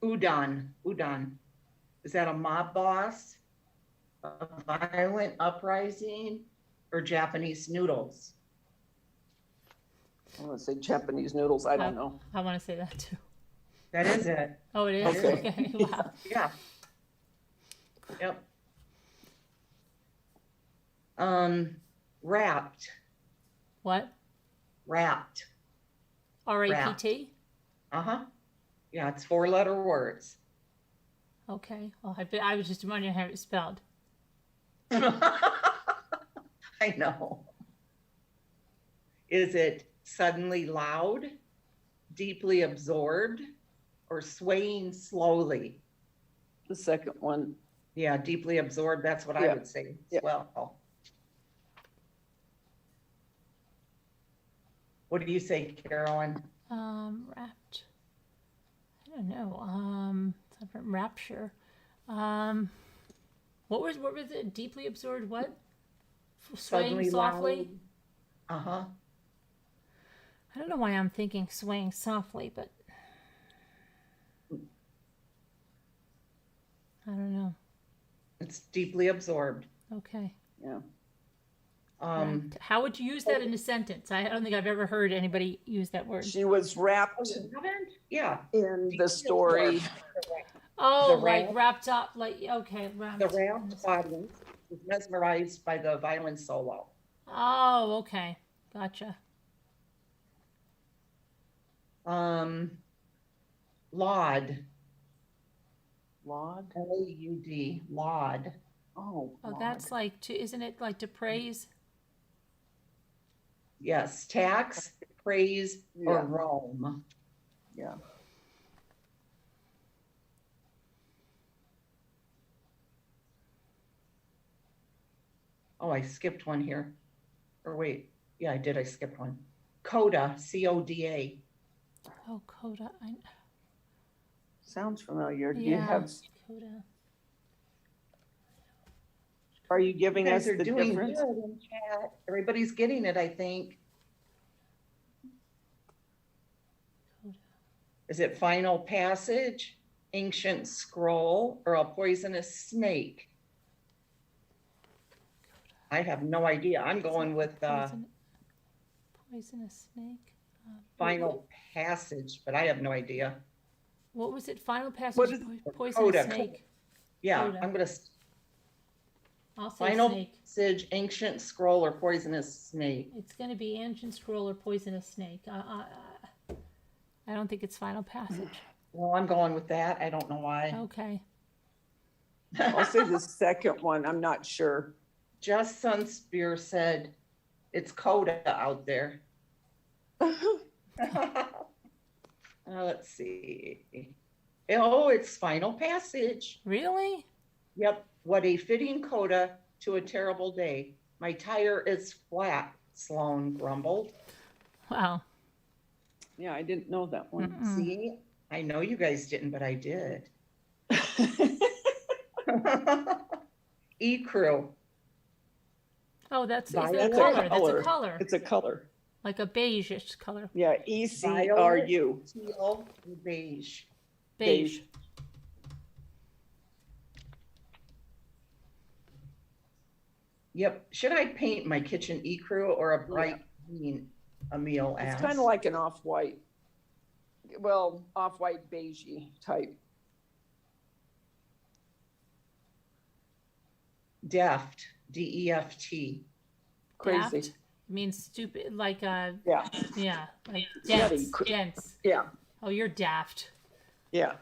Udon. Udon. Is that a mob boss, a violent uprising, or Japanese noodles? I want to say Japanese noodles, I don't know. I want to say that too. That is it. Oh, it is? Okay. Okay. Wow. Yeah. Yep. Wrapped. What? Wrapped. R-A-P-T? Uh-huh. Yeah, it's 4-letter words. Okay. Well, I was just wondering how it's spelled. I know. Is it suddenly loud, deeply absorbed, or swaying slowly? The second one, Yeah, deeply absorbed, that's what I Yeah. would say as Yeah. well. What do you say, Carolyn? Wrapped. I don't know. Rapture. What was it? Deeply absorbed what? Swaying Suddenly softly? loud. Uh-huh. I don't know why I'm thinking swaying softly, but I don't know. It's deeply absorbed. Okay. Yeah. How would you use that in a sentence? I don't think I've ever heard anybody use that word. She was wrapped Yeah, in the story. Oh, the like wrap- wrapped up, like, okay, wrapped. the rapt audience was mesmerized by the violin solo. Oh, okay. Gotcha. Laud, Laud? L-A-U-D, laud. Oh. Oh, Laud. that's like to, isn't it like to praise? Yes, tax, praise, or Yeah. Rome. Yeah. Oh, I skipped one here. Or wait, yeah, I did. I skipped one. Coda, C-O-D-A. Oh, coda. Sounds familiar. Do you Yeah. have, Coda. are you You giving us guys are the doing difference? good in chat. Everybody's getting it, I think. Coda. Is it final passage, ancient scroll, or a poisonous snake? I have no idea. I'm going with Poisonous snake. final passage, but I have no idea. What was it? Final passage. What is- Poisonous Coda. snake. Yeah, Coda. I'm gonna I'll say final snake. passage, ancient scroll, or poisonous snake. It's going to be ancient scroll or poisonous snake. I don't think it's final passage. Well, I'm going with that. I don't know why. Okay. I'll say the second one. I'm not sure. Just Sunspear said it's Coda out there. Let's see. Oh, it's final passage. Really? Yep. What a fitting coda to a terrible day. My tire is flat, Sloan grumbled. Wow. Yeah, I didn't know that one. Mm-mm. See, I know you guys didn't, but I did. E-crew. Oh, that's is Violet that a color? That's a color. color. It's a color. Like a beige-ish color. Yeah, ECRU. Teal, and beige. Beige. Yep. Should I paint my kitchen e-crew or a bright green? Emil It's asked. kind of like an off-white. Well, off-white beigey type. Deft, D-E-F-T. Crazy. Daft means stupid, like Yeah, yeah, like Nutty. dense, dense. yeah, Oh, you're daft. yeah.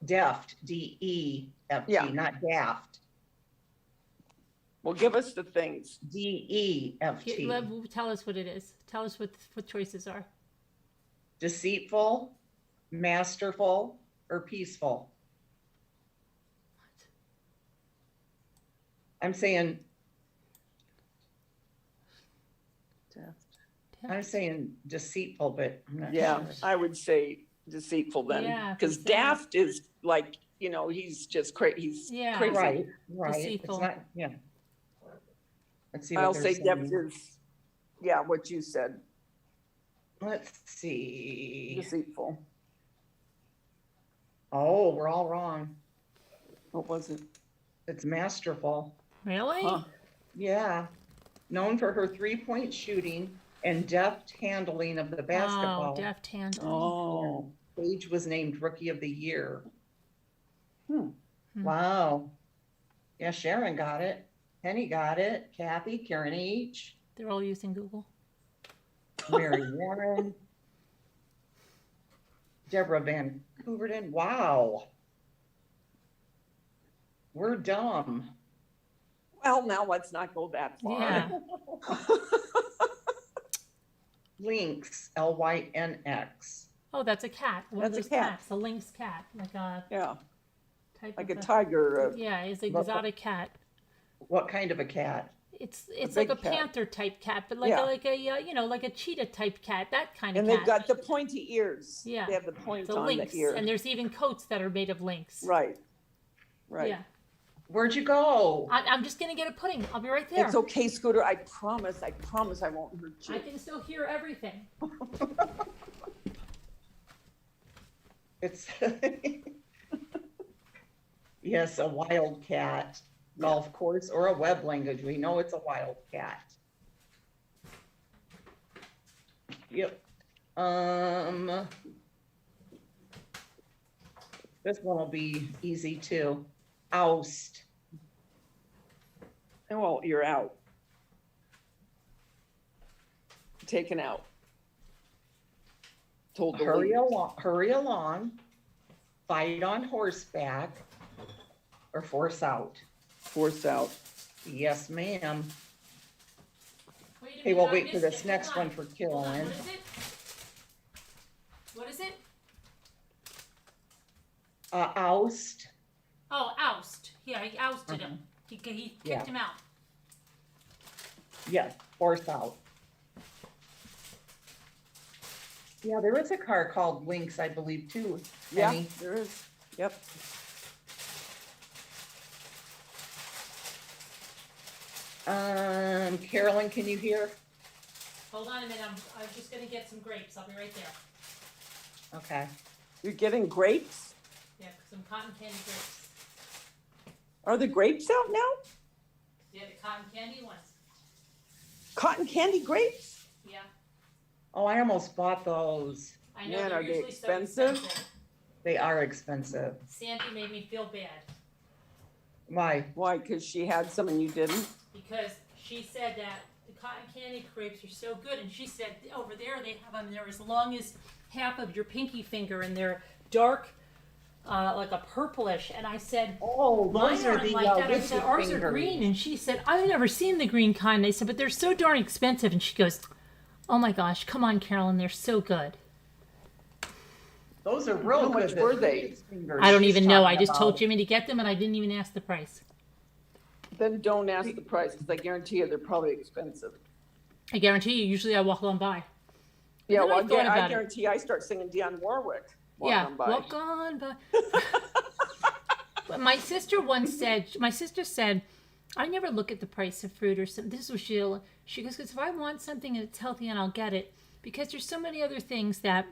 Deft, D-E-F-T, Yeah. not daft. Well, give us the things. D-E-F-T. Tell us what it is. Tell us what choices are. Deceitful, masterful, or peaceful? I'm saying, I'm saying deceitful, but I'm not Yeah, sure. I would say deceitful then, Yeah, because 'cause daft is like, he's just crazy. He's Yeah. crazy. Right, right. Deceitful. It's not, yeah. Let's see what I'll they're say saying. depth is, yeah, what you said, Let's see. deceitful. Oh, we're all wrong. What was it? It's masterful. Really? Huh. Yeah. Known for her three-point shooting and deft handling of the basketball. Oh, deft handle. Oh, Paige was named Rookie of the Year. Hmm. Wow. Yeah, Sharon got it. Penny got it. Kathy, Karen H., They're all using Google. Mary Warren, Deborah Van Couverton. Wow. We're dumb. well, now let's not go that far. Yeah. Lynx, L-Y-N-X. Oh, that's a cat. One of That's a those cat. cats, a lynx cat, like a Yeah, type like of a tiger. Yeah, it's an What- exotic cat. What kind of a cat? It's like big a cat. panther type cat, but like Yeah. like a cheetah type cat, that kind of And cat. they've got the pointy ears. Yeah. They have the point the on lynx, the ear. and there's even coats that are made of lynx. Right, right. Yeah. Where'd you go? I'm just gonna get a pudding. I'll be right there. It's okay, Scooter. I promise I won't hurt you. I can still hear everything. It's, yes, a wildcat golf course or a web language. We know it's a wildcat. Yep. This one will be easy too. Oust. Oh, well, you're out. Taken out. Told to Hurry leave. along, hurry along. Fight on horseback or force out. Force out. Yes, ma'am. Wait a Okay, minute, we'll I wait for missed this it. next Hold on. one for Hold on. Carolyn. What is it? What is it? Oust. Oh, oust. Yeah, he ousted him. He kicked Yeah. him out. Yes, force out. Yeah, there is a car called Lynx, I believe, too. Yeah, Penny. there is. Yep. Carolyn, can you hear? Hold on a minute. I'm just gonna get some grapes. I'll be right there. Okay. You're getting grapes? Yeah, some cotton candy grapes. Are the grapes out now? Yeah, the cotton candy ones. Cotton candy grapes? Yeah, Oh, I almost bought those. I know. Man, they're are they usually expensive? so expensive. They are expensive. Sandy made me feel bad Why? Why? Because she had some and you didn't? because she said that the cotton candy grapes are so good, and she said over there they have them. They're as long as half of your pinky finger, and they're dark, like a purplish. And I said, Oh, mine those are aren't the like that. I said, witches' ours are fingers. green. And she said, I've never seen the green kind. I said, but they're so darn expensive. And she goes, oh my gosh, come on, Carolyn, they're so good. Those are real How good. much the were they? witches' fingers I don't she's even know. I talking just told about. Jimmy to get them, and I didn't even ask the price. Then don't ask the price because I guarantee you they're probably expensive. I guarantee you, usually I walk on by. Yeah, Then I well, thought I about it. guarantee I start singing Dionne Warwick. Walking Yeah, on by. walk on by. But my sister once said, I never look at the price of fruit or something. This is what she goes, because if I want something and it's healthy and I'll get it, because there's so many other things that,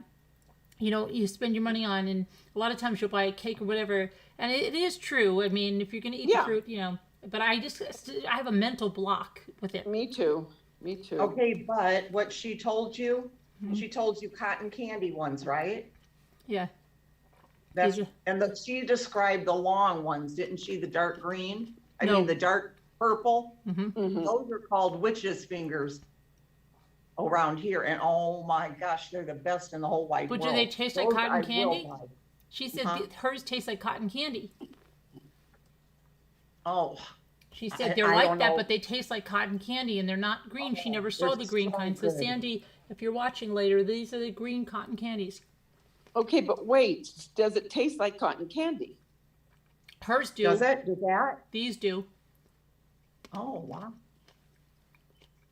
you know, you spend your money on, and a lot of times you'll buy a cake or whatever, and it is true. I mean, if you're going to eat the Yeah. fruit, you know, but I have a mental block with it. Me too. Me too. Okay, but what she told you, she told you cotton candy ones, right? Yeah. That's, These are- and she described the long ones, didn't she? The dark green? I No. mean, the dark purple? Mhm. Those are called witches' fingers around here. And oh my gosh, they're the best in the whole wide But world. do they taste like Those cotton I will candy? buy. She said Huh? hers tastes like cotton candy. Oh, She said I they're don't like that, know. but they taste like cotton candy, and they're not green. She never saw they're the green so kind. So good. Sandy, if you're watching later, these are the green cotton candies. Okay, but wait, does it taste like cotton candy? Hers do. does it? Does that? These do. Oh, wow.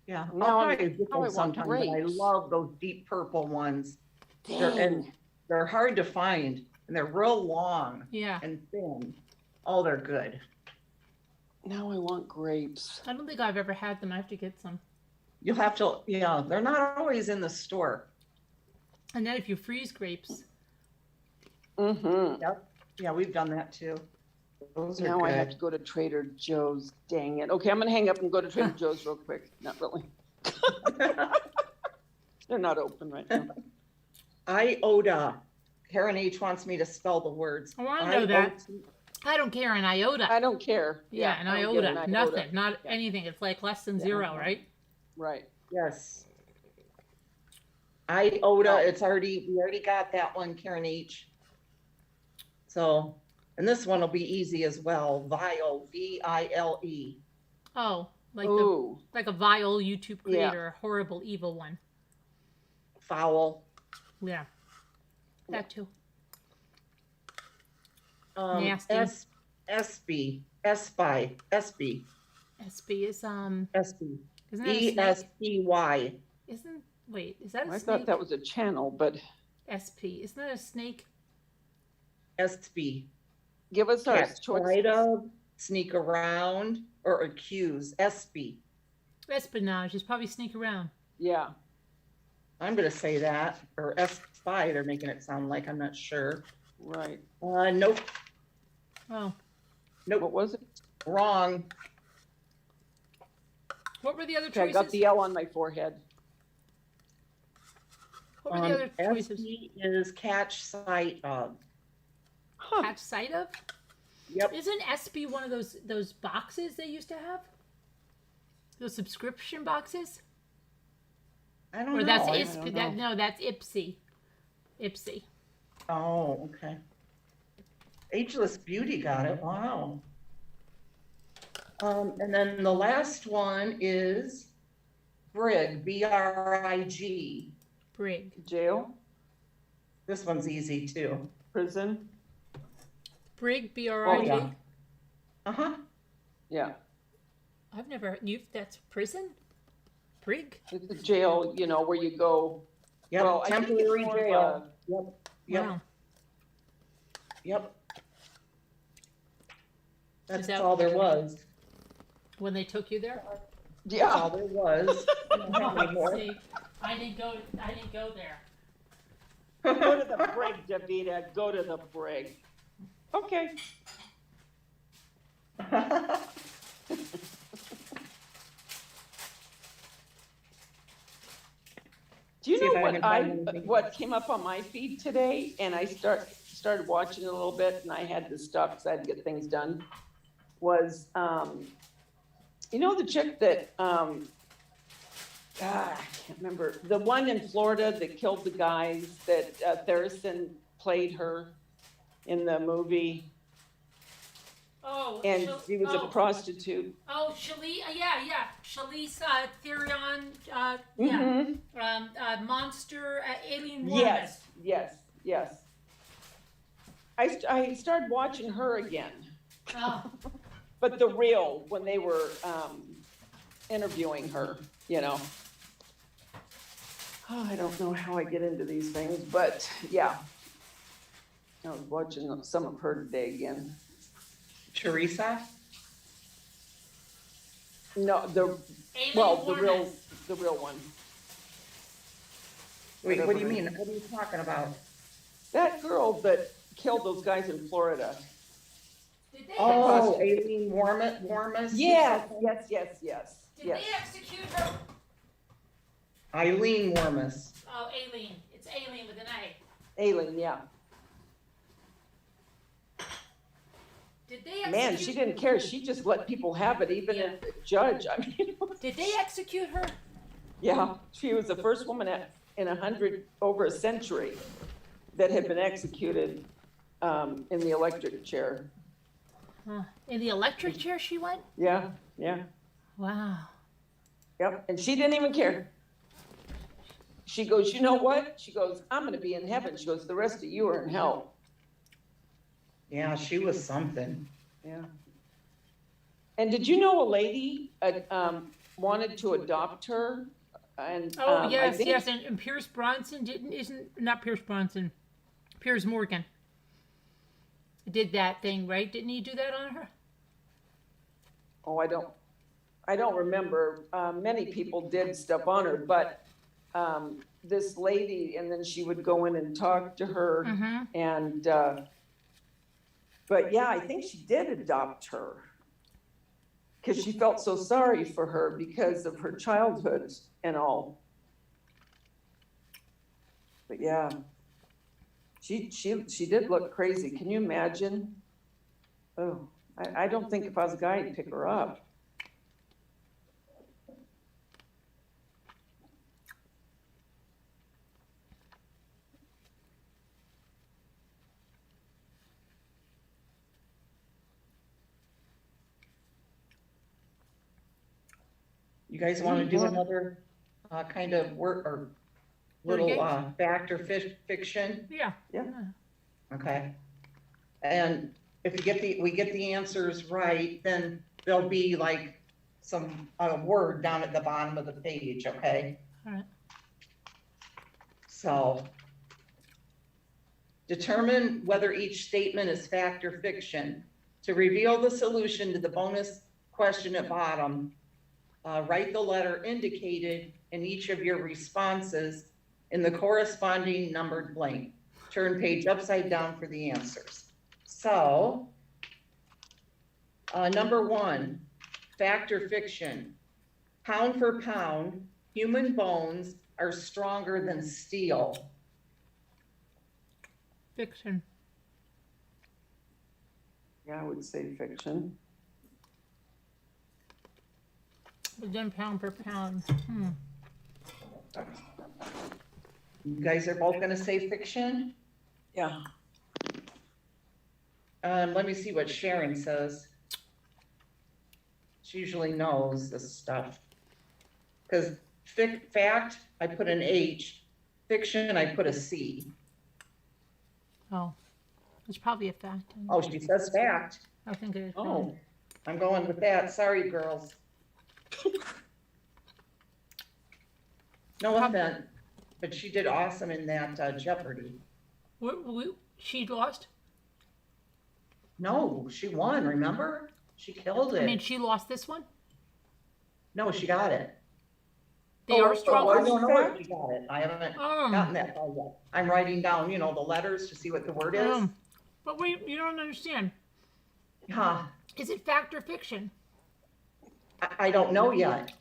Yeah, Now I'll I'm- try to get now I those want sometime, but I grapes. love those deep purple ones. Dang. And they're hard to find, and they're real long Yeah. and thin. Oh, they're good. Now I want grapes. I don't think I've ever had them. I have to get some. You'll have to, yeah, they're not always in the store. And then if you freeze grapes, Mm-hmm. Yep. Yeah, we've done that too. Those are Now I have good. to go to Trader Joe's. Dang it. Okay, I'm gonna hang up and go to Trader Joe's real quick. Not really. They're not open right now. Iota. Karen H wants me to spell the words. I wanna know that. IOTA. I don't care an iota. I don't care. Yeah, an I don't get iota. Nothing. Not anything. It's like less than Yeah. zero, right? Right. Yes. Iota, Oh. we already got that one, Karen H. So, and this one will be easy as well. Vile, V-I-L-E. Oh, like Ooh. like a vile YouTube Yeah. creator, a horrible, evil one. Foul. Yeah. That too. Nasty. Nasty. SB. SBY. SB. SB is SB. isn't that a snake? E-S-P-Y. Wait, is that a I snake? thought that was a channel, but SP. Isn't that a snake? SB. give us our choices. sneak around, or accuse, espy. Espionage is probably sneak around. Yeah. I'm gonna say that, or spy, they're making it sound like, I'm not sure. Right. Nope, Oh, What nope, was it? wrong. what were the other Okay, I choices? got the L on my forehead. What were the other choices? SP is catch sight of. Huh. Catch sight of? Yep, Isn't SB one of those boxes they used to have? Those subscription boxes? I don't Or know. that's I ISP? don't That know. no, that's IPSI. IPSI. Oh, okay. Ageless Beauty got it, wow. And then the last one is Brig, B-R-I-G. Brig. Jail, This one's easy too. prison. Brig. BRIG. Oh, yeah. Uh-huh. Yeah. I've never. That's prison. Brig. It's a jail, you know, where you go. Yep, Well, I think it's temporary more of jail. Yep, yep, Wow. yep. That's that- all there was. When they took you there. That's all Yeah. there was. I don't have any more. See, I didn't go. I didn't go there. Go to the brig, Davida. Go to the brig. Okay. Do you See if know I what can find anything. what came up on my feed today? And I started watching it a little bit, and I had to stop because I had to get things done. Was you know the chick that I can't remember, the one in Florida that killed the guys that Theresen played her in the movie, Oh. and she was a prostitute. Oh, yeah. Shalice Therion. Yeah. Mhm. Monster. Alien. Yes. I started watching her again, Oh. but the real, when they were interviewing her, you know. Oh, I don't know how I get into these things, but yeah. I was watching some of her today again. Teresa? No, the real one. Wait, what do you mean? What are you talking about? That girl that killed those guys in Florida. Did they? Oh, Aileen Warmus? Yes. Did they execute her? Eileen Warmus. Oh, Aileen. It's Aileen with an A. Aileen, yeah. Did they execute? Man, she didn't care. She just let people have it, even Yeah. as a judge. I mean, Did they execute her? yeah, she was the first woman in over a century that had been executed in the electric chair. In the electric chair she went? Yeah. Wow. Yep. And she didn't even care. She goes, you know what? She goes, I'm going to be in heaven. She goes, the rest of you are in hell. Yeah, she was something. Yeah. And did you know a lady wanted to adopt her? And Oh, I yes, think- yes. And Pierce Bronson not Pierce Bronson. Piers Morgan did that thing, right? Didn't he do that on her? Oh, I don't remember. Many people did stuff on her, but this lady, and then she would go in and talk to her, Mm-hmm. and but yeah, I think she did adopt her because she felt so sorry for her because of her childhood and all. But yeah, she did look crazy. Can you imagine? Oh, I don't think if I was a guy, I'd pick her up. You guys want to do another kind of work or little fact or fiction? Yeah. Yeah. Okay. And if we get the answers right, then there'll be like some word down at the bottom of the page, okay? All right. So determine whether each statement is fact or fiction. To reveal the solution to the bonus question at bottom, write the letter indicated in each of your responses in the corresponding numbered blank. Turn page upside down for the answers. So, number 1, fact or fiction? Pound for pound, human bones are stronger than steel. Fiction. Yeah, I would say fiction. But then pound per pound. You guys are both gonna say fiction? Yeah. Let me see what Sharon says. She usually knows this stuff. Cause fact, I put an H, fiction, I put a C. Oh, it's probably a fact. Oh, she says fact. I think it is. Oh, I'm going with that. Sorry, girls. No offense, but she did awesome in that Jeopardy. She lost? No, she won, remember? She killed it. I mean, she lost this one? No, she got it. They are I stronger. don't know if she got it. I haven't gotten Um, that far yet. I'm writing down, the letters to see what the word is. But wait, you don't understand. Huh, Is it fact or fiction? I don't know yet.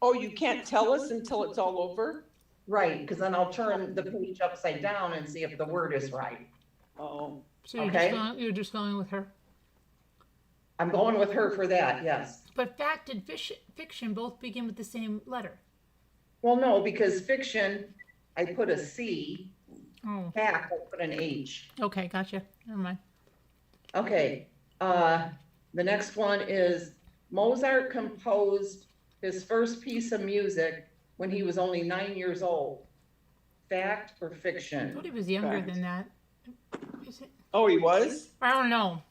oh, you can't tell us until it's all over? Right, because then I'll turn the page upside down and see if the word is right. Oh, So you're, Okay. you're just going with her. I'm going with her for that, yes. But fact and fiction both begin with the same letter. Well, no, because fiction, I put a C, Oh, fact, I put an H. okay, gotcha. Never mind. Okay, the next one is Mozart composed his first piece of music when he was only 9 years old. Fact or I fiction? thought he was younger Fact. than that. Is it? oh, he was? I don't know.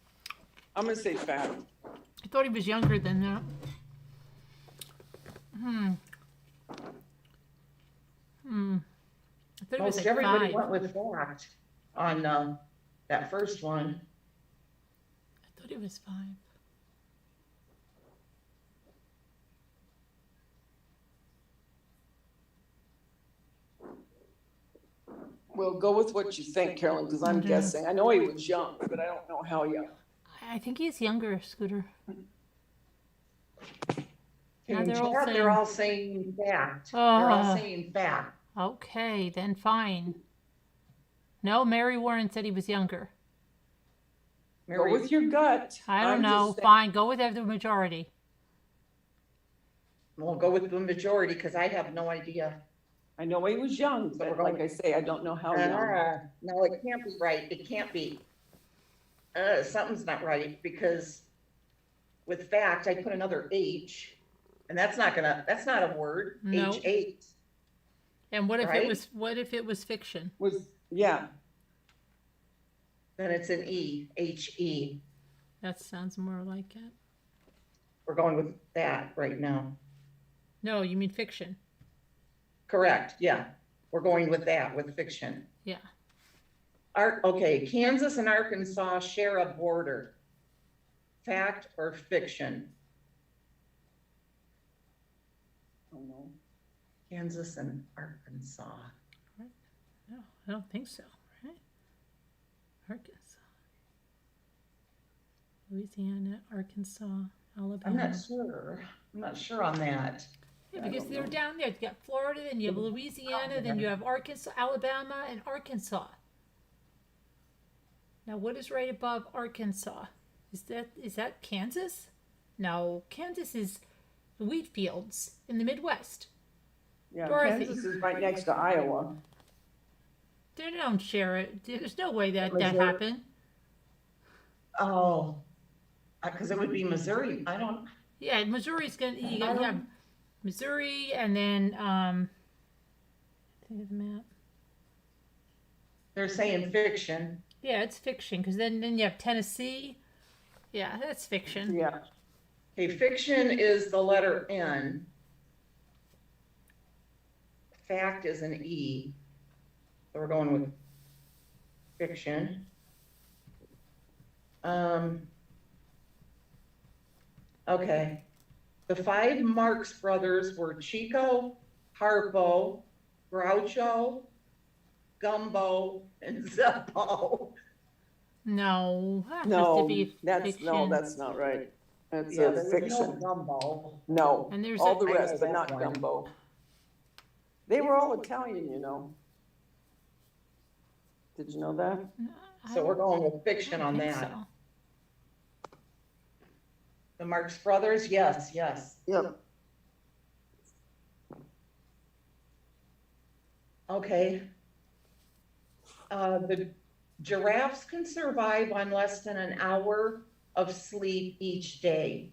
I'm gonna say fact. I thought he was younger than that. I thought he was Most like everybody 5. went with fact on that first one. I thought he was 5. We'll go with what you think, Carolyn, because I'm Okay. guessing. I know he was young, but I don't know how young. I think he's younger, Scooter. Now In they're all chat, saying- they're all saying fact. They're all Oh. saying fact. Okay, then fine. No, Mary Warren said he was younger. Go Mary, with your gut. I don't I'm know. just saying- Fine, go with the majority. we'll go with the majority because I have no idea. I know he was young, So but we're going- like I say, I don't know how young. No, it can't be right. It can't be. Something's not right because with fact, I put another H, and that's not a word. No. H8. And what if Right? what if it was fiction? Yeah, Then it's an E, HE. That sounds more like it. We're going with that right now. No, you mean fiction. Correct, yeah. We're going with that, with fiction. Yeah. Okay, Kansas and Arkansas share a border. Fact or fiction? I don't know. Kansas and Arkansas. No, I don't think so, right? Arkansas. Louisiana, Arkansas, Alabama. I'm not sure on that. Yeah, because they're down there. You got Florida, then you have Louisiana, then you have Arkansas, Alabama, and Arkansas. Now, what is right above Arkansas? Is that Kansas? No, Kansas is the wheat fields in the Midwest. Yeah, Dorothy. Kansas is right next to Iowa. They don't share it. There's no way that Missouri. happened. Oh, because it would be Missouri. I don't, Yeah, Missouri's gonna. You I don't- have Missouri, and then think of the map. they're saying fiction. Yeah, it's fiction because then you have Tennessee. Yeah, that's fiction. Yeah, Okay, fiction is the letter N. Fact is an E. So we're going with fiction. Okay. The 5 Marx brothers were Chico, Harpo, Groucho, Gumbo, and Zeppo. No, that has to No, be that's fiction. not right. That's Yeah, a there was no fiction. Gumbo. No, And there's all a- the I know rest, but that not one. gumbo. They were all Italian, you know. Did you know that? So we're going with fiction on that. So. The Marx brothers, yes, yes. Yep. Okay. The giraffes can survive on less than an hour of sleep each day.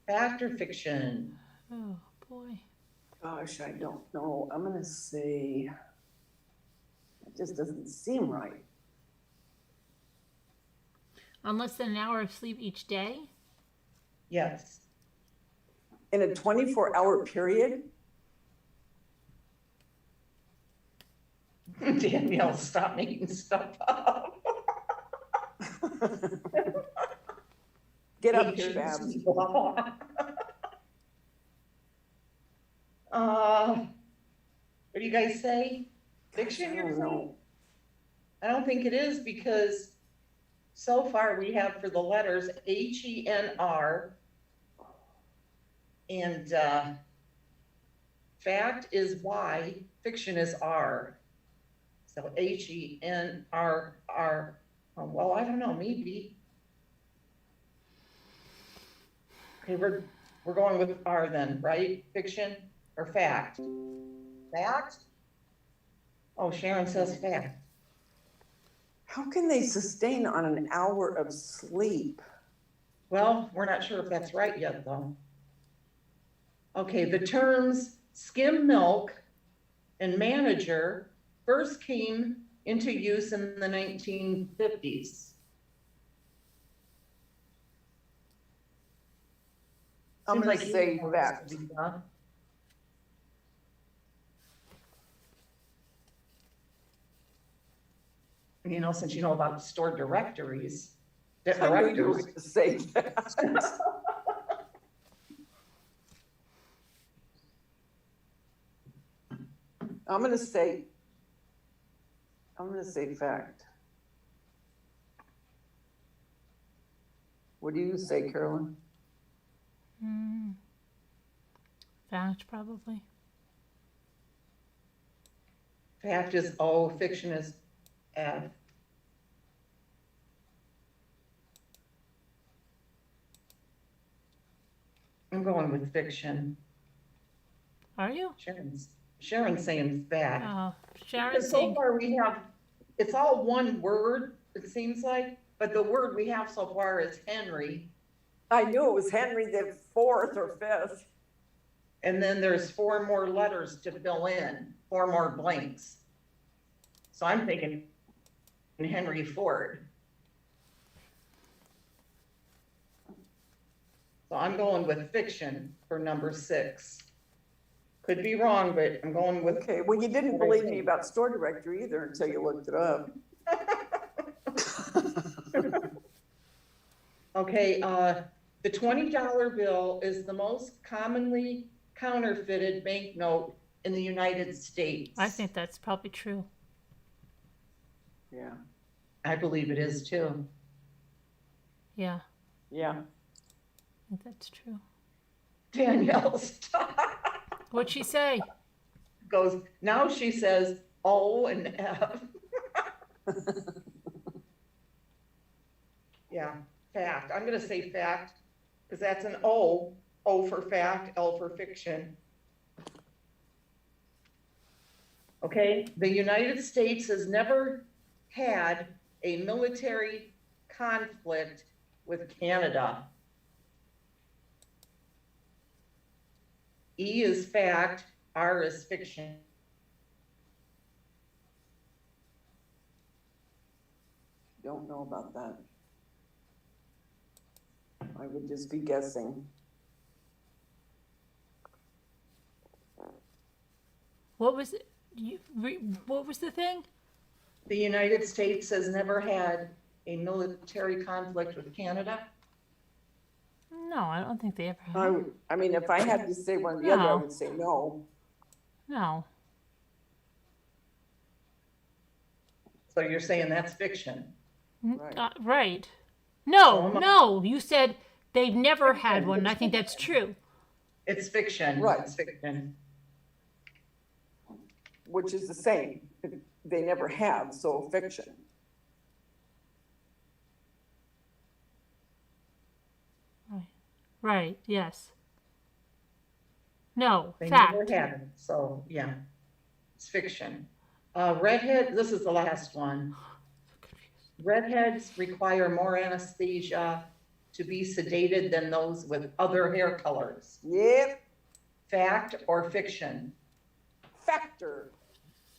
Fact or fiction? Oh boy. Gosh, I don't know. I'm gonna say, it just doesn't seem right. On less than an hour of sleep each day? Yes. In a 24-hour period? Danielle, stop making stuff up. Get up here, Babs. What do you guys say? Fiction, I you're don't saying? know. I don't think it is, because so far we have for the letters HENR. And fact is Y, fiction is R. So HENRR. Well, I don't know, maybe. Okay, we're going with R then, right? Fiction or fact? Fact? Oh, Sharon says fact. How can they sustain on an hour of sleep? Well, we're not sure if that's right yet, though. Okay, the terms skim milk and manager first came into use in the 1950s. I'm Seems gonna like say you- fact. You know, since you know about store directories. I knew you were Directors. gonna say that. I'm gonna say fact. What do you say, Carolyn? Fact, probably. Fact is O, fiction is F. I'm going with fiction. Are you? Sharon's saying fact. Oh, Sharon's Because so saying, far we have, it's all one word, it seems like, but the word we have so far is Henry. I knew it was Henry the fourth or fifth. And then there's 4 more letters to fill in, 4 more blanks. So I'm thinking Henry Ford. So I'm going with fiction for number 6. Could be wrong, but I'm going with. Okay, well, you didn't believe me about store directory either until you looked it up. Okay, the $20 bill is the most commonly counterfeited banknote in the United States. I think that's probably true. Yeah, I believe it is too. Yeah, yeah. I think that's true. Danielle, stop. What'd she say? Goes, now she says O and F. Yeah, fact. I'm gonna say fact, because that's an O. O for fact, L for fiction. Okay, the United States has never had a military conflict with Canada. E is fact, R is fiction. Don't know about that. I would just be guessing. What was it? What was the thing? The United States has never had a military conflict with Canada? No, I don't think they ever have. I mean, if I had to say one or the other, I No. would say no. No. So you're saying that's fiction? Right. Right. So No, you said they've never had one, and I think that's true. It's fiction. Right. It's fiction. Which is the same. They never have, so fiction. Right, yes. No, They fact. never had it, so, yeah. It's fiction. Redhead, this is the last one. Redheads require more anesthesia to be sedated than those with other hair colors. Yep, Fact or fiction? factor.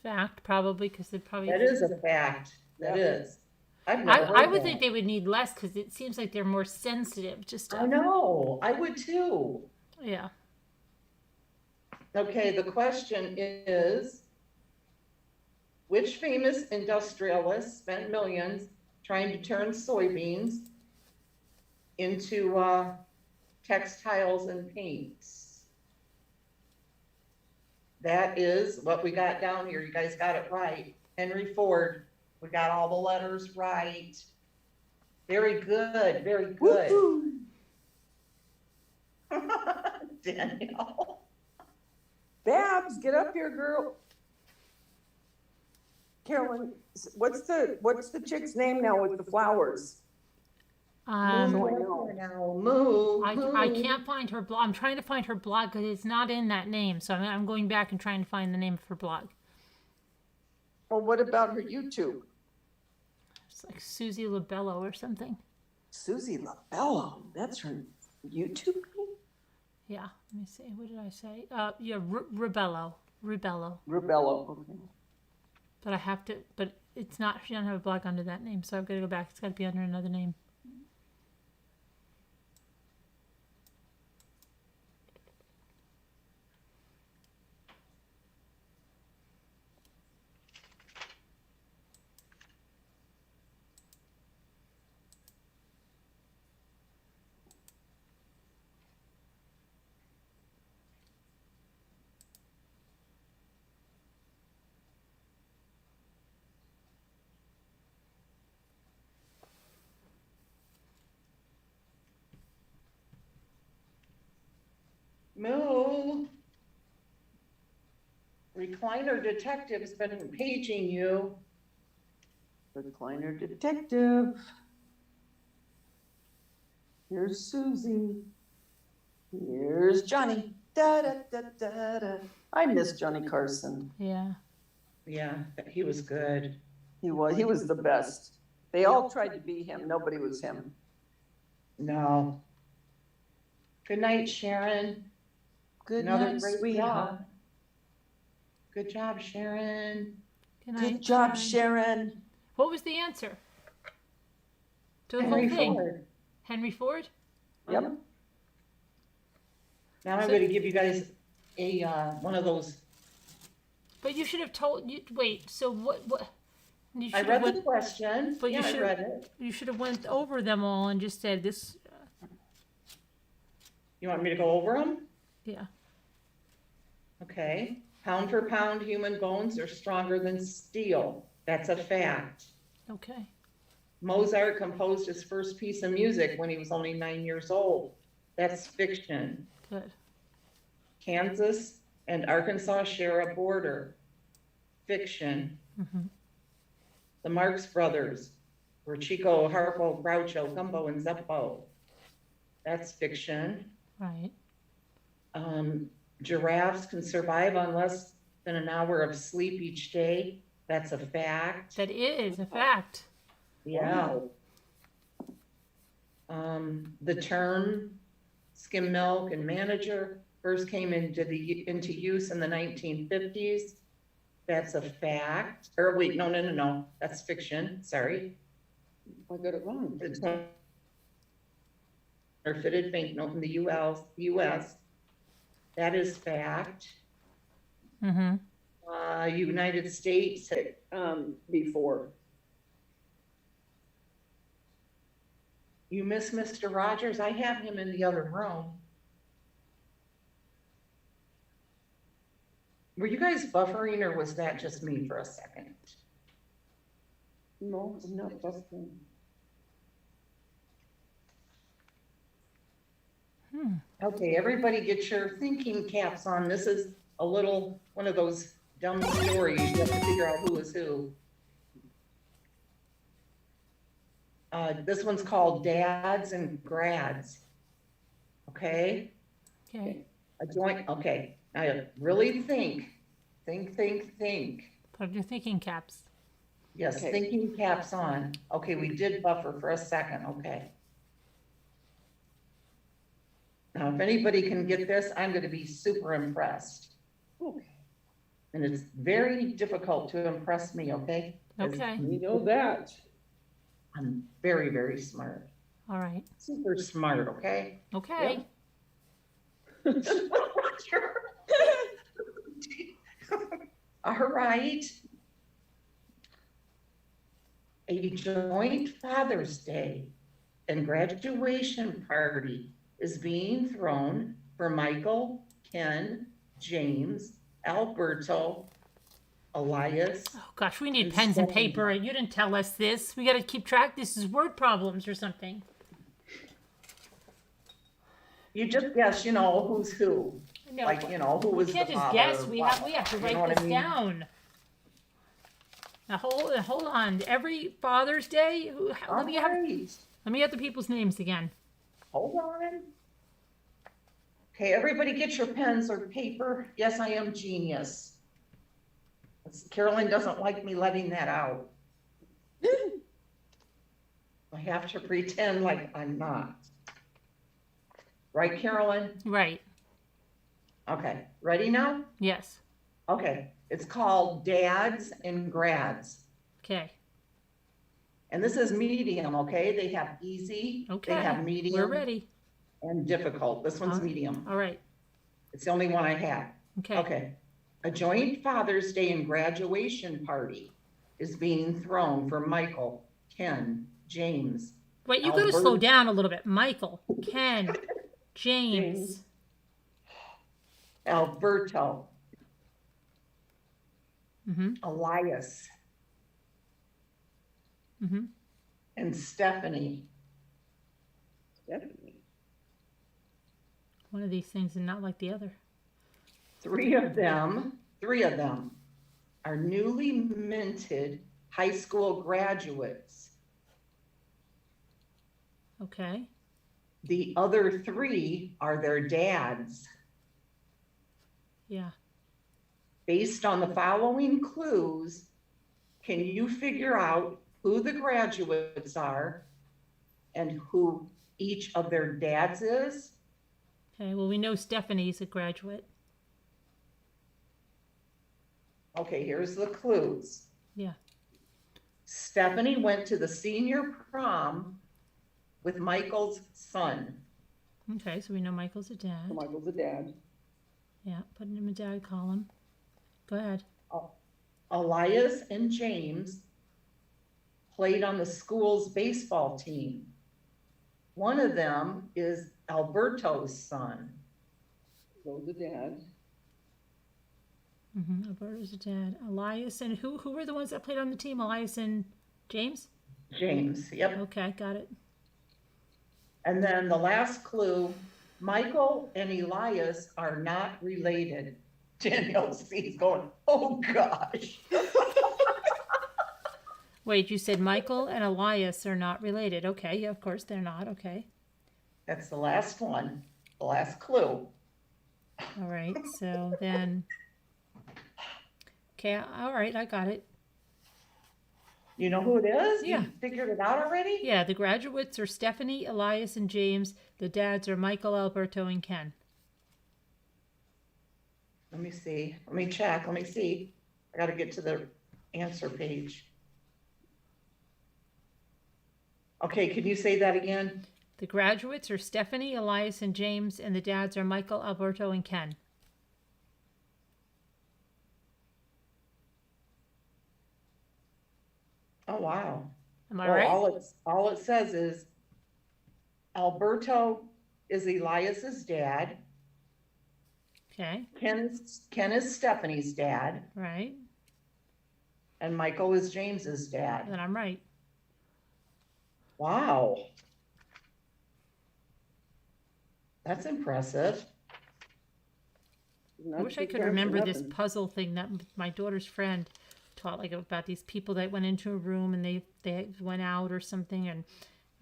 Fact, probably, because they probably. That is a fact. That Yeah. is. I've never heard I would that. think they would need less because it seems like they're more sensitive to I stuff. know, I would too. Yeah. Okay, the question is, which famous industrialist spent millions trying to turn soybeans into textiles and paints? That is what we got down here. You guys got it right. Henry Ford. We got all the letters right. Very good, very good. Woo-hoo. Danielle. Babs, get up here, girl. Carolyn, what's the chick's name now with the flowers? So I know. Now, moo. I can't find her blog. I'm trying to find her blog because it's not in that name. So I'm going back and trying to find the name of her blog. Well, what about her YouTube? It's like Susie Labello or something. Susie LaBello, that's her YouTube name? Yeah. Let me see. What did I say? Yeah, Rebello. Rebello, okay. But I have to. But it's not. She doesn't have a blog under that name. So I've got to go back. It's got to be under another name. Moo. Recliner detective's been paging you. Recliner detective. Here's Susie. Here's Johnny. Da da da da da. I miss Johnny Carson. Yeah. Yeah, he was good. He was the best. They all tried to be him. Nobody was him. No. Good night, Sharon. Good Another night, great sweetheart. job. Good job, Sharon. Good night, Good job, Sharon. Sharon. What was the answer? To the Henry whole thing. Ford. Henry Ford? Yep. Now I'm So- going to give you guys a one of those. But you should have told. Wait. So what? You I should read have the question. But you Yeah, I should- read it. You should have went over them all and just said this. You want me to go over them? Yeah. Okay. Pound for pound, human bones are stronger than steel. That's a fact. Okay. Mozart composed his first piece of music when he was only 9 years old. That's fiction. Good. Kansas and Arkansas share a border. Fiction. Mhm. The Marx Brothers were Chico, Harpo, Groucho, Gumbo, and Zeppo. That's fiction. Right. Giraffes can survive on less than an hour of sleep each day. That's a fact. That is a fact. Yeah. The term skim milk and manager first came into use in the 1950s. That's a fact. Or wait, no. That's fiction. Sorry. I got it wrong. The counterfeited banknote in the US. That is fact. Mm-hmm. United States. Before. You miss Mr. Rogers? I have him in the other room. Were you guys buffering or was that just me for a second? No, I'm not busting. Okay, everybody get your thinking caps on. This is a little, one of those dumb stories. You have to figure out who is who. This one's called Dads and Grads. Okay? Okay. Okay. Now really think. Think. Put on your thinking caps. Yes, Okay. thinking caps on. Okay, we did buffer for a second, okay. Now, if anybody can get this, I'm gonna be super impressed. Okay. And it's very difficult to impress me, okay? 'Cause Okay. We know that. I'm very, very smart. All right. Super smart, okay? Okay. All right. A joint Father's Day and graduation party is being thrown for Michael, Ken, James, Alberto, Elias. Oh gosh, we need And pens and Stephanie. paper. You didn't tell us this. We got to keep track. This is word problems or something. You just guess, you know, who's who. No, Like, you know, who was we the can't just father. guess. We have to You know write what I this mean? down. Now hold on. Every Father's Day, let me have the people's names again. Hold on. Okay, everybody get your pens or paper. Yes, I am genius. Carolyn doesn't like me letting that out. I have to pretend like I'm not. Right, Carolyn? Right. Okay, ready now? Yes. Okay, it's called Dads and Grads. Okay. And this is medium, okay? They have easy, Okay. they have medium. We're ready. And difficult. This one's Uh, medium. All right. It's the only one I have. Okay. Okay. A joint Father's Day and graduation party is being thrown for Michael, Ken, James. Wait, you got to Albert- slow down a little bit. Michael, Ken, James. Alberto, Mm-hmm. Elias, Mm-hmm. and Stephanie. Definitely. One of these things is not like the other. Three of them are newly minted high school graduates. Okay. The other three are their dads. Yeah. Based on the following clues, can you figure out who the graduates are and who each of their dads is? Okay. Well, we know Stephanie's a graduate. Okay, here's the clues. Yeah. Stephanie went to the senior prom with Michael's son. Okay. So we know Michael's a dad. So Michael's a dad. Yeah. Putting him in dad column. Go ahead. Elias and James played on the school's baseball team. One of them is Alberto's son. So the dad. Mm-hmm. Alberto's a dad. Elias and who were the ones that played on the team? Elias and James? James, yep. Okay. Got it. And then the last clue, Michael and Elias are not related. Danielle sees going, oh gosh. Wait, you said Michael and Elias are not related. Okay. Yeah, of course they're not. Okay. That's the last one, the last clue. All right. So then. Okay. All right. I got it. You know who it is? Yeah. You figured it out already? Yeah. The graduates are Stephanie, Elias, and James. The dads are Michael, Alberto, and Ken. Let me see. Let me check. Let me see. I got to get to the answer page. Okay, can you say that again? The graduates are Stephanie, Elias, and James, and the dads are Michael, Alberto, and Ken. Oh, wow. Am I Well, right? all it says is Alberto is Elias's dad. Okay. Ken is Stephanie's dad. Right. And Michael is James's dad. Then I'm right. Wow. That's impressive. I wish I could remember this puzzle thing that my daughter's friend taught, like about these people that went into a room and they went out or something, and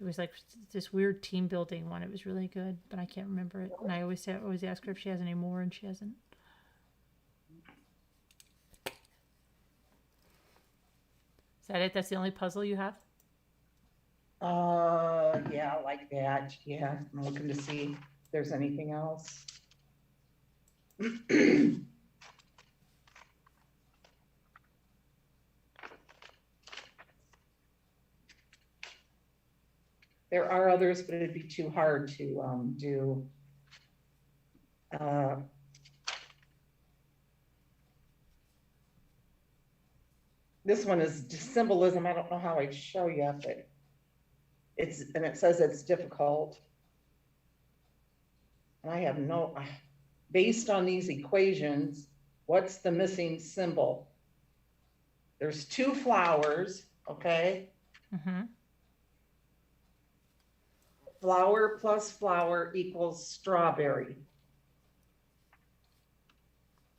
it was like this weird team building one. It was really good, but I can't remember it. And I always ask her if she has any more, and she hasn't. Is that it? That's the only puzzle you have? Yeah, like that. Yeah, I'm looking to see if there's anything else. There are others, but it'd be too hard to do. This one is just symbolism. I don't know how I'd show you, but it says it's difficult. And I have based on these equations, what's the missing symbol? There's 2 flowers, okay? Mm-hmm. Flower plus flower equals strawberry.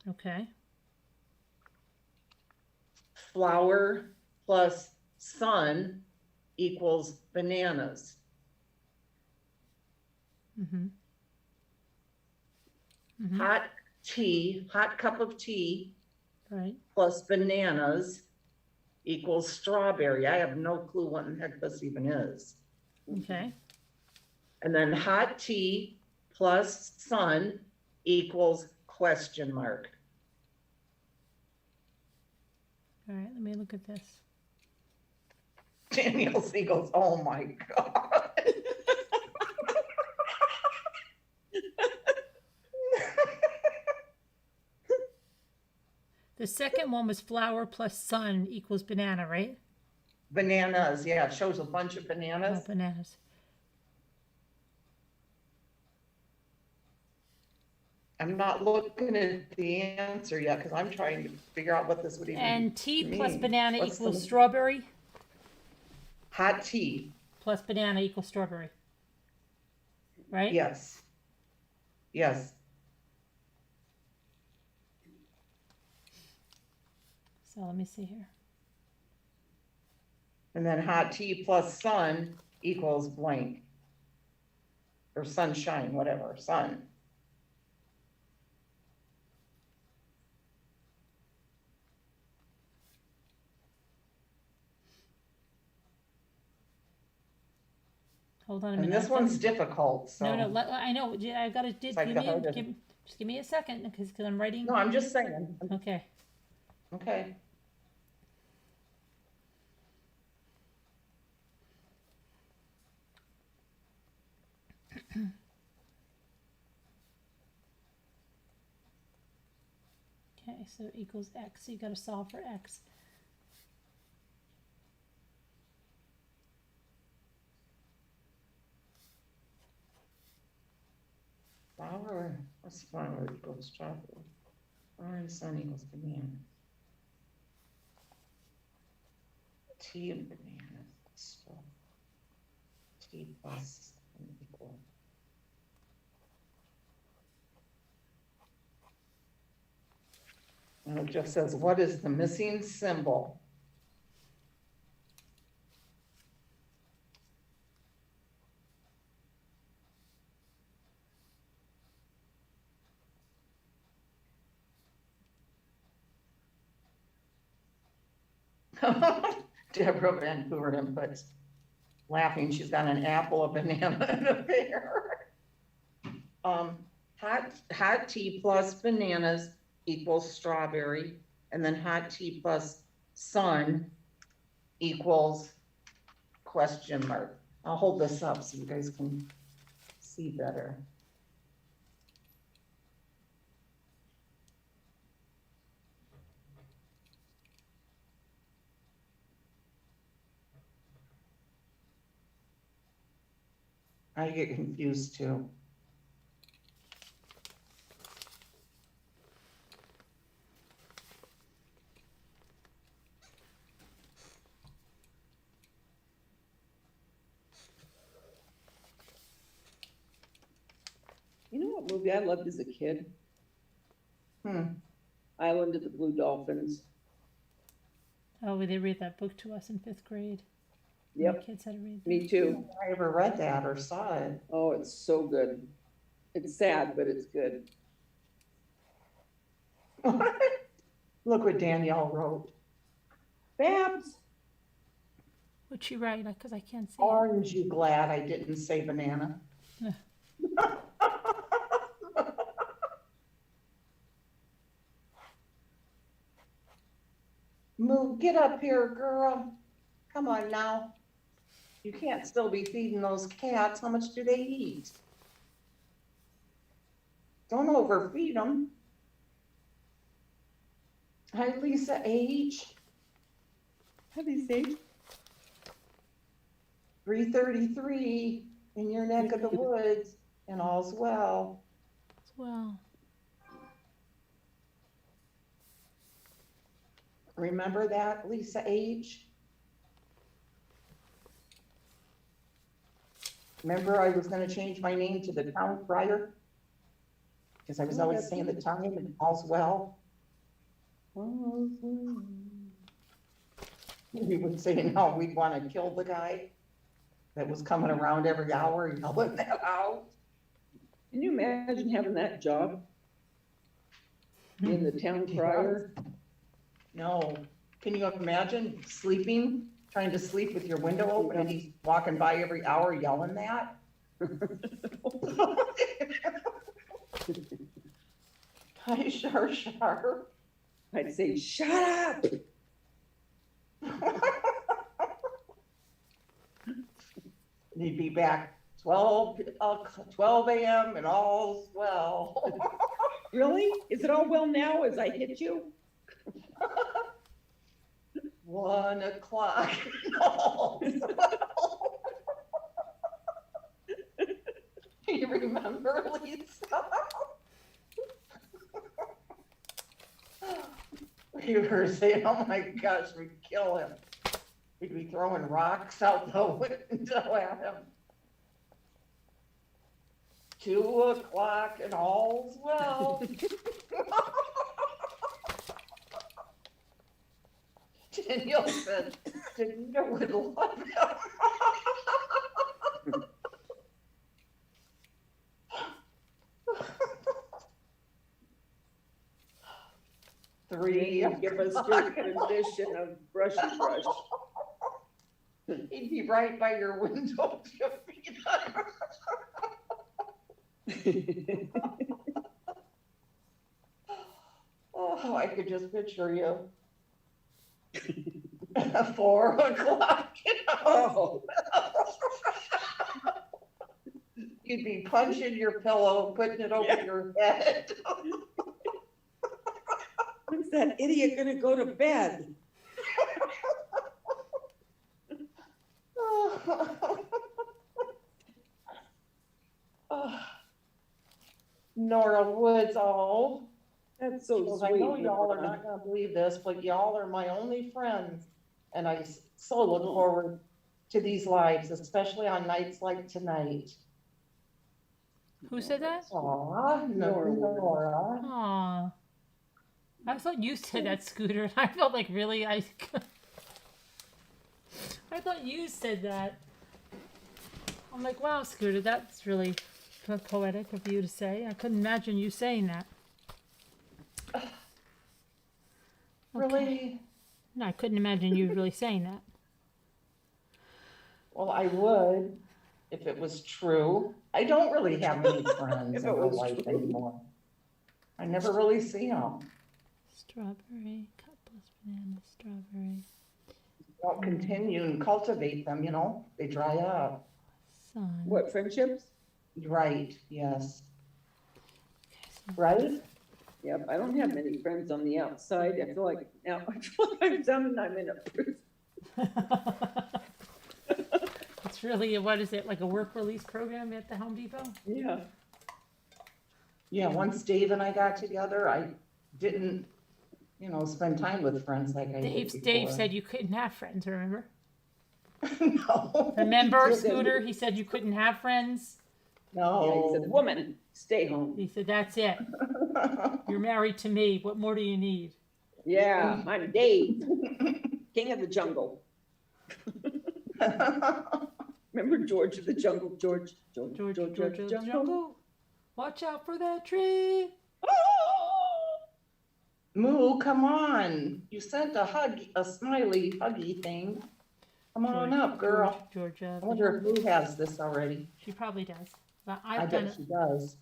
Okay. Flower plus sun equals bananas. Mm-hmm. Mm-hmm. Hot cup of tea Right. plus bananas equals strawberry. I have no clue what in the heck this even is. Okay. And then hot tea plus sun equals question mark. All right. Let me look at this. Danielle C goes, oh my God. The second one was flower plus sun equals banana, right? Bananas, yeah, it shows a bunch of bananas. Oh, bananas. I'm not looking at the answer yet because I'm trying to figure out what this would even And tea plus mean. banana What's equals the- strawberry. Hot tea, Plus banana equals strawberry. Right? yes. Yes, So let me see here. and then hot tea plus sun equals blank. Or sunshine, whatever, sun. Hold on a And minute. this one's difficult, so. I know. I got to like the hardest. just give me a second because I'm writing. No, I'm just saying. Okay. Okay. Okay, so equals x. So you got to solve for x. Flower, what's flower equals chocolate? Flower and sun equals banana. Tea and banana. So tea plus equal. And it just says, what is the missing symbol? Deborah Van Hooverden puts, laughing, she's got an apple, a banana, and a pear. Hot tea plus bananas equals strawberry, and then hot tea plus sun equals question mark. I'll hold this up so you guys can see better. I get confused too. You know what movie I loved as a kid? Hmm. Island of the Blue Dolphins. Oh, they read that book to us in 5th grade. Yep, My kids had to read that. me too. I ever read that or saw it. Oh, it's so good. It's sad, but it's good. Look what Danielle wrote. Babs, What'd she write? Because I can't see it. Aren't you glad I didn't say banana? Yeah. Move, get up here, girl. Come on now. You can't still be feeding those cats. How much do they eat? Don't overfeed them. Hi, Lisa H. how do you say? 333 in your neck of the woods, and all's well. Well, Remember that, Lisa H? Remember I was gonna change my name to the town crier? Because I was always saying the time and all's well. We would say, no, we'd wanna kill the guy that was coming around every hour yelling that out. Can you imagine having that job? Being the town crier? No, can you imagine sleeping, trying to sleep with your window open and he's walking by every hour yelling that? Hi, Shar. I'd say, shut up. He'd be back 12 a.m. and all's well. Really? Is it all well now as I hit you? 1 o'clock. No. Do you remember, Lisa? We were saying, oh my gosh, we'd kill him. We'd be throwing rocks out the window at him. 2 o'clock and all's well. Danielle said, Danita would love him. 3 Give us good condition of brush and brush. He'd be right by your window to feed him. Oh, I could just picture you. 4 o'clock. Oh, You'd be punching your pillow, putting it over your head. when's that idiot gonna go to bed? Nora Woods, oh. That's so Because I sweet. know y'all are Nora. not gonna believe this, but y'all are my only friends. And I so look forward to these lives, especially on nights like tonight. who said that? Aw, Nora. Nora. Aw. I thought you said that, Scooter. I felt like really I thought you said that. I'm like, wow, Scooter, that's really poetic of you to say. I couldn't imagine you saying that. Really? No, I couldn't imagine you really saying that. Well, I would if it was true. I don't really have many friends If in it real was life true. anymore. I never really see them. Strawberry, cut plus banana, strawberry, Don't continue and cultivate them, you know, they dry up. sun. What, friendships? Right, yes. Okay, so Right? Yep, I don't have many friends on the outside. I feel like now I'm done and I'm in a prison. That's It's really, what is it, like a work release program at the Home Depot? Yeah. Yeah, once Dave and I got together, I didn't, spend time with friends like I did Dave before. said you couldn't have friends, remember? No. Remember, He didn't. Scooter? He said you couldn't have friends. Yeah, he said, No. woman, stay home. He said, that's it. You're married to me. What more do you need? Yeah, I'm Dave, king of the jungle. Remember George of the Jungle? George of the Jungle. Watch out for that tree. Moo, come on. You sent a smiley huggy thing. Come on up, girl. Georgia. I wonder if Moo has this already. She probably does. But I I've done bet it she does.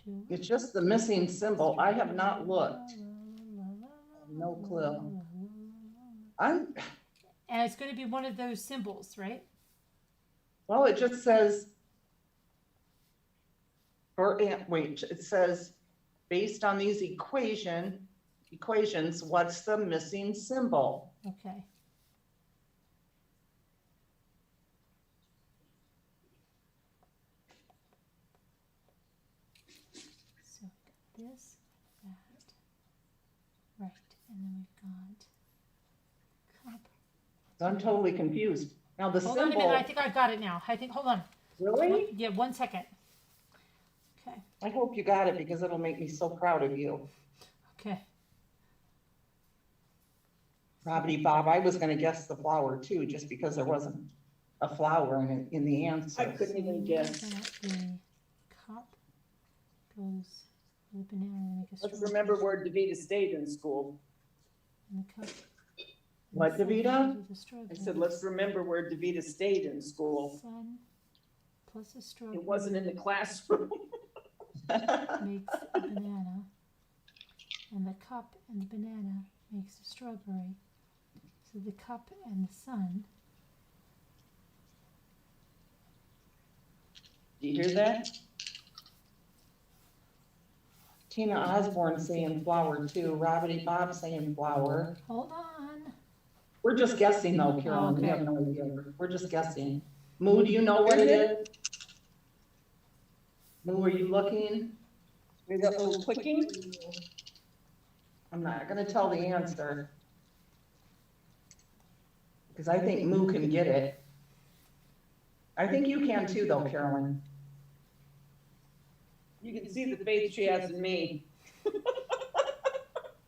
too. It's just the missing symbol. I have not looked. No clue. And it's going to be one of those symbols, right? Well, it just says, it says, based on these equations, what's the missing symbol? Okay. So we've got this, that, right, and then we've got cup. I'm totally confused. Now the Hold on a symbol, minute, I think I've got it now. Hold on. really? Yeah, 1 second. Okay, I hope you got it because it'll make me so proud of you. okay. Robbie Bob, I was gonna guess the flower too, just because there wasn't a flower in the answer. I couldn't even guess. That the cup goes with the banana and make a Let's straw. remember where Davita stayed in school. And the cup. What, Davida? I said, let's remember where Davita stayed in school. Sun plus a strawberry It wasn't in the classroom. makes a banana, and the cup and the banana makes a strawberry. So the cup and the sun. Do you hear that? Tina Osborne saying flower too, Robbie Bob saying flower. Hold on. We're just guessing though, Carolyn, we have no idea. We're just guessing. Moo, do you know what it is? Moo, are you looking? Hear that little clicking? I'm not gonna tell the answer. Because I think Moo can get it. I think you can too though, Carolyn. You can see the faith she has in me.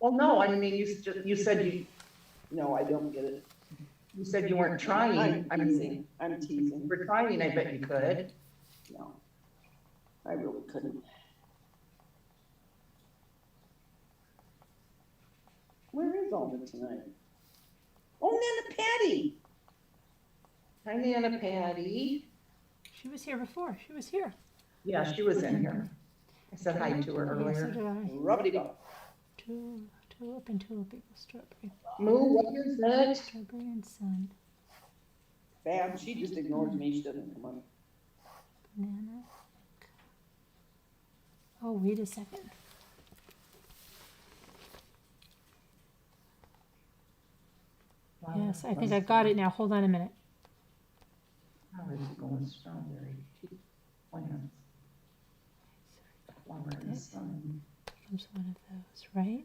Well, no, I mean, you said No, I don't get it. you said you weren't trying. I mean, I'm teasing. if you were trying, I bet you could. No, I really couldn't. Where is Alden tonight? Oh, Nana Patty. Hi, Nana Patty. She was here before. She was here. Yeah, she was in here. I said hi to her Yeah, so earlier. did I. Rubbity dog. Tulip and tulip equals strawberry. Moo, what is it? Strawberry and sun. Bab, she just ignores me. She doesn't come on. Banana. Oh, wait a second. Yes, I think I've got it now. Hold on a minute. How is it going strawberry? Plants. Flower in the sun. Becomes one of those, right?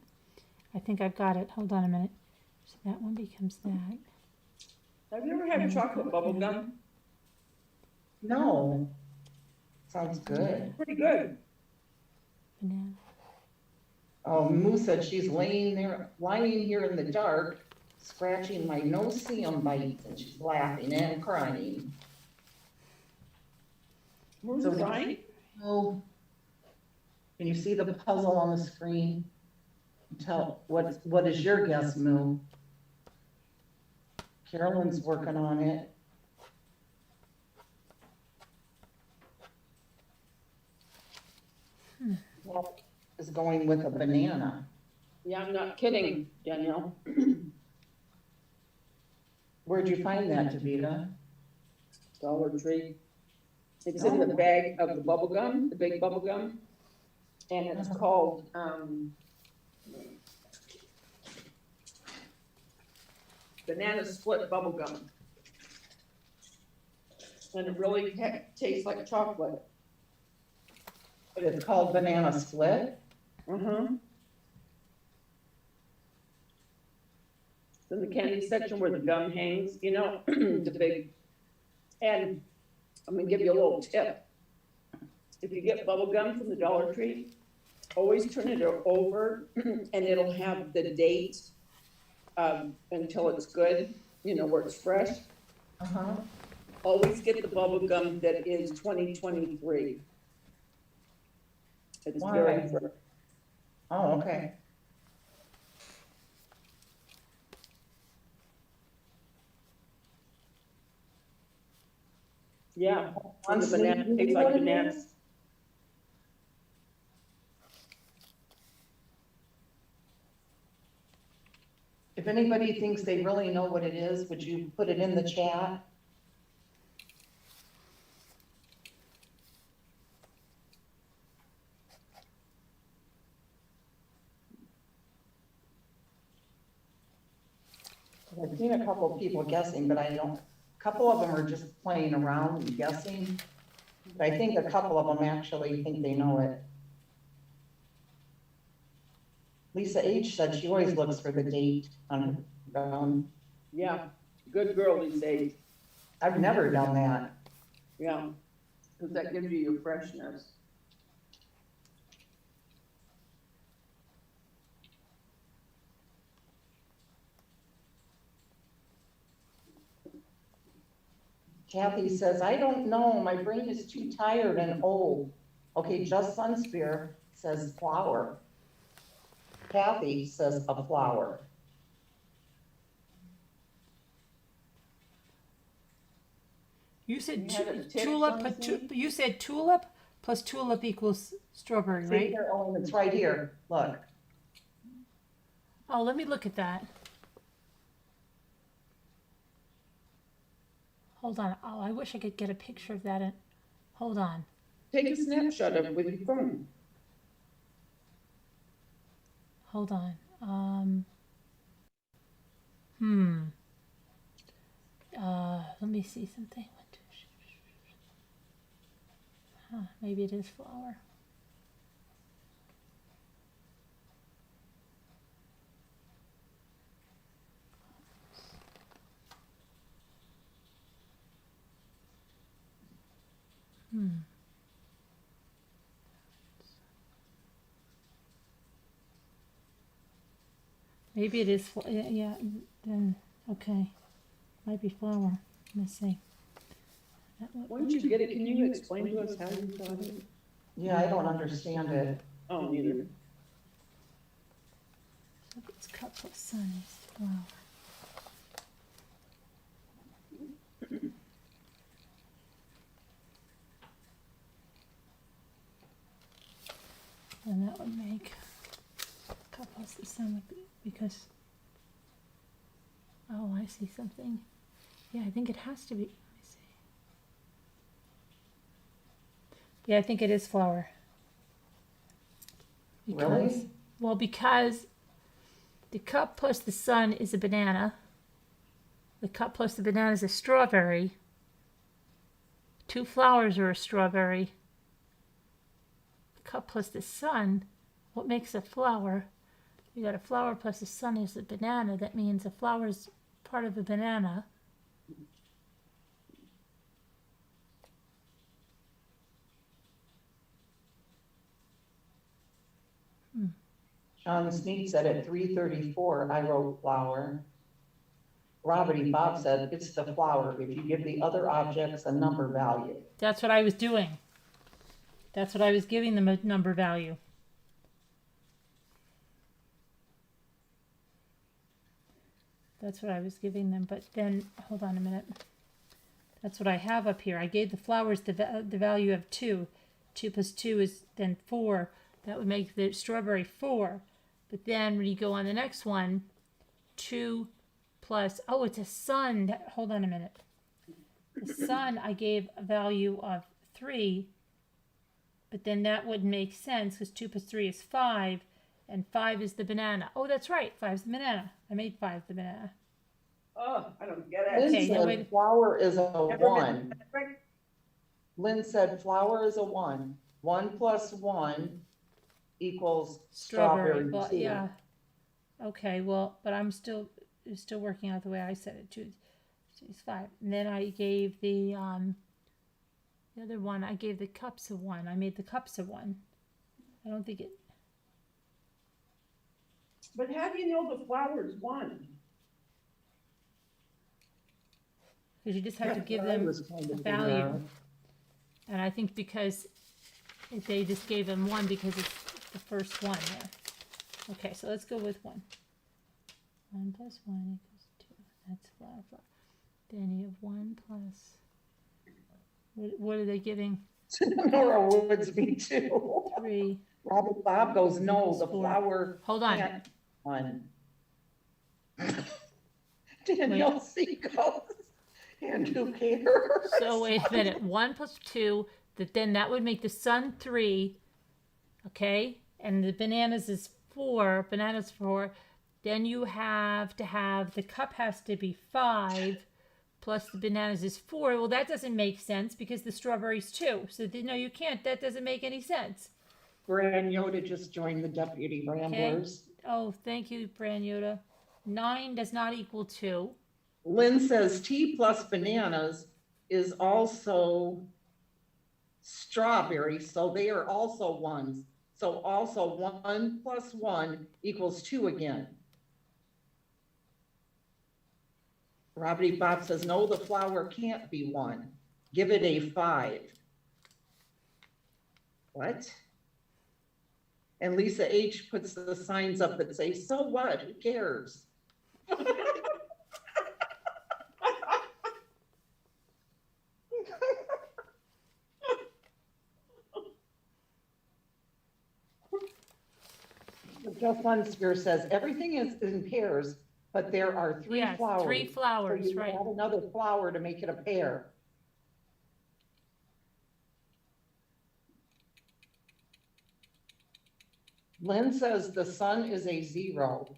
I think I've got it. Hold on a minute. So that one becomes that. Have you ever had a chocolate bubble gum? No. Sounds good. Pretty good. Banana. Oh, Moo said she's lying here in the dark, scratching my no-see-um bites, and she's laughing and crying. Where's So- the crying? Oh, can you see the puzzle on the screen? What is your guess, Moo? Carolyn's working on it. What is going with a banana? Yeah, I'm not kidding, Danielle. Where'd you find that, Davida? Dollar Tree. It's in the bag of the bubble gum, the big bubble gum. And it's called, banana split bubble gum. and it really tastes like chocolate. But it's called banana split. Mm-hmm. In the candy section where the gum hangs, you know, the big, and I'm gonna give you a little tip. If you get bubble gum from the Dollar Tree, always turn it over and it'll have the date until it's good, you know, where it's fresh. Uh-huh. Always get the bubble gum that is 2023. It's Why? very fresh. Oh, okay. Yeah, On and the banana sweet, tastes you know like what it bananas. is? If anybody thinks they really know what it is, would you put it in the chat? I've seen a couple of people guessing, but I don't, a couple of them are just playing around and guessing. But I think a couple of them actually think they know it. Lisa H. said she always looks for the date on her phone. Yeah, good girl these days. I've never done that. Yeah, because that gives you your freshness. Kathy says, I don't know, my brain is too tired and old. Okay, Just Sunspear says flower. Kathy says a flower. You said You had a tick tulip, on but the scene? you said tulip plus tulip equals strawberry, See right? here, oh, it's right here, look. Oh, let me look at that. Hold on. Oh, I wish I could get a picture of that. Hold on. Take a snapshot of it with your phone. Hold on. Let me see something. Huh, maybe it is flower. Maybe it is, yeah, then, okay. Might be flower. Let me see. Once you get it, can you explain to us how you got it? Yeah, I don't understand it. Oh, neither. It's cup plus sun is flower. And that would make cup plus the sun because, oh, I see something. Yeah, I think it has to be. Let me see. Yeah, I think it is flower. Really? Well, because the cup plus the sun is a banana. The cup plus the banana is a strawberry. Two flowers are a strawberry. The cup plus the sun, what makes a flower? You got a flower plus the sun is a banana. That means a flower is part of a banana. Sean Sneed said at 3:34, I wrote flower. Robert E. Bob said, it's the flower if you give the other objects a number value. That's what I was doing. That's what I was giving them, a number value. That's what I was giving them, but then, hold on a minute. That's what I have up here. I gave the flowers the value of 2. 2 plus 2 is then 4. That would make the strawberry 4. But then when you go on the next one, 2 plus, oh, it's a sun. Hold on a minute. The sun, I gave a value of 3. But then that wouldn't make sense because 2 plus 3 is 5. And 5 is the banana. Oh, that's right. 5 is the banana. I made 5 the banana. Oh, I don't get it. Lynn Okay, now said wait. flower is a 1. Lynn said flower is a 1. 1 plus 1 equals strawberry Well, 2. yeah. Okay, well, but it's still working out the way I said it too. It's 5. And then I gave the other one, I gave the cups a 1. I made the cups a 1. I don't think it, But how do you know the flower's 1? because you just have to That's give what I them was trying to a figure value. out. And I think because if they just gave them 1 because it's the first one there. Okay, so let's go with 1. 1 plus 1 equals 2. That's flower. Then you have 1 plus. What are they giving? Nora Woodsby too. 3. Robert Bob goes, no, the 4. flower Hold on. can't 1. Danielle C goes, and who cares? So wait a minute. 1 plus 2. Then that would make the sun 3. Okay, and the bananas is 4. Bananas 4. Then you have to have the cup has to be 5. Plus the bananas is 4. Well, that doesn't make sense because the strawberries 2. So no, you can't. That doesn't make any sense. Bran Yoda just joined the Deputy Ramblers. Oh, thank you, Bran Yoda. 9 does not equal 2. Lynn says tea plus bananas is also strawberry, so they are also 1s. So also 1 plus 1 equals 2 again. Robbie Bob says, no, the flower can't be 1. Give it a 5. What? And Lisa H puts the signs up that say, so what? Who cares? Jeff Funsker says, everything is in pairs, but there are 3 Yes, flowers. 3 flowers, So you right. add another flower to make it a pair. Lynn says the sun is a 0.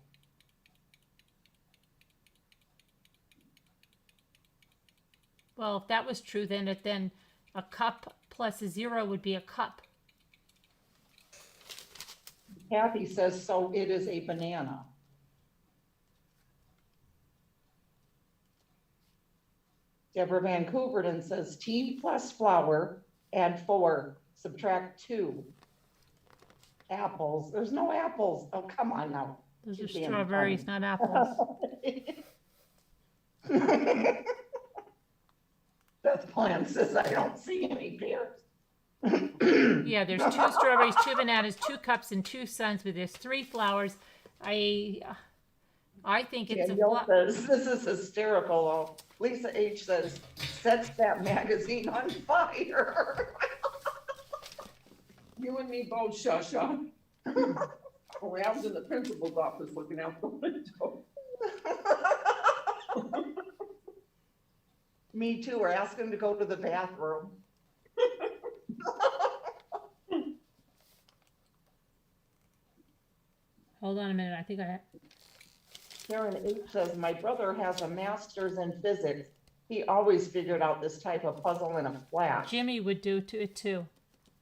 Well, if that was true, then a cup plus a 0 would be a cup. Kathy says, so it is a banana. Deborah Van Couverton says tea plus flour, add 4, subtract 2. Apples, there's no apples. Oh, come on now. Those are You're being strawberries, funny. not apples. Beth Plant says, I don't see any pears. Yeah, there's 2 strawberries, 2 bananas, 2 cups, and 2 suns, but there's 3 flowers. I think it's Danielle says, this is hysterical. Though. Lisa H says, sets that magazine on fire. You and me both, Shasha. Only I was in the principal's office looking out the window. Me too, or ask him to go to the bathroom. Hold on a minute. I think Karen H says, my brother has a master's in physics. He always figured out this type of puzzle in a flash. Jimmy would do it too.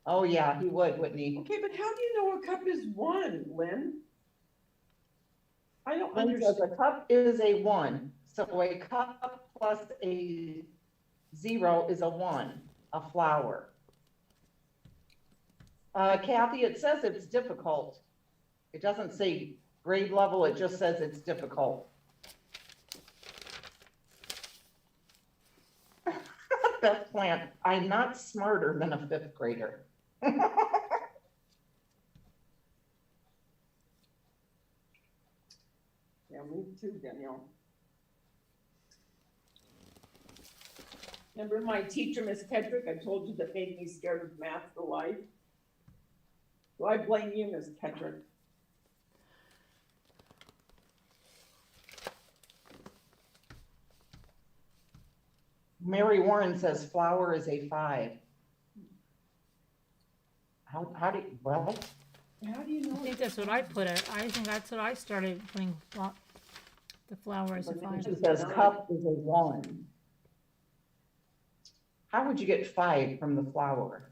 Oh yeah, he would, wouldn't he? Okay, but how do you know a cup is 1, Lynn? I don't Lynn says understand. a cup is a 1. So a cup plus a 0 is a 1, a flower. Kathy, it says it's difficult. It doesn't say grade level, it just says it's difficult. Beth Plant, I'm not smarter than a 5th grader. Yeah, me too, Danielle. Remember my teacher, Miss Kedrick, I told you that made me scared of math for life? So I blame you, Miss Kedrick. Mary Warren says flower is a 5. How do you, well, How do you know? I think that's what I put it. I think that's what I started putting the flower as a 5. she says cup is a 1. How would you get 5 from the flower?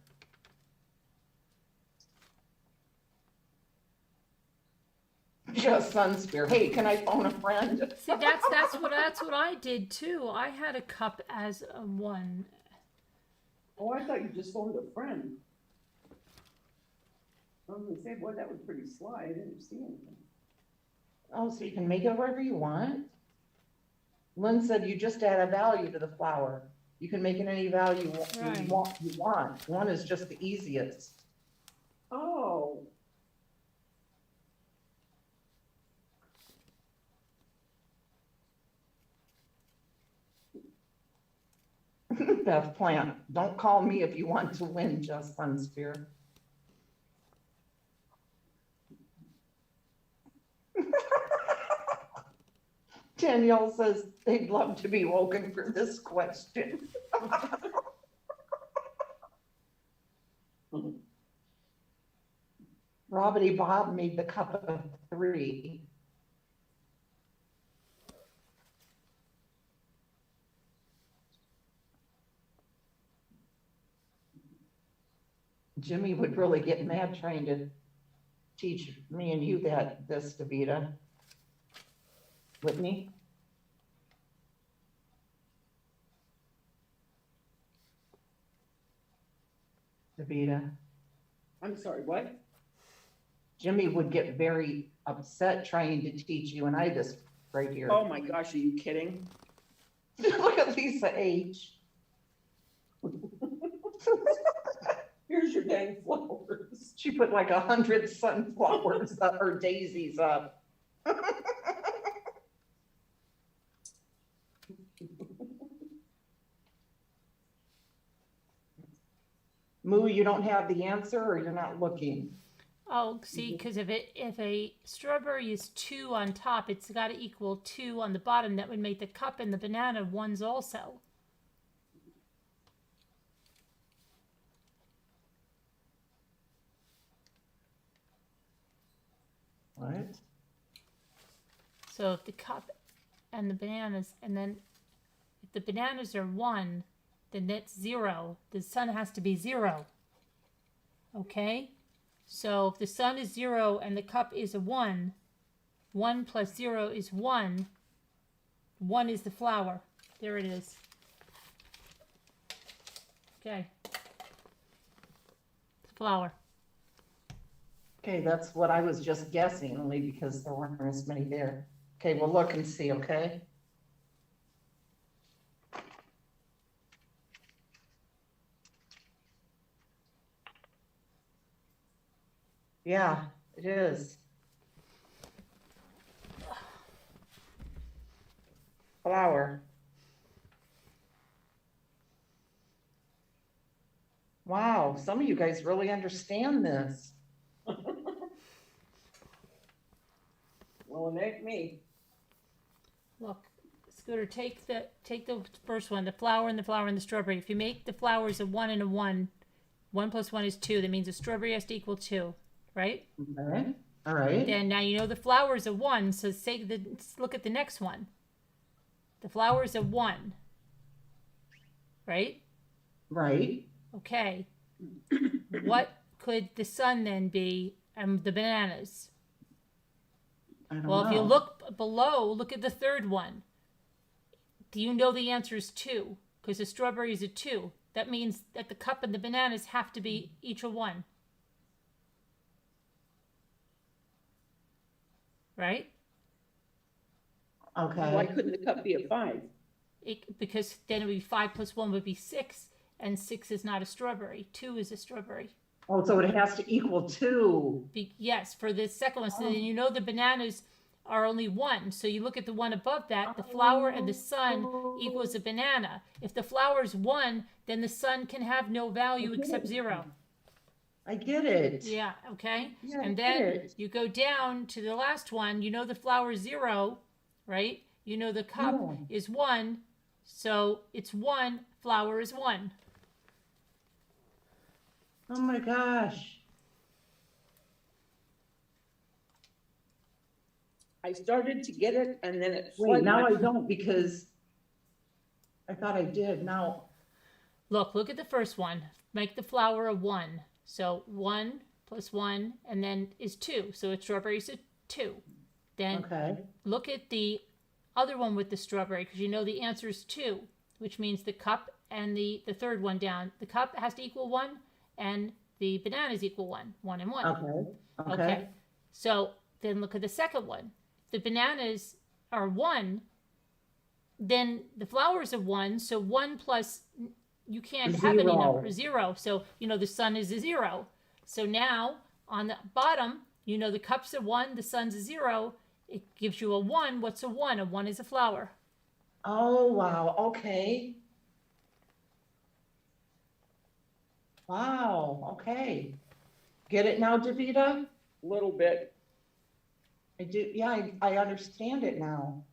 Just Sunspear. Hey, can I phone a friend? See, that's what I did too. I had a cup as a 1. Oh, I thought you just phoned a friend. I was gonna say, boy, that was pretty sly. I didn't see anything. Oh, so you can make it wherever you want? Lynn said you just add a value to the flower. You can make it any value Right. you want. 1 is just the easiest. Oh, Beth Plant, don't call me if you want to win, Just Sunspear. Danielle says they'd love to be woken for this question. Robbity Bob made the cup of 3. Jimmy would really get mad trying to teach me and you this, Davita. Whitney? Davita. I'm sorry, what? Jimmy would get very upset trying to teach you and I this right here. Oh my gosh, are you kidding? Look at Lisa H. Here's your dang flowers. She put like 100 sunflowers up, or daisies up. Moo, you don't have the answer or you're not looking? Oh, see, because if a strawberry is 2 on top, it's got to equal 2 on the bottom. That would make the cup and the banana 1s also. What? So if the cup and the bananas, and then if the bananas are 1, then that's 0. The sun has to be 0. Okay? So if the sun is 0 and the cup is a 1, 1 plus 0 is 1. 1 is the flower. There it is. Okay. Flower. Okay, that's what I was just guessing, only because there weren't as many there. Okay, we'll look and see, okay? Yeah, it is. Flower. Wow, some of you guys really understand this. Well, it ain't me. Look, Scooter, take the first one, the flower and the strawberry. If you make the flowers a 1 and a 1, 1 plus 1 is 2. That means the strawberry has to equal 2, right? Okay, all right. Then now you know the flower is a 1, so look at the next one. The flower is a 1, right? Right. Okay. What could the sun then be and the bananas? I don't Well, know. if you look below, look at the third one. Do you know the answer is 2? Because the strawberry is a 2. That means that the cup and the bananas have to be each a 1. Right? Okay. Why couldn't the cup be a 5? Because then it would be 5 plus 1 would be 6, and 6 is not a strawberry. 2 is a strawberry. Oh, so it has to equal 2. Yes, for the second one. So then you know the bananas are only 1. So you look at the one above that, the flower and the sun equals a banana. If the flower is 1, then the sun can have no value except 0. I get it. Yeah, okay? Yeah, I And get then it. you go down to the last one. You know the flower is 0, right? You know the cup Yeah. is 1. So it's 1, flower is 1. Oh my gosh. I started to get it and then it Wait, flooded. now I don't because I thought I did. Now, Look at the first one. Make the flower a 1. So 1 plus 1, and then is 2. So it's strawberries a 2. Then Okay. look at the other one with the strawberry, because you know the answer is 2, which means the cup and the third one down. The cup has to equal 1, and the bananas equal 1. 1 and 1. Okay. Okay. So then look at the second one. The bananas are 1, then the flowers are 1, so 1 plus, you can't have any 0. number, 0. So, you know, the sun is a 0. So now on the bottom, you know the cup's a 1, the sun's a 0. It gives you a 1. What's a 1? A 1 is a flower. Oh, wow. Okay. Wow. Okay. Get it now, Davida? Little bit. I do. Yeah, I understand it now.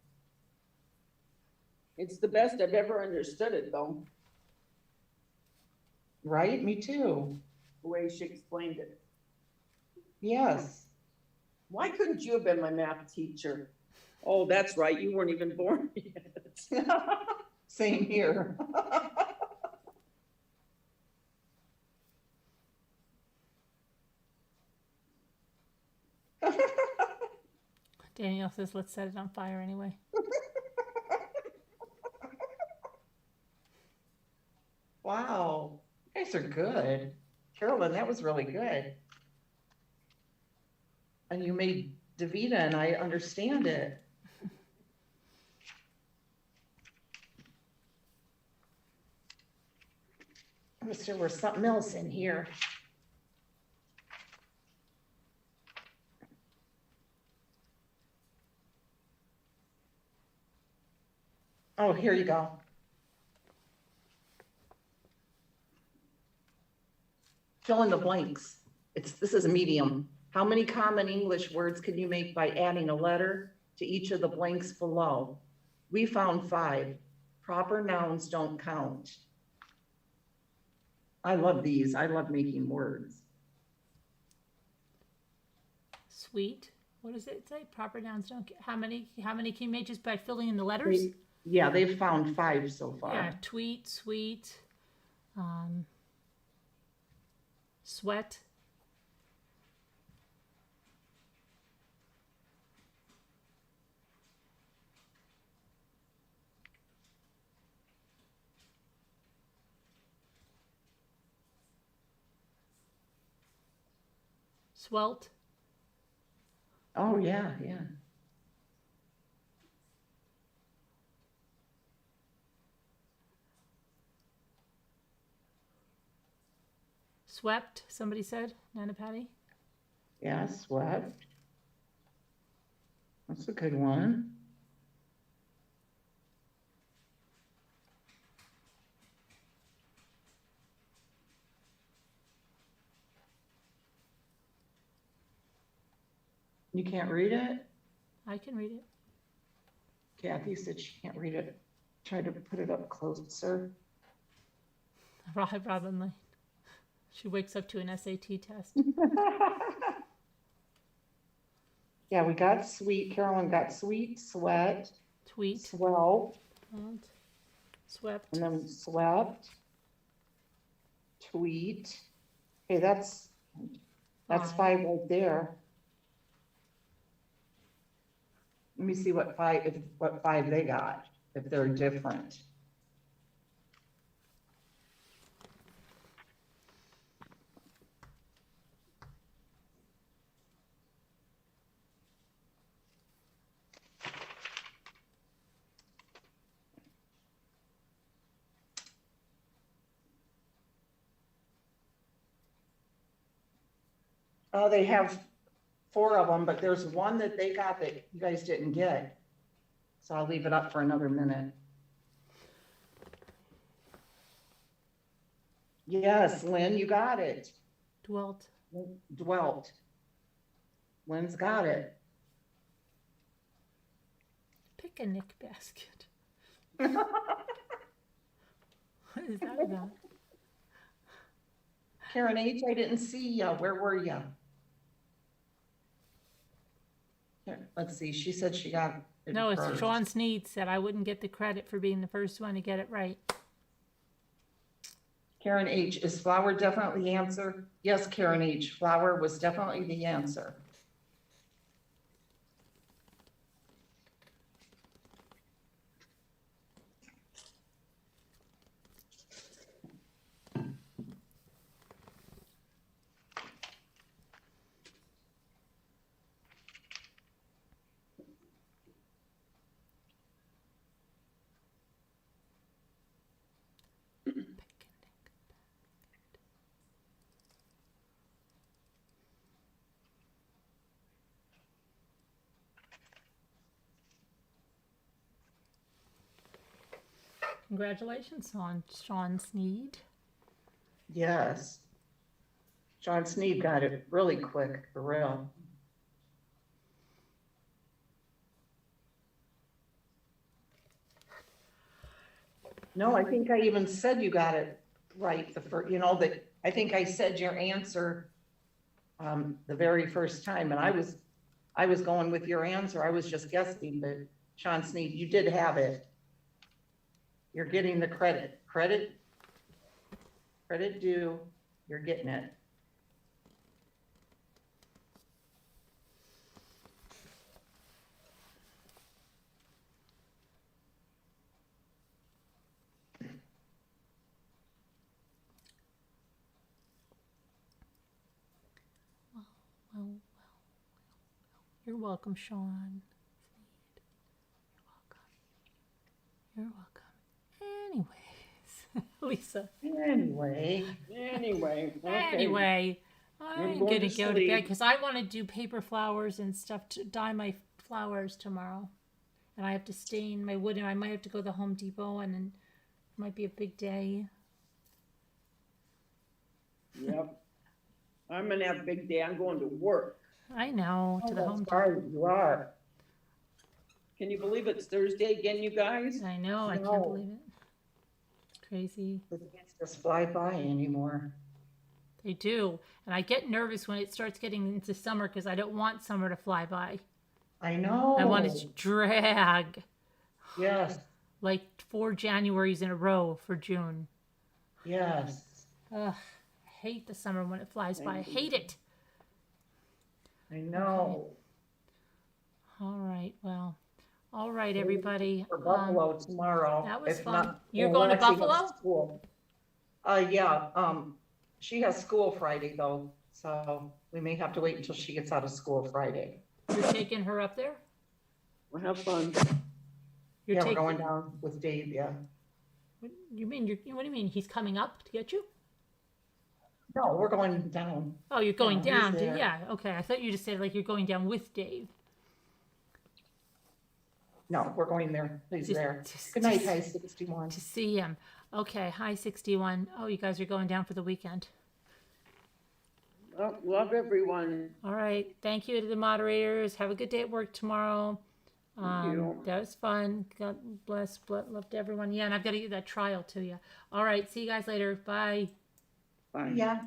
It's the best I've ever understood it, though, Right? Me too. the way she explained it. Yes. Why couldn't you have been my math teacher? Oh, that's right, you weren't even born yet. Same here. Danielle says, let's set it on fire anyway. Wow. You guys are good. Carolyn, that was really good. And you made Davida and I understand it. I wish there was something else in here. Oh, here you go. Fill in the blanks. This is a medium. How many common English words can you make by adding a letter to each of the blanks below? We found 5. Proper nouns don't count. I love these. I love making words. Sweet. What does it say? Proper nouns don't. How many can you make just by filling in the letters? Yeah, they've found 5 so far. Yeah, tweet, sweet, sweat. Swelt. Oh, yeah, yeah. Swept, somebody said. Nana Patty. Yeah, swept. That's a good one. You can't read it? I can read it. Kathy said she can't read it. Try to put it up closer. Robin Lane. She wakes up to an SAT test. Yeah, we got sweet. Carolyn got sweet, sweat, Tweet. swell, And swept. and then swept, tweet. Okay, that's 5 right there. Let me see what 5 they got, if they're different. Oh, they have 4 of them, but there's one that they got that you guys didn't get. So I'll leave it up for another minute. Yes, Lynn, you got it. Dwelt. Dwelt. Lynn's got it. Picnic basket. What is that about? Karen H., I didn't see you. Where were you? Let's see, she said she got it No, it's first. Sean Sneed said I wouldn't get the credit for being the first one to get it right. Karen H, is flower definitely the answer? Yes, Karen H, flower was definitely the answer. Congratulations on Sean Sneed. Yes. John Sneed got it really quick, for real. No, I think I even said you got it right the first, you know, that, I think I said your answer the very first time, and I was going with your answer. I was just guessing, but Sean Sneed, you did have it. You're getting the credit. Credit due. You're getting it. Well, you're welcome, Sean. You're welcome. Anyways, Lisa. Anyway, Okay. Anyway, I'm I'm gonna going go to to bed sleep. because I want to do paper flowers and stuff to dye my flowers tomorrow, and I have to stain my wood, and I might have to go to the Home Depot, and then it might be a big day. Yep. I'm gonna have a big day. I'm going to work. I know, to the Home Depot. sorry, you are. Can you believe it's Thursday again, you guys? I know, I can't No. believe it. It's crazy. It can't just fly by anymore. They do, and I get nervous when it starts getting into summer because I don't want summer to fly by. I know. I want it to drag Yes, like 4 Januaries in a row for June. yes. Ugh, I hate the summer when it flies by. I hate it. I know. All right, well, all right, everybody. For Buffalo tomorrow. that was if fun. not- You're well, going to Lexi has Buffalo? school. Yeah, she has school Friday though, so we may have to wait until she gets out of school Friday. You're taking her up there? Well, have fun. You're Yeah, we're taking. going down with Dave, yeah. What do you mean? What do you mean? He's coming up to get you? No, we're going down. Oh, you're going he's down. there. Yeah, okay. I thought you just said like you're going down with Dave. No, we're going there. He's Just- there. just- Good night, just- guys, 61. To see him. Okay, hi 61. Oh, you guys are going down for the weekend. Well, love everyone. All right. Thank you to the moderators. Have a good day at work tomorrow. you. That was fun. God bless. Love to everyone. Yeah, and I've got to get that trial to you. All right. See you guys later. Bye. Bye. Yeah.